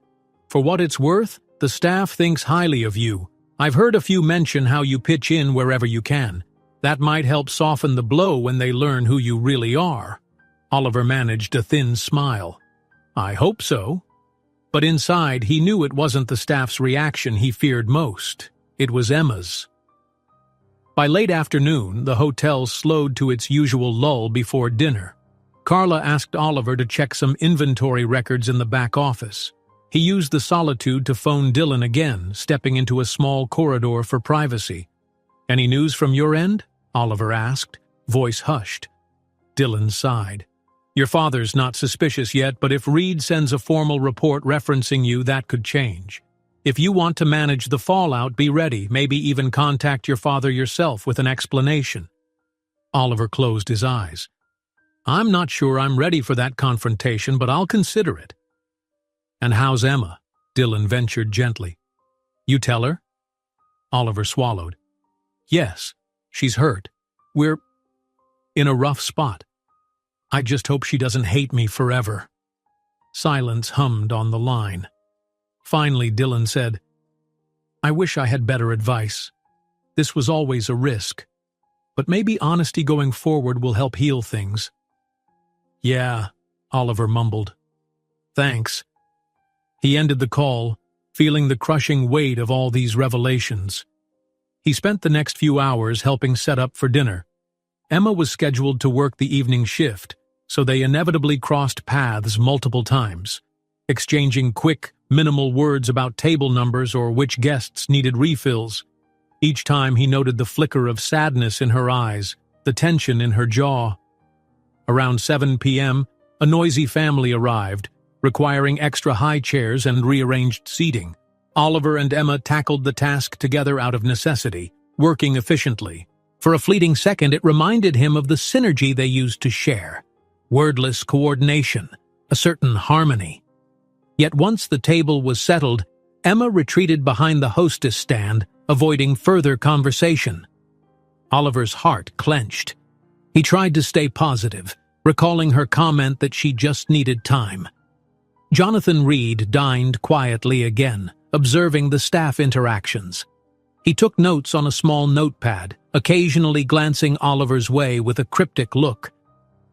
For what it's worth, the staff thinks highly of you. I've heard a few mention how you pitch in wherever you can. That might help soften the blow when they learn who you really are. Oliver managed a thin smile. I hope so. But inside, he knew it wasn't the staff's reaction he feared most. It was Emma's. By late afternoon, the hotel slowed to its usual lull before dinner. Carla asked Oliver to check some inventory records in the back office. He used the solitude to phone Dylan again, stepping into a small corridor for privacy. Any news from your end? Oliver asked, voice hushed. Dylan sighed. Your father's not suspicious yet, but if Reed sends a formal report referencing you, that could change. If you want to manage the fallout, be ready, maybe even contact your father yourself with an explanation. Oliver closed his eyes. I'm not sure I'm ready for that confrontation, but I'll consider it. And how's Emma? Dylan ventured gently. You tell her? Oliver swallowed. Yes, She's hurt. We're in a rough spot. I just hope she doesn't hate me forever." Silence hummed on the line. Finally, Dylan said, "I wish I had better advice. This was always a risk. But maybe honesty going forward will help heal things." "Yeah," Oliver mumbled. "Thanks." He ended the call, feeling the crushing weight of all these revelations. He spent the next few hours helping set up for dinner. Emma was scheduled to work the evening shift, so they inevitably crossed paths multiple times, exchanging quick, minimal words about table numbers or which guests needed refills. Each time he noted the flicker of sadness in her eyes, the tension in her jaw. Around 7 p.m., a noisy family arrived, requiring extra high chairs and rearranged seating. Oliver and Emma tackled the task together out of necessity, working efficiently. For a fleeting second, it reminded him of the synergy they used to share. Wordless coordination, a certain harmony. Yet once the table was settled, Emma retreated behind the hostess stand, avoiding further conversation. Oliver's heart clenched. He tried to stay positive, recalling her comment that she just needed time. Jonathan Reed dined quietly again, observing the staff interactions. He took notes on a small notepad, occasionally glancing Oliver's way with a cryptic look.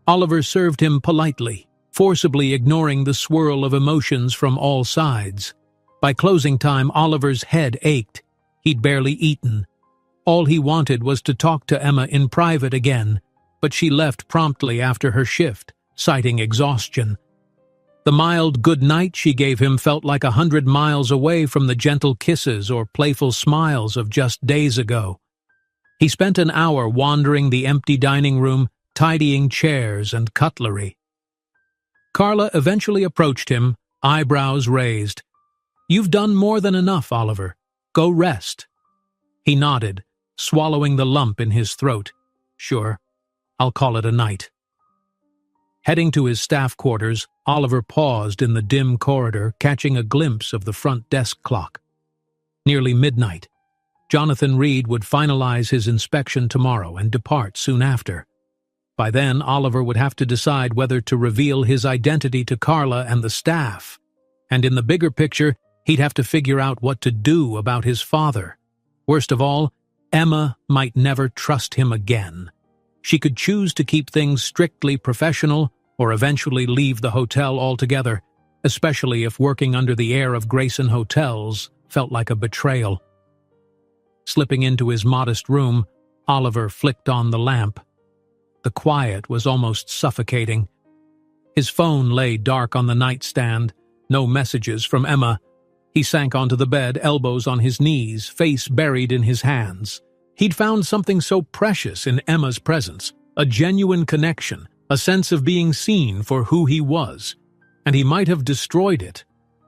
Oliver served him politely, forcibly ignoring the swirl of emotions from all sides. By closing time, Oliver's head ached. He'd barely eaten. All he wanted was to talk to Emma in private again, but she left promptly after her shift, citing exhaustion. The mild good night she gave him felt like 100 miles away from the gentle kisses or playful smiles of just days ago. He spent an hour wandering the empty dining room, tidying chairs and cutlery. Carla eventually approached him, eyebrows raised. "You've done more than enough, Oliver. Go rest." He nodded, swallowing the lump in his throat. "Sure, I'll call it a night." Heading to his staff quarters, Oliver paused in the dim corridor, catching a glimpse of the front desk clock. Nearly midnight. Jonathan Reed would finalize his inspection tomorrow and depart soon after. By then, Oliver would have to decide whether to reveal his identity to Carla and the staff. And in the bigger picture, he'd have to figure out what to do about his father. Worst of all, Emma might never trust him again. She could choose to keep things strictly professional or eventually leave the hotel altogether, especially if working under the air of Grayson Hotels felt like a betrayal. Slipping into his modest room, Oliver flicked on the lamp. The quiet was almost suffocating. His phone lay dark on the nightstand, no messages from Emma. He sank onto the bed, elbows on his knees, face buried in his hands. He'd found something so precious in Emma's presence, a genuine connection, a sense of being seen for who he was, and he might have destroyed it.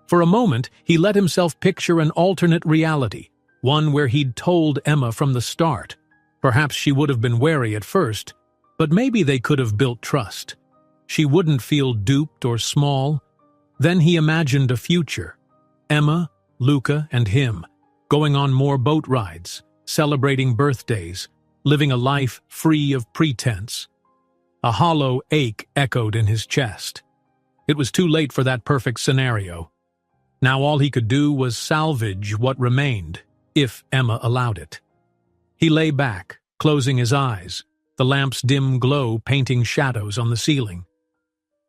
For a moment, he let himself picture an alternate reality, one where he'd told Emma from the start. Perhaps she would have been wary at first, but maybe they could have built trust. She wouldn't feel duped or small. Then he imagined a future. Emma, Luca, and him, going on more boat rides, celebrating birthdays, living a life free of pretense. A hollow ache echoed in his chest. It was too late for that perfect scenario. Now all he could do was salvage what remained, if Emma allowed it. He lay back, closing his eyes, the lamp's dim glow painting shadows on the ceiling.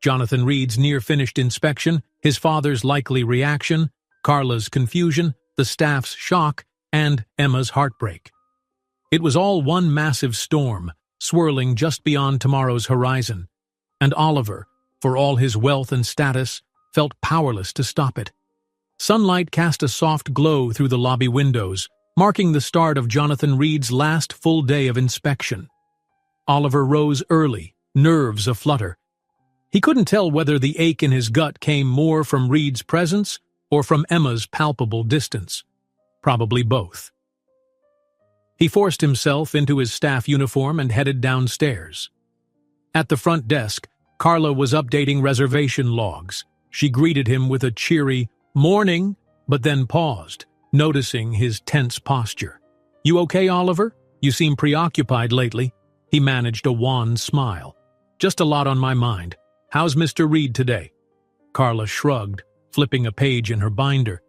Jonathan Reed's near-finished inspection, his father's likely reaction, Carla's confusion, the staff's shock, and Emma's heartbreak. It was all one massive storm, swirling just beyond tomorrow's horizon, and Oliver, for all his wealth and status, felt powerless to stop it. Sunlight cast a soft glow through the lobby windows, marking the start of Jonathan Reed's last full day of inspection. Oliver rose early, nerves aflutter. He couldn't tell whether the ache in his gut came more from Reed's presence or from Emma's palpable distance. Probably both. He forced himself into his staff uniform and headed downstairs. At the front desk, Carla was updating reservation logs. She greeted him with a cheery, "Morning," but then paused, noticing his tense posture. "You okay, Oliver? You seem preoccupied lately." He managed a wan smile. "Just a lot on my mind. How's Mr. Reed today?" Carla shrugged, flipping a page in her binder.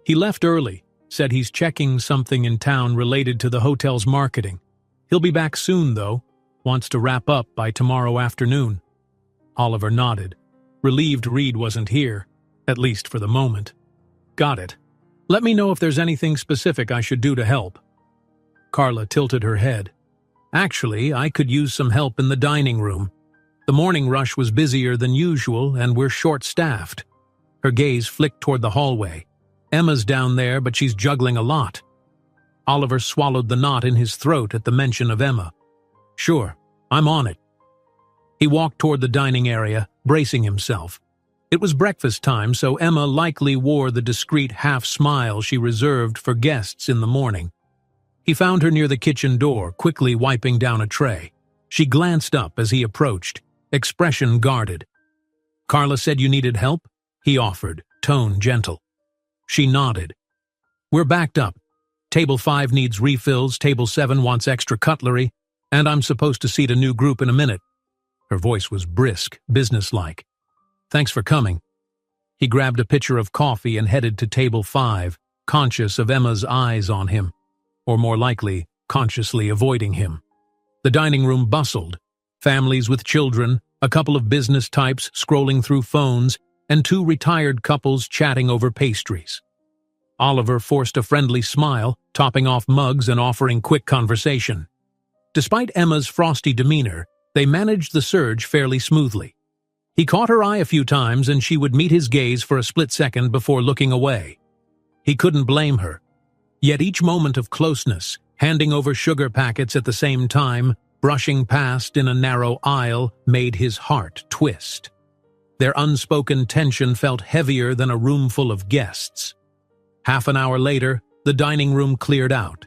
"He left early, said he's checking something in town related to the hotel's marketing. He'll be back soon, though. Wants to wrap up by tomorrow afternoon." Oliver nodded, relieved Reed wasn't here, at least for the moment. "Got it. Let me know if there's anything specific I should do to help." Carla tilted her head. "Actually, I could use some help in the dining room. The morning rush was busier than usual, and we're short-staffed." Her gaze flicked toward the hallway. "Emma's down there, but she's juggling a lot." Oliver swallowed the knot in his throat at the mention of Emma. "Sure, I'm on it." He walked toward the dining area, bracing himself. It was breakfast time, so Emma likely wore the discreet half-smile she reserved for guests in the morning. He found her near the kitchen door, quickly wiping down a tray. She glanced up as he approached, expression guarded. "Carla said you needed help?" he offered, tone gentle. She nodded. "We're backed up. Table 5 needs refills, Table 7 wants extra cutlery, and I'm supposed to seat a new group in a minute." Her voice was brisk, businesslike. "Thanks for coming." He grabbed a pitcher of coffee and headed to Table 5, conscious of Emma's eyes on him, or more likely, consciously avoiding him. The dining room bustled. Families with children, a couple of business types scrolling through phones, and 2 retired couples chatting over pastries. Oliver forced a friendly smile, topping off mugs and offering quick conversation. Despite Emma's frosty demeanor, they managed the surge fairly smoothly. He caught her eye a few times, and she would meet his gaze for a split second before looking away. He couldn't blame her. Yet each moment of closeness, handing over sugar packets at the same time, brushing past in a narrow aisle, made his heart twist. Their unspoken tension felt heavier than a room full of guests. Half an hour later, the dining room cleared out.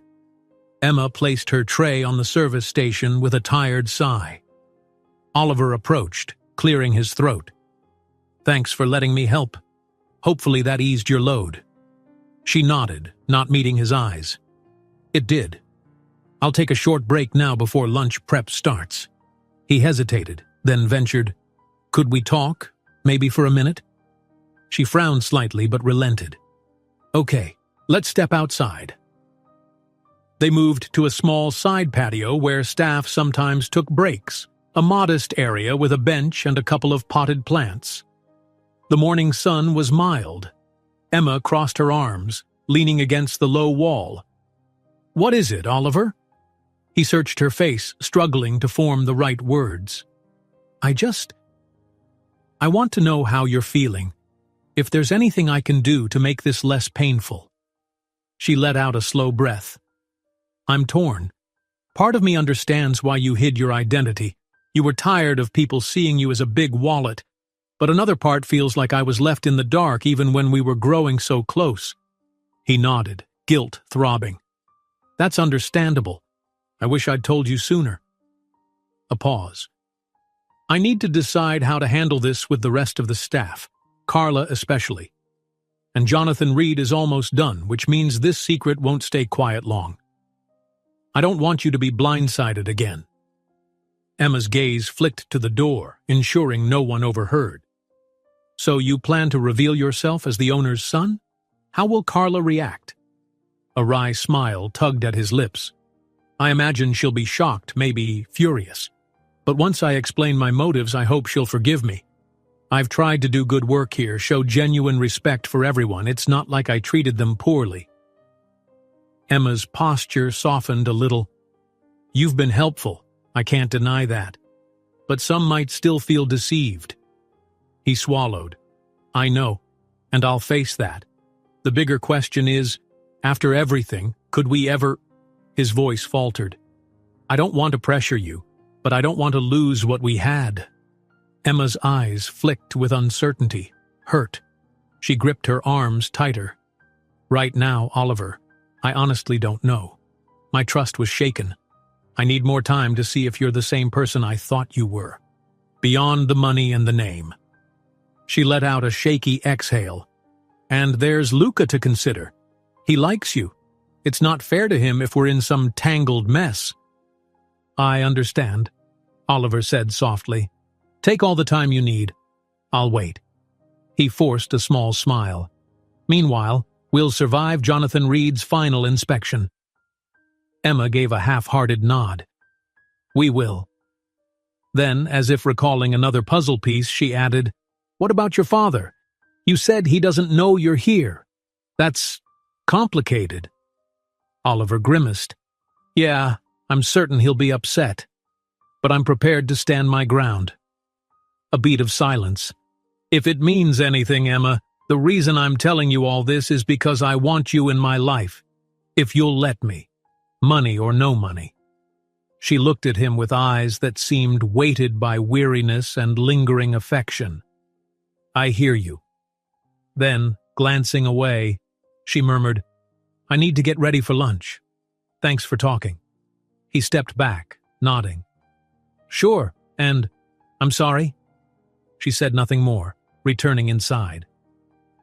Emma placed her tray on the service station with a tired sigh. Oliver approached, clearing his throat. "Thanks for letting me help. Hopefully that eased your load." She nodded, not meeting his eyes. "It did. I'll take a short break now before lunch prep starts." He hesitated, then ventured, "Could we talk, maybe for a minute?" She frowned slightly but relented. "Okay, let's step outside." They moved to a small side patio where staff sometimes took breaks, a modest area with a bench and a couple of potted plants. The morning sun was mild. Emma crossed her arms, leaning against the low wall. "What is it, Oliver?" He searched her face, struggling to form the right words. I want to know how you're feeling. If there's anything I can do to make this less painful." She let out a slow breath. "I'm torn. Part of me understands why you hid your identity. You were tired of people seeing you as a big wallet. But another part feels like I was left in the dark even when we were growing so close." He nodded, guilt throbbing. "That's understandable. I wish I'd told you sooner." A pause. "I need to decide how to handle this with the rest of the staff, Carla especially. And Jonathan Reed is almost done, which means this secret won't stay quiet long. I don't want you to be blindsided again." Emma's gaze flicked to the door, ensuring no one overheard. "So you plan to reveal yourself as the owner's son? How will Carla react?" A wry smile tugged at his lips. "I imagine she'll be shocked, maybe furious. But once I explain my motives, I hope she'll forgive me. I've tried to do good work here, show genuine respect for everyone. It's not like I treated them poorly." Emma's posture softened a little. "You've been helpful, I can't deny that. But some might still feel deceived." He swallowed. "I know, and I'll face that. The bigger question is, after everything, could we ever—" His voice faltered. "I don't want to pressure you, but I don't want to lose what we had." Emma's eyes flicked with uncertainty, hurt. She gripped her arms tighter. "Right now, Oliver, I honestly don't know. My trust was shaken. I need more time to see if you're the same person I thought you were. Beyond the money and the name." She let out a shaky exhale. "And there's Luca to consider. He likes you. It's not fair to him if we're in some tangled mess." "I understand," Oliver said softly. "Take all the time you need. I'll wait." He forced a small smile. "Meanwhile, we'll survive Jonathan Reed's final inspection." Emma gave a half-hearted nod. "We will." Then, as if recalling another puzzle piece, she added, "What about your father? You said he doesn't know you're here. That's complicated." Oliver grimaced. "Yeah, I'm certain he'll be upset. But I'm prepared to stand my ground." A beat of silence. "If it means anything, Emma, the reason I'm telling you all this is because I want you in my life. If you'll let me. Money or no money." She looked at him with eyes that seemed weighted by weariness and lingering affection. "I hear you." Then, glancing away, she murmured, "I need to get ready for lunch. Thanks for talking." He stepped back, nodding. "Sure, and I'm sorry." She said nothing more, returning inside.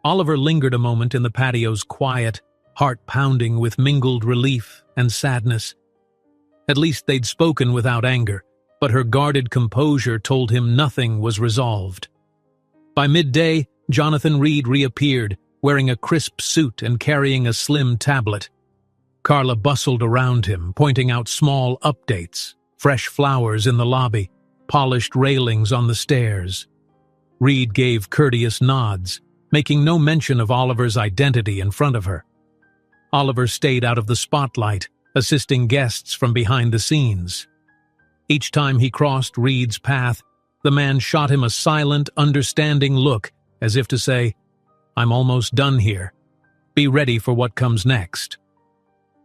Oliver lingered a moment in the patio's quiet, heart pounding with mingled relief and sadness. At least they'd spoken without anger, but her guarded composure told him nothing was resolved. By midday, Jonathan Reed reappeared, wearing a crisp suit and carrying a slim tablet. Carla bustled around him, pointing out small updates, fresh flowers in the lobby, polished railings on the stairs. Reed gave courteous nods, making no mention of Oliver's identity in front of her. Oliver stayed out of the spotlight, assisting guests from behind the scenes. Each time he crossed Reed's path, the man shot him a silent, understanding look, as if to say, "I'm almost done here. Be ready for what comes next."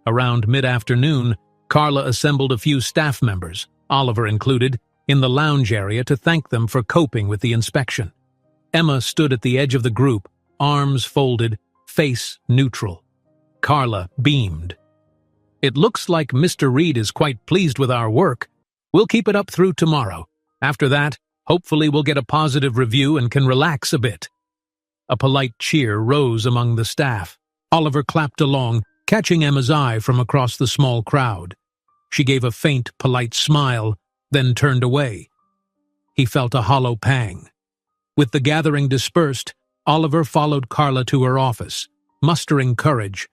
Around mid-afternoon, Carla assembled a few staff members, Oliver included, in the lounge area to thank them for coping with the inspection. Emma stood at the edge of the group, arms folded, face neutral. Carla beamed. "It looks like Mr. Reed is quite pleased with our work. We'll keep it up through tomorrow. After that, hopefully we'll get a positive review and can relax a bit." A polite cheer rose among the staff. Oliver clapped along, catching Emma's eye from across the small crowd. She gave a faint, polite smile, then turned away. He felt a hollow pang. With the gathering dispersed, Oliver followed Carla to her office, mustering courage.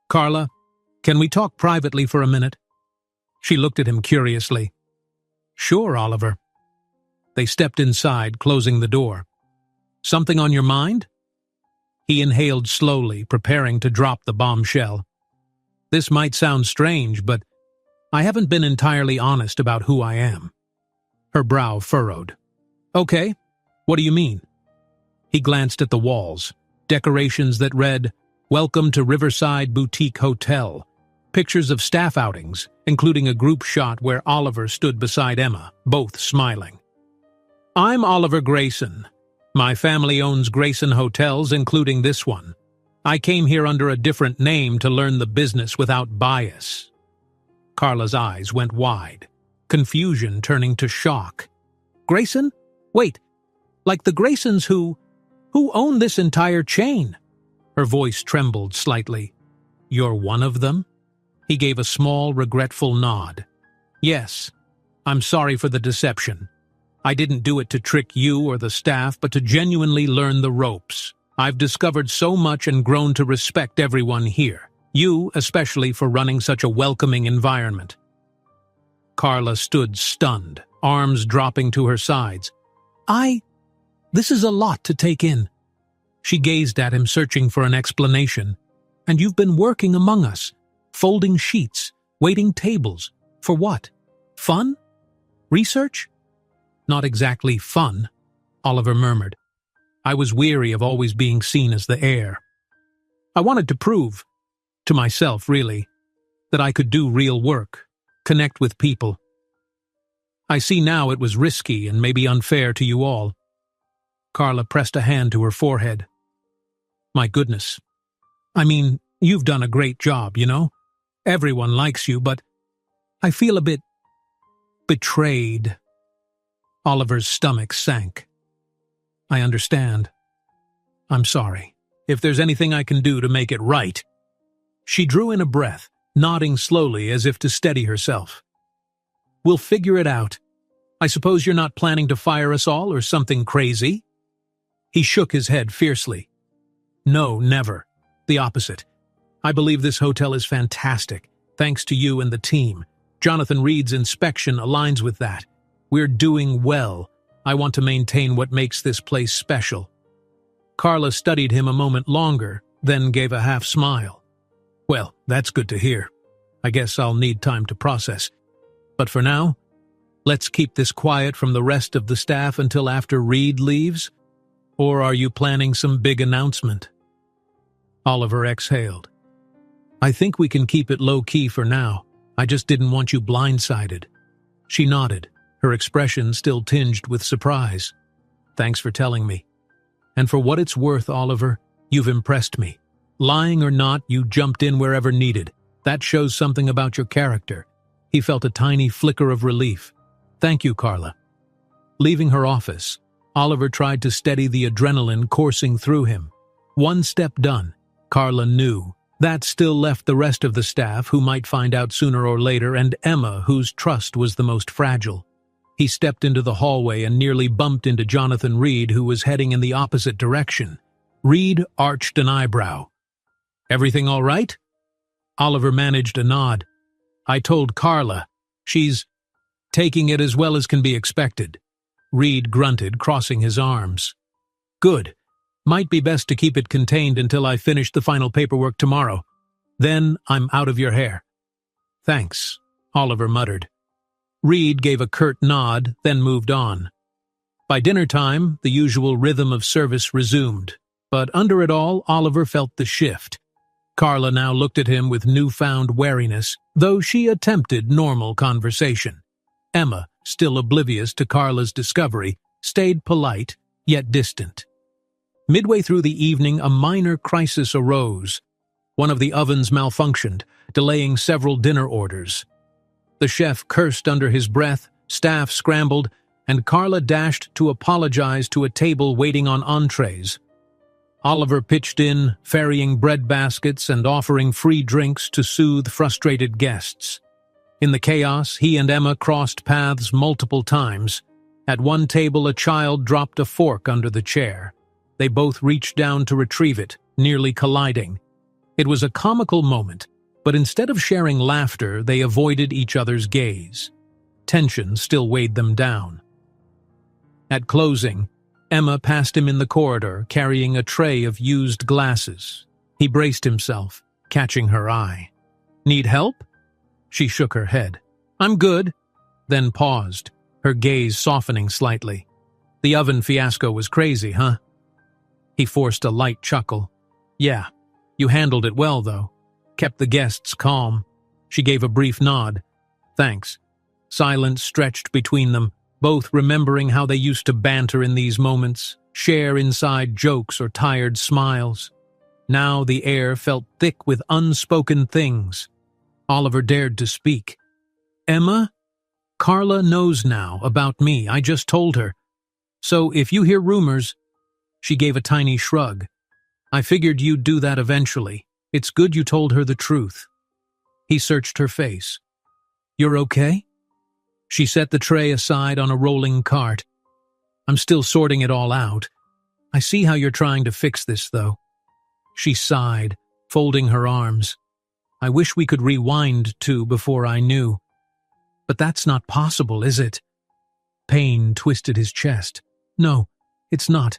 "Carla, can we talk privately for a minute?" She looked at him curiously. "Sure, Oliver." They stepped inside, closing the door. "Something on your mind?" He inhaled slowly, preparing to drop the bombshell. "This might sound strange, but I haven't been entirely honest about who I am." Her brow furrowed. "Okay, what do you mean?" He glanced at the walls, decorations that read, "Welcome to Riverside Boutique Hotel," pictures of staff outings, including a group shot where Oliver stood beside Emma, both smiling. "I'm Oliver Grayson. My family owns Grayson Hotels, including this one. I came here under a different name to learn the business without bias." Carla's eyes went wide, confusion turning to shock. "Grayson? Wait, like the Graysons who own this entire chain?" Her voice trembled slightly. "You're one of them?" He gave a small, regretful nod. "Yes, I'm sorry for the deception. I didn't do it to trick you or the staff, but to genuinely learn the ropes. I've discovered so much and grown to respect everyone here, you especially for running such a welcoming environment." Carla stood stunned, arms dropping to her sides. This is a lot to take in." She gazed at him, searching for an explanation. "And you've been working among us, folding sheets, waiting tables. For what? Fun? Research?" "Not exactly fun," Oliver murmured. "I was weary of always being seen as the heir. I wanted to prove, to myself really, that I could do real work, connect with people. I see now it was risky and maybe unfair to you all." Carla pressed a hand to her forehead. "My goodness. I mean, you've done a great job, you know? Everyone likes you, but I feel a bit betrayed." Oliver's stomach sank. "I understand. I'm sorry. If there's anything I can do to make it right..." She drew in a breath, nodding slowly as if to steady herself. "We'll figure it out. I suppose you're not planning to fire us all or something crazy?" He shook his head fiercely. "No, never. The opposite. I believe this hotel is fantastic, thanks to you and the team. Jonathan Reed's inspection aligns with that. We're doing well. I want to maintain what makes this place special." Carla studied him a moment longer, then gave a half smile. "Well, that's good to hear. I guess I'll need time to process. But for now, let's keep this quiet from the rest of the staff until after Reed leaves? Or are you planning some big announcement?" Oliver exhaled. "I think we can keep it low-key for now. I just didn't want you blindsided." She nodded, her expression still tinged with surprise. "Thanks for telling me. And for what it's worth, Oliver, you've impressed me. Lying or not, you jumped in wherever needed. That shows something about your character." He felt a tiny flicker of relief. "Thank you, Carla." Leaving her office, Oliver tried to steady the adrenaline coursing through him. One step done, Carla knew. That still left the rest of the staff, who might find out sooner or later, and Emma, whose trust was the most fragile. He stepped into the hallway and nearly bumped into Jonathan Reed, who was heading in the opposite direction. Reed arched an eyebrow. "Everything all right?" Oliver managed a nod. "I told Carla. She's taking it as well as can be expected." Reed grunted, crossing his arms. "Good. Might be best to keep it contained until I finish the final paperwork tomorrow. Then I'm out of your hair." "Thanks," Oliver muttered. Reed gave a curt nod, then moved on. By dinner time, the usual rhythm of service resumed, but under it all, Oliver felt the shift. Carla now looked at him with newfound wariness, though she attempted normal conversation. Emma, still oblivious to Carla's discovery, stayed polite, yet distant. Midway through the evening, a minor crisis arose. One of the ovens malfunctioned, delaying several dinner orders. The chef cursed under his breath, staff scrambled, and Carla dashed to apologize to a table waiting on entrees. Oliver pitched in, ferrying bread baskets and offering free drinks to soothe frustrated guests. In the chaos, he and Emma crossed paths multiple times. At one table, a child dropped a fork under the chair. They both reached down to retrieve it, nearly colliding. It was a comical moment, but instead of sharing laughter, they avoided each other's gaze. Tension still weighed them down. At closing, Emma passed him in the corridor, carrying a tray of used glasses. He braced himself, catching her eye. "Need help?" She shook her head. "I'm good," then paused, her gaze softening slightly. "The oven fiasco was crazy, huh?" He forced a light chuckle. "Yeah, you handled it well, though. Kept the guests calm." She gave a brief nod. "Thanks." Silence stretched between them, both remembering how they used to banter in these moments, share inside jokes or tired smiles. Now the air felt thick with unspoken things. Oliver dared to speak. "Emma? Carla knows now about me. I just told her. So if you hear rumors..." She gave a tiny shrug. "I figured you'd do that eventually. It's good you told her the truth." He searched her face. "You're okay?" She set the tray aside on a rolling cart. "I'm still sorting it all out. I see how you're trying to fix this, though." She sighed, folding her arms. "I wish we could rewind to before I knew. But that's not possible, is it?" Pain twisted his chest. "No, it's not."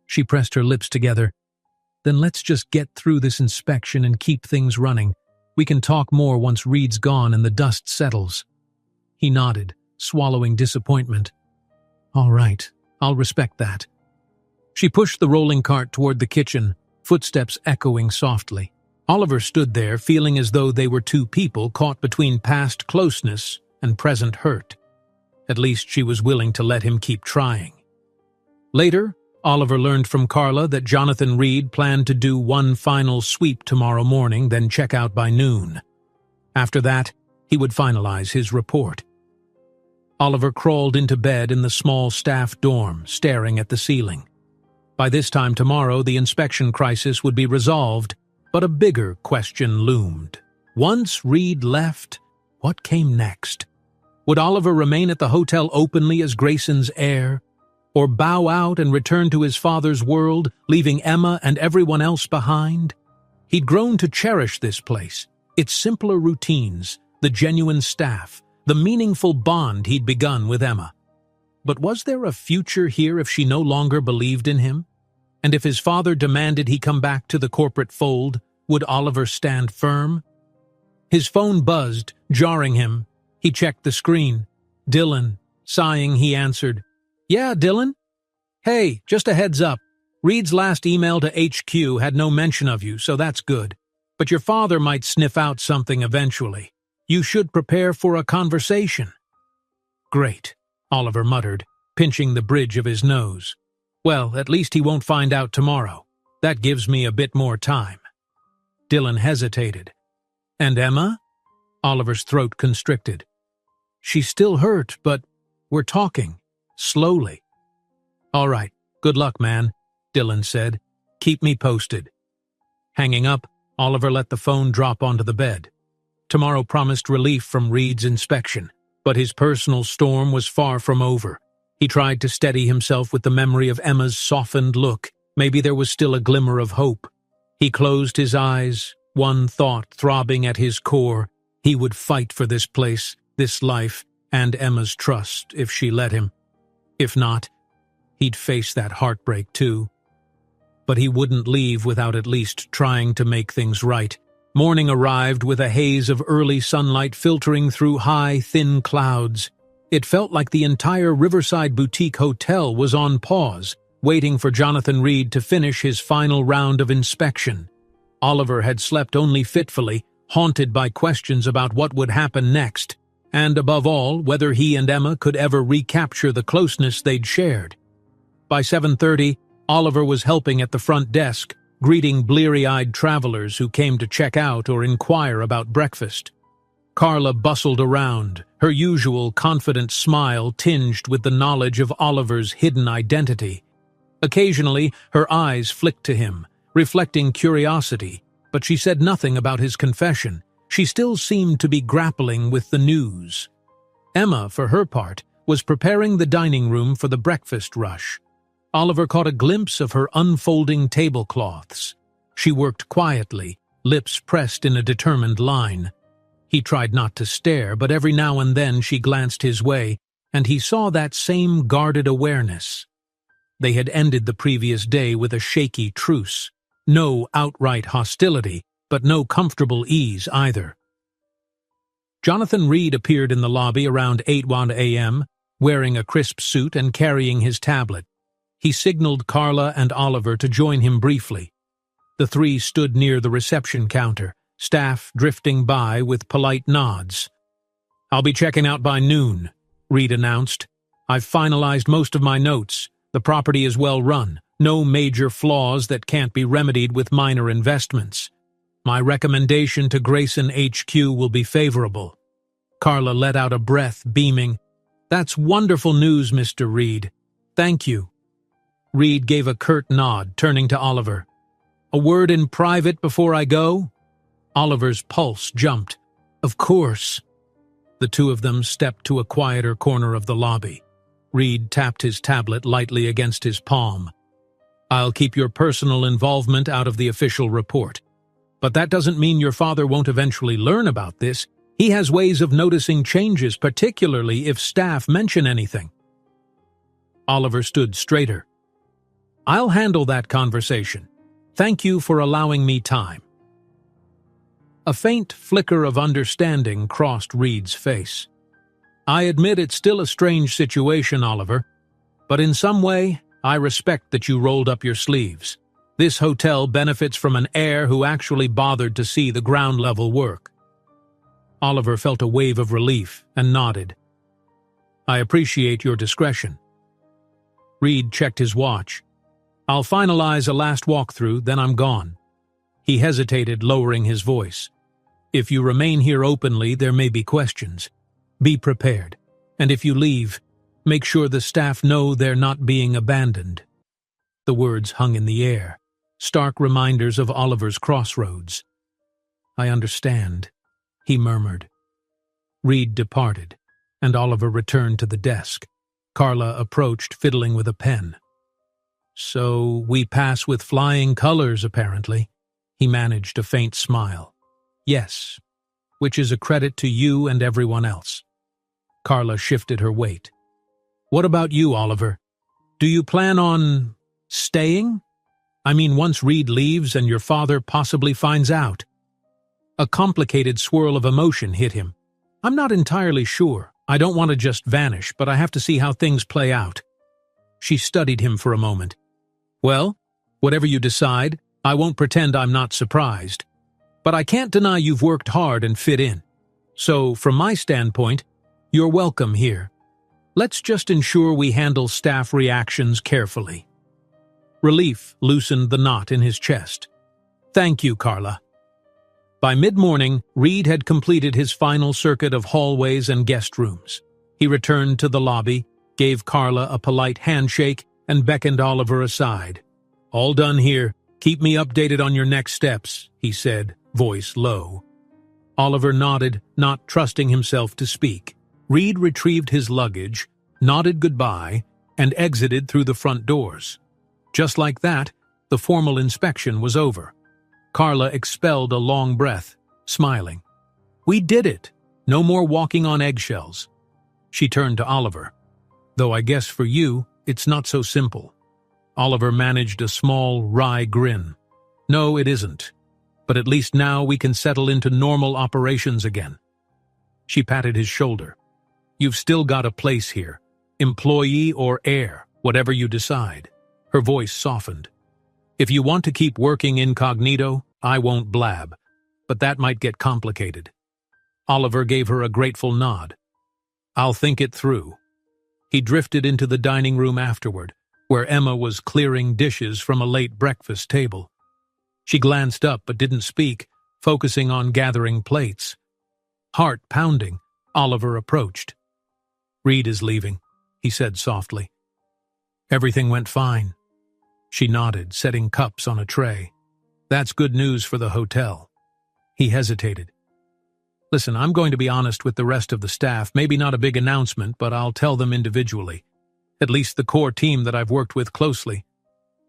She pressed her lips together. "Then let's just get through this inspection and keep things running. We can talk more once Reed's gone and the dust settles." He nodded, swallowing disappointment. "All right, I'll respect that." She pushed the rolling cart toward the kitchen, footsteps echoing softly. Oliver stood there, feeling as though they were two people caught between past closeness and present hurt. At least she was willing to let him keep trying. Later, Oliver learned from Carla that Jonathan Reed planned to do one final sweep tomorrow morning, then check out by noon. After that, he would finalize his report. Oliver crawled into bed in the small staff dorm, staring at the ceiling. By this time tomorrow, the inspection crisis would be resolved, But a bigger question loomed. Once Reed left, what came next? Would Oliver remain at the hotel openly as Grayson's heir, or bow out and return to his father's world, leaving Emma and everyone else behind? He'd grown to cherish this place, its simpler routines, the genuine staff, the meaningful bond he'd begun with Emma. But was there a future here if she no longer believed in him? And if his father demanded he come back to the corporate fold, would Oliver stand firm? His phone buzzed, jarring him. He checked the screen. Dylan. Sighing, he answered. "Yeah, Dylan? Hey, just a heads up. Reed's last email to HQ had no mention of you, so that's good. But your father might sniff out something eventually. You should prepare for a conversation." "Great," Oliver muttered, pinching the bridge of his nose. "Well, at least he won't find out tomorrow. That gives me a bit more time." Dylan hesitated. "And Emma?" Oliver's throat constricted. "She's still hurt, but we're talking. Slowly." "All right, good luck, man," Dylan said. "Keep me posted." Hanging up, Oliver let the phone drop onto the bed. Tomorrow promised relief from Reed's inspection, but his personal storm was far from over. He tried to steady himself with the memory of Emma's softened look. Maybe there was still a glimmer of hope. He closed his eyes, one thought throbbing at his core. He would fight for this place, this life, and Emma's trust if she let him. If not, he'd face that heartbreak too. But he wouldn't leave without at least trying to make things right. Morning arrived with a haze of early sunlight filtering through high, thin clouds. It felt like the entire Riverside Boutique Hotel was on pause, waiting for Jonathan Reed to finish his final round of inspection. Oliver had slept only fitfully, haunted by questions about what would happen next, and above all, whether he and Emma could ever recapture the closeness they'd shared. By 7:30, Oliver was helping at the front desk, greeting bleary-eyed travelers who came to check out or inquire about breakfast. Carla bustled around, her usual confident smile tinged with the knowledge of Oliver's hidden identity. Occasionally, her eyes flicked to him, reflecting curiosity, but she said nothing about his confession. She still seemed to be grappling with the news. Emma, for her part, was preparing the dining room for the breakfast rush. Oliver caught a glimpse of her unfolding tablecloths. She worked quietly, lips pressed in a determined line. He tried not to stare, but every now and then she glanced his way, and he saw that same guarded awareness. They had ended the previous day with a shaky truce. No outright hostility, but no comfortable ease either. Jonathan Reed appeared in the lobby around 8:01 a.m., wearing a crisp suit and carrying his tablet. He signaled Carla and Oliver to join him briefly. The three stood near the reception counter, staff drifting by with polite nods. "I'll be checking out by noon," Reed announced. "I've finalized most of my notes. The property is well run, no major flaws that can't be remedied with minor investments. My recommendation to Grayson HQ will be favorable." Carla let out a breath, beaming. "That's wonderful news, Mr. Reed. Thank you." Reed gave a curt nod, turning to Oliver. "A word in private before I go?" Oliver's pulse jumped. "Of course." The two of them stepped to a quieter corner of the lobby. Reed tapped his tablet lightly against his palm. "I'll keep your personal involvement out of the official report. But that doesn't mean your father won't eventually learn about this. He has ways of noticing changes, particularly if staff mention anything." Oliver stood straighter. "I'll handle that conversation. Thank you for allowing me time." A faint flicker of understanding crossed Reed's face. "I admit it's still a strange situation, Oliver, but in some way, I respect that you rolled up your sleeves. This hotel benefits from an heir who actually bothered to see the ground-level work." Oliver felt a wave of relief and nodded. "I appreciate your discretion." Reed checked his watch. "I'll finalize a last walkthrough, then I'm gone." He hesitated, lowering his voice. "If you remain here openly, there may be questions. Be prepared, and if you leave, make sure the staff know they're not being abandoned." The words hung in the air. stark reminders of Oliver's crossroads. "I understand," he murmured. Reed departed, and Oliver returned to the desk. Carla approached, fiddling with a pen. "So we pass with flying colors, apparently." He managed a faint smile. "Yes, which is a credit to you and everyone else." Carla shifted her weight. "What about you, Oliver? Do you plan on staying? I mean, once Reed leaves and your father possibly finds out." A complicated swirl of emotion hit him. "I'm not entirely sure. I don't want to just vanish, but I have to see how things play out." She studied him for a moment. "Well, whatever you decide, I won't pretend I'm not surprised. But I can't deny you've worked hard and fit in. So, from my standpoint, you're welcome here. Let's just ensure we handle staff reactions carefully." Relief loosened the knot in his chest. "Thank you, Carla." By mid-morning, Reed had completed his final circuit of hallways and guest rooms. He returned to the lobby, gave Carla a polite handshake, and beckoned Oliver aside. "All done here. Keep me updated on your next steps," he said, voice low. Oliver nodded, not trusting himself to speak. Reed retrieved his luggage, nodded goodbye, and exited through the front doors. Just like that, the formal inspection was over. Carla expelled a long breath, smiling. "We did it! No more walking on eggshells." She turned to Oliver. "Though I guess for you, it's not so simple." Oliver managed a small, wry grin. "No, it isn't. But at least now we can settle into normal operations again." She patted his shoulder. "You've still got a place here. Employee or heir, whatever you decide." Her voice softened. "If you want to keep working incognito, I won't blab, but that might get complicated." Oliver gave her a grateful nod. "I'll think it through." He drifted into the dining room afterward, where Emma was clearing dishes from a late breakfast table. She glanced up but didn't speak, focusing on gathering plates. Heart pounding, Oliver approached. "Reed is leaving," he said softly. "Everything went fine." She nodded, setting cups on a tray. "That's good news for the hotel." He hesitated. "Listen, I'm going to be honest with the rest of the staff. Maybe not a big announcement, but I'll tell them individually. At least the core team that I've worked with closely.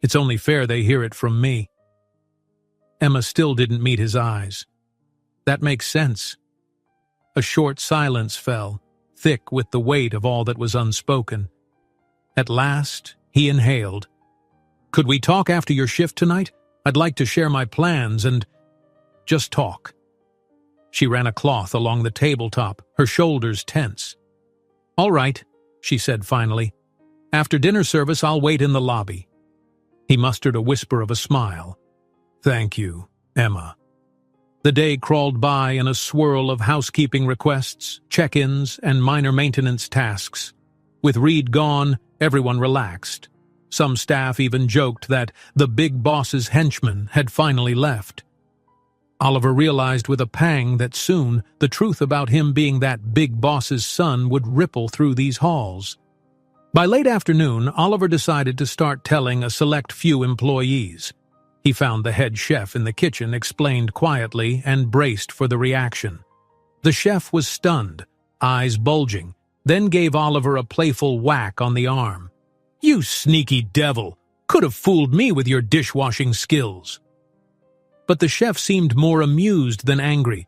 It's only fair they hear it from me." Emma still didn't meet his eyes. "That makes sense." A short silence fell, thick with the weight of all that was unspoken. At last, he inhaled. "Could we talk after your shift tonight? I'd like to share my plans and just talk." She ran a cloth along the tabletop, her shoulders tense. "All right," she said finally. "After dinner service, I'll wait in the lobby." He mustered a whisper of a smile. "Thank you, Emma." The day crawled by in a swirl of housekeeping requests, check-ins, and minor maintenance tasks. With Reed gone, everyone relaxed. Some staff even joked that the big boss's henchman had finally left. Oliver realized with a pang that soon the truth about him being that big boss's son would ripple through these halls. By late afternoon, Oliver decided to start telling a select few employees. He found the head chef in the kitchen, explained quietly, and braced for the reaction. The chef was stunned, eyes bulging, then gave Oliver a playful whack on the arm. "You sneaky devil! Could have fooled me with your dishwashing skills." But the chef seemed more amused than angry.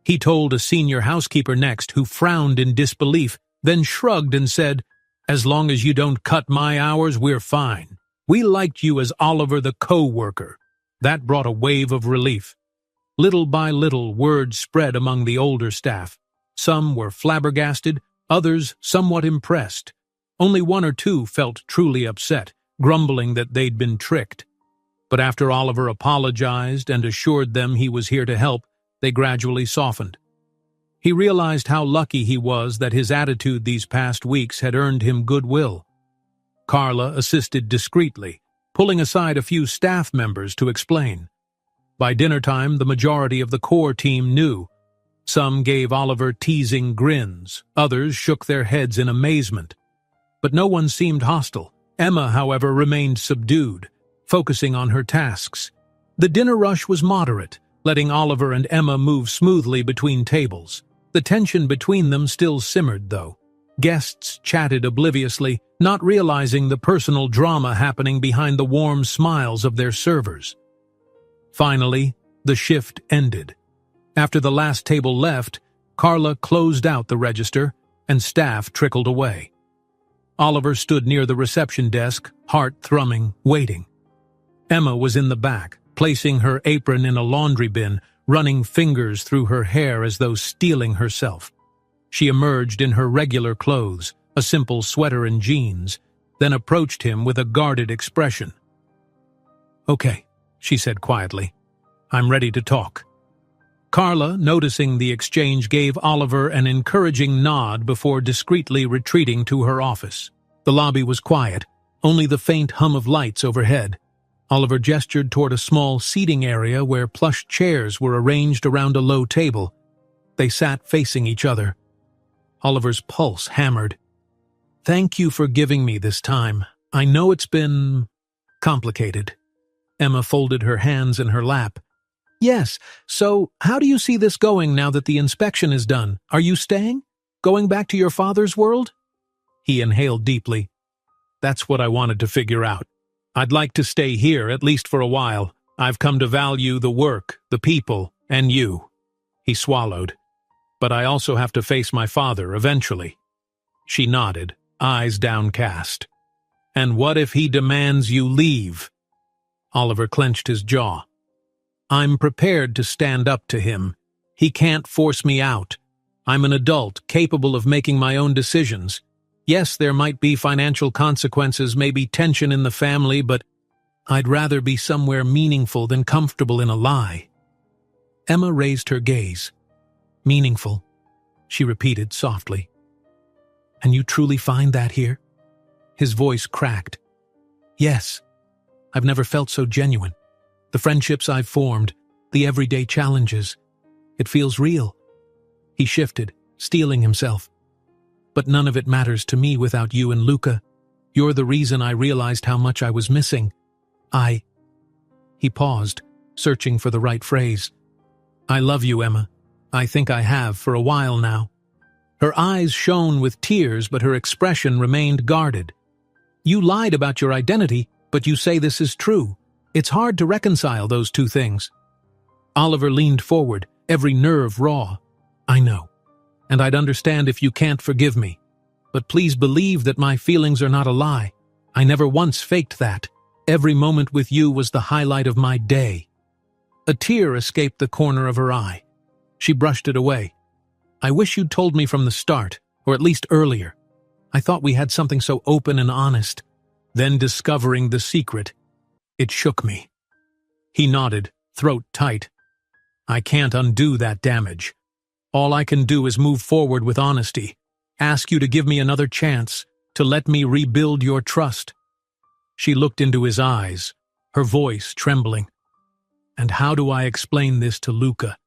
He told a senior housekeeper next, who frowned in disbelief, then shrugged and said, "As long as you don't cut my hours, we're fine. We liked you as Oliver the co-worker." That brought a wave of relief. Little by little, word spread among the older staff. Some were flabbergasted, others somewhat impressed. Only one or two felt truly upset, grumbling that they'd been tricked. But after Oliver apologized and assured them he was here to help, they gradually softened. He realized how lucky he was that his attitude these past weeks had earned him goodwill. Carla assisted discreetly, pulling aside a few staff members to explain. By dinner time, the majority of the core team knew. Some gave Oliver teasing grins, others shook their heads in amazement. But no one seemed hostile. Emma, however, remained subdued. focusing on her tasks. The dinner rush was moderate, letting Oliver and Emma move smoothly between tables. The tension between them still simmered, though. Guests chatted obliviously, not realizing the personal drama happening behind the warm smiles of their servers. Finally, the shift ended. After the last table left, Carla closed out the register, and staff trickled away. Oliver stood near the reception desk, heart thrumming, waiting. Emma was in the back, placing her apron in a laundry bin, running fingers through her hair as though steeling herself. She emerged in her regular clothes, a simple sweater and jeans, then approached him with a guarded expression. "Okay," she said quietly. "I'm ready to talk." Carla, noticing the exchange, gave Oliver an encouraging nod before discreetly retreating to her office. The lobby was quiet, only the faint hum of lights overhead. Oliver gestured toward a small seating area where plush chairs were arranged around a low table. They sat facing each other. Oliver's pulse hammered. "Thank you for giving me this time. I know it's been complicated." Emma folded her hands in her lap. "Yes, so how do you see this going now that the inspection is done? Are you staying? Going back to your father's world?" He inhaled deeply. "That's what I wanted to figure out. I'd like to stay here, at least for a while. I've come to value the work, the people, and you." He swallowed. "But I also have to face my father eventually." She nodded, eyes downcast. "And what if he demands you leave?" Oliver clenched his jaw. "I'm prepared to stand up to him. He can't force me out. I'm an adult, capable of making my own decisions. Yes, there might be financial consequences, maybe tension in the family, but I'd rather be somewhere meaningful than comfortable in a lie." Emma raised her gaze. "Meaningful," she repeated softly. "And you truly find that here?" His voice cracked. "Yes. I've never felt so genuine. The friendships I've formed, the everyday challenges. It feels real." He shifted, steeling himself. "But none of it matters to me without you and Luca. You're the reason I realized how much I was missing. He paused, searching for the right phrase. "I love you, Emma. I think I have for a while now." Her eyes shone with tears, but her expression remained guarded. "You lied about your identity, but you say this is true. It's hard to reconcile those two things." Oliver leaned forward, every nerve raw. "I know, and I'd understand if you can't forgive me. But please believe that my feelings are not a lie. I never once faked that. Every moment with you was the highlight of my day." A tear escaped the corner of her eye. She brushed it away. "I wish you'd told me from the start, or at least earlier. I thought we had something so open and honest." Then discovering the secret, it shook me. He nodded, throat tight. "I can't undo that damage. All I can do is move forward with honesty, ask you to give me another chance, to let me rebuild your trust." She looked into his eyes, her voice trembling. "And how do I explain this to Luca?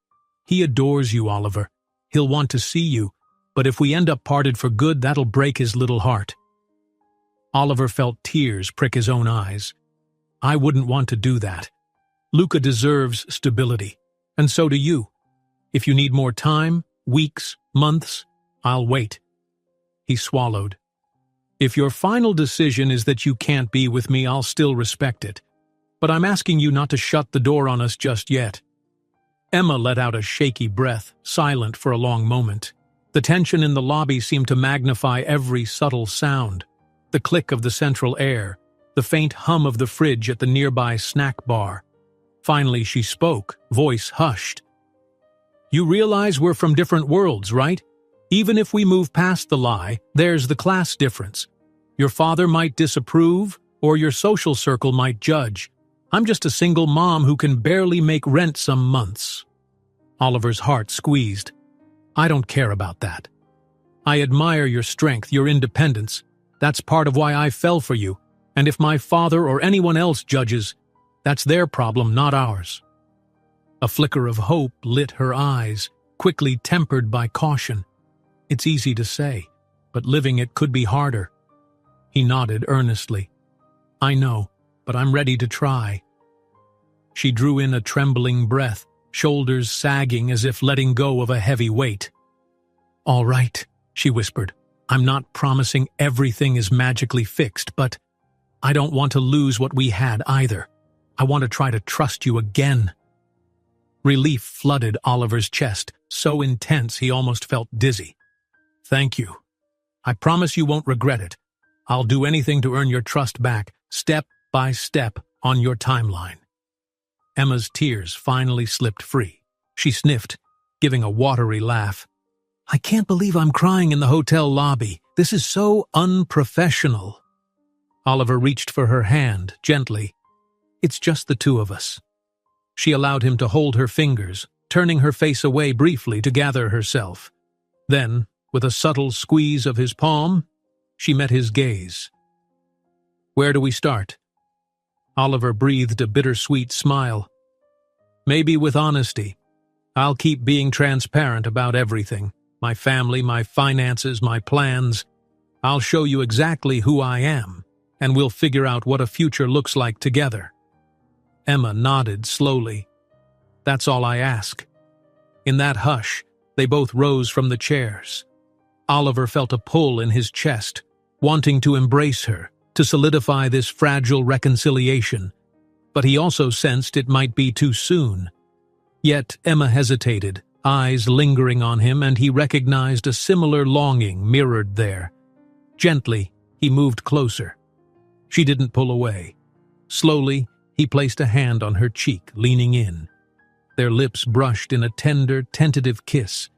He adores you, Oliver. He'll want to see you, but if we end up parted for good, that'll break his little heart." Oliver felt tears prick his own eyes. "I wouldn't want to do that. Luca deserves stability, and so do you. If you need more time, weeks, months, I'll wait." He swallowed. "If your final decision is that you can't be with me, I'll still respect it. But I'm asking you not to shut the door on us just yet." Emma let out a shaky breath, silent for a long moment. The tension in the lobby seemed to magnify every subtle sound. The click of the central air, the faint hum of the fridge at the nearby snack bar. Finally she spoke, voice hushed. "You realize we're from different worlds, right? Even if we move past the lie, there's the class difference. Your father might disapprove, or your social circle might judge. I'm just a single mom who can barely make rent some months." Oliver's heart squeezed. "I don't care about that. I admire your strength, your independence. That's part of why I fell for you, and if my father or anyone else judges, that's their problem, not ours." A flicker of hope lit her eyes, quickly tempered by caution. "It's easy to say, but living it could be harder." He nodded earnestly. "I know, but I'm ready to try." She drew in a trembling breath, shoulders sagging as if letting go of a heavy weight. "All right," she whispered. "I'm not promising everything is magically fixed, but I don't want to lose what we had either. I want to try to trust you again." Relief flooded Oliver's chest, so intense he almost felt dizzy. "Thank you. I promise you won't regret it. I'll do anything to earn your trust back, step by step, on your timeline." Emma's tears finally slipped free. She sniffed, giving a watery laugh. "I can't believe I'm crying in the hotel lobby. This is so unprofessional." Oliver reached for her hand, gently. "It's just the two of us." She allowed him to hold her fingers, turning her face away briefly to gather herself. Then, with a subtle squeeze of his palm, she met his gaze. "Where do we start?" Oliver breathed a bittersweet smile. "Maybe with honesty. I'll keep being transparent about everything. My family, my finances, my plans. I'll show you exactly who I am, and we'll figure out what a future looks like together." Emma nodded slowly. "That's all I ask." In that hush, they both rose from the chairs. Oliver felt a pull in his chest, wanting to embrace her, to solidify this fragile reconciliation, but he also sensed it might be too soon. Yet Emma hesitated, eyes lingering on him, and he recognized a similar longing mirrored there. Gently, he moved closer. She didn't pull away. Slowly, he placed a hand on her cheek, leaning in. Their lips brushed in a tender, tentative kiss,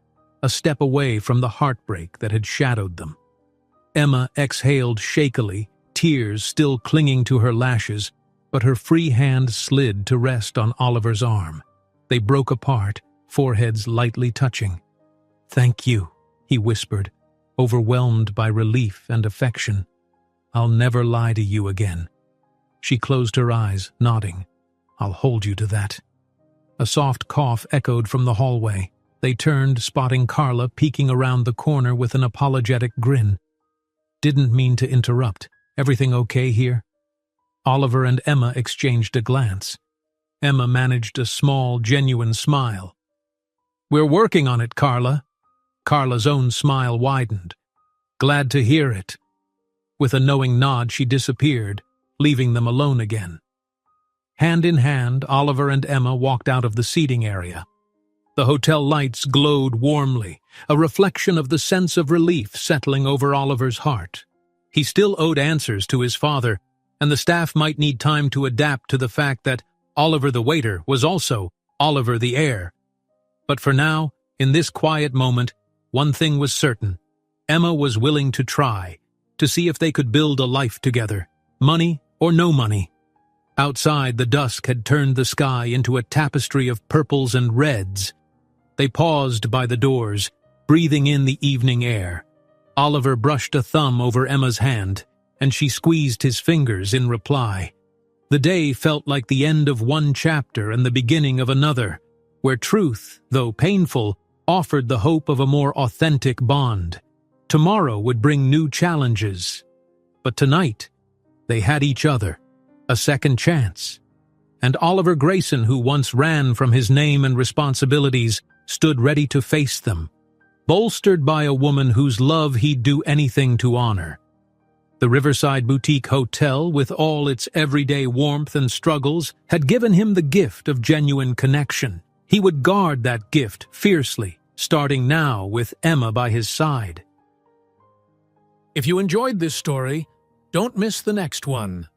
a step away from the heartbreak that had shadowed them. Emma exhaled shakily, tears still clinging to her lashes, but her free hand slid to rest on Oliver's arm. They broke apart, foreheads lightly touching. "Thank you," he whispered, overwhelmed by relief and affection. "I'll never lie to you again." She closed her eyes, nodding. "I'll hold you to that." A soft cough echoed from the hallway. They turned, spotting Carla peeking around the corner with an apologetic grin. "Didn't mean to interrupt. Everything okay here?" Oliver and Emma exchanged a glance. Emma managed a small, genuine smile. "We're working on it, Carla." Carla's own smile widened. "Glad to hear it." With a knowing nod, she disappeared, leaving them alone again. Hand in hand, Oliver and Emma walked out of the seating area. The hotel lights glowed warmly, a reflection of the sense of relief settling over Oliver's heart. He still owed answers to his father, and the staff might need time to adapt to the fact that Oliver the waiter was also Oliver the heir. But for now, in this quiet moment, one thing was certain. Emma was willing to try, to see if they could build a life together, money or no money. Outside, the dusk had turned the sky into a tapestry of purples and reds. They paused by the doors, breathing in the evening air. Oliver brushed a thumb over Emma's hand, and she squeezed his fingers in reply. The day felt like the end of one chapter and the beginning of another, where truth, though painful, offered the hope of a more authentic bond. Tomorrow would bring new challenges. But tonight, they had each other, a second chance. And Oliver Grayson, who once ran from his name and responsibilities, stood ready to face them, bolstered by a woman whose love he'd do anything to honor. The Riverside Boutique Hotel, with all its everyday warmth and struggles, had given him the gift of genuine connection. He would guard that gift fiercely, starting now with Emma by his side. If you enjoyed this story, don't miss the next one.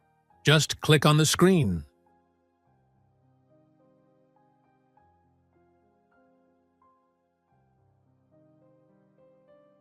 Just click on the screen.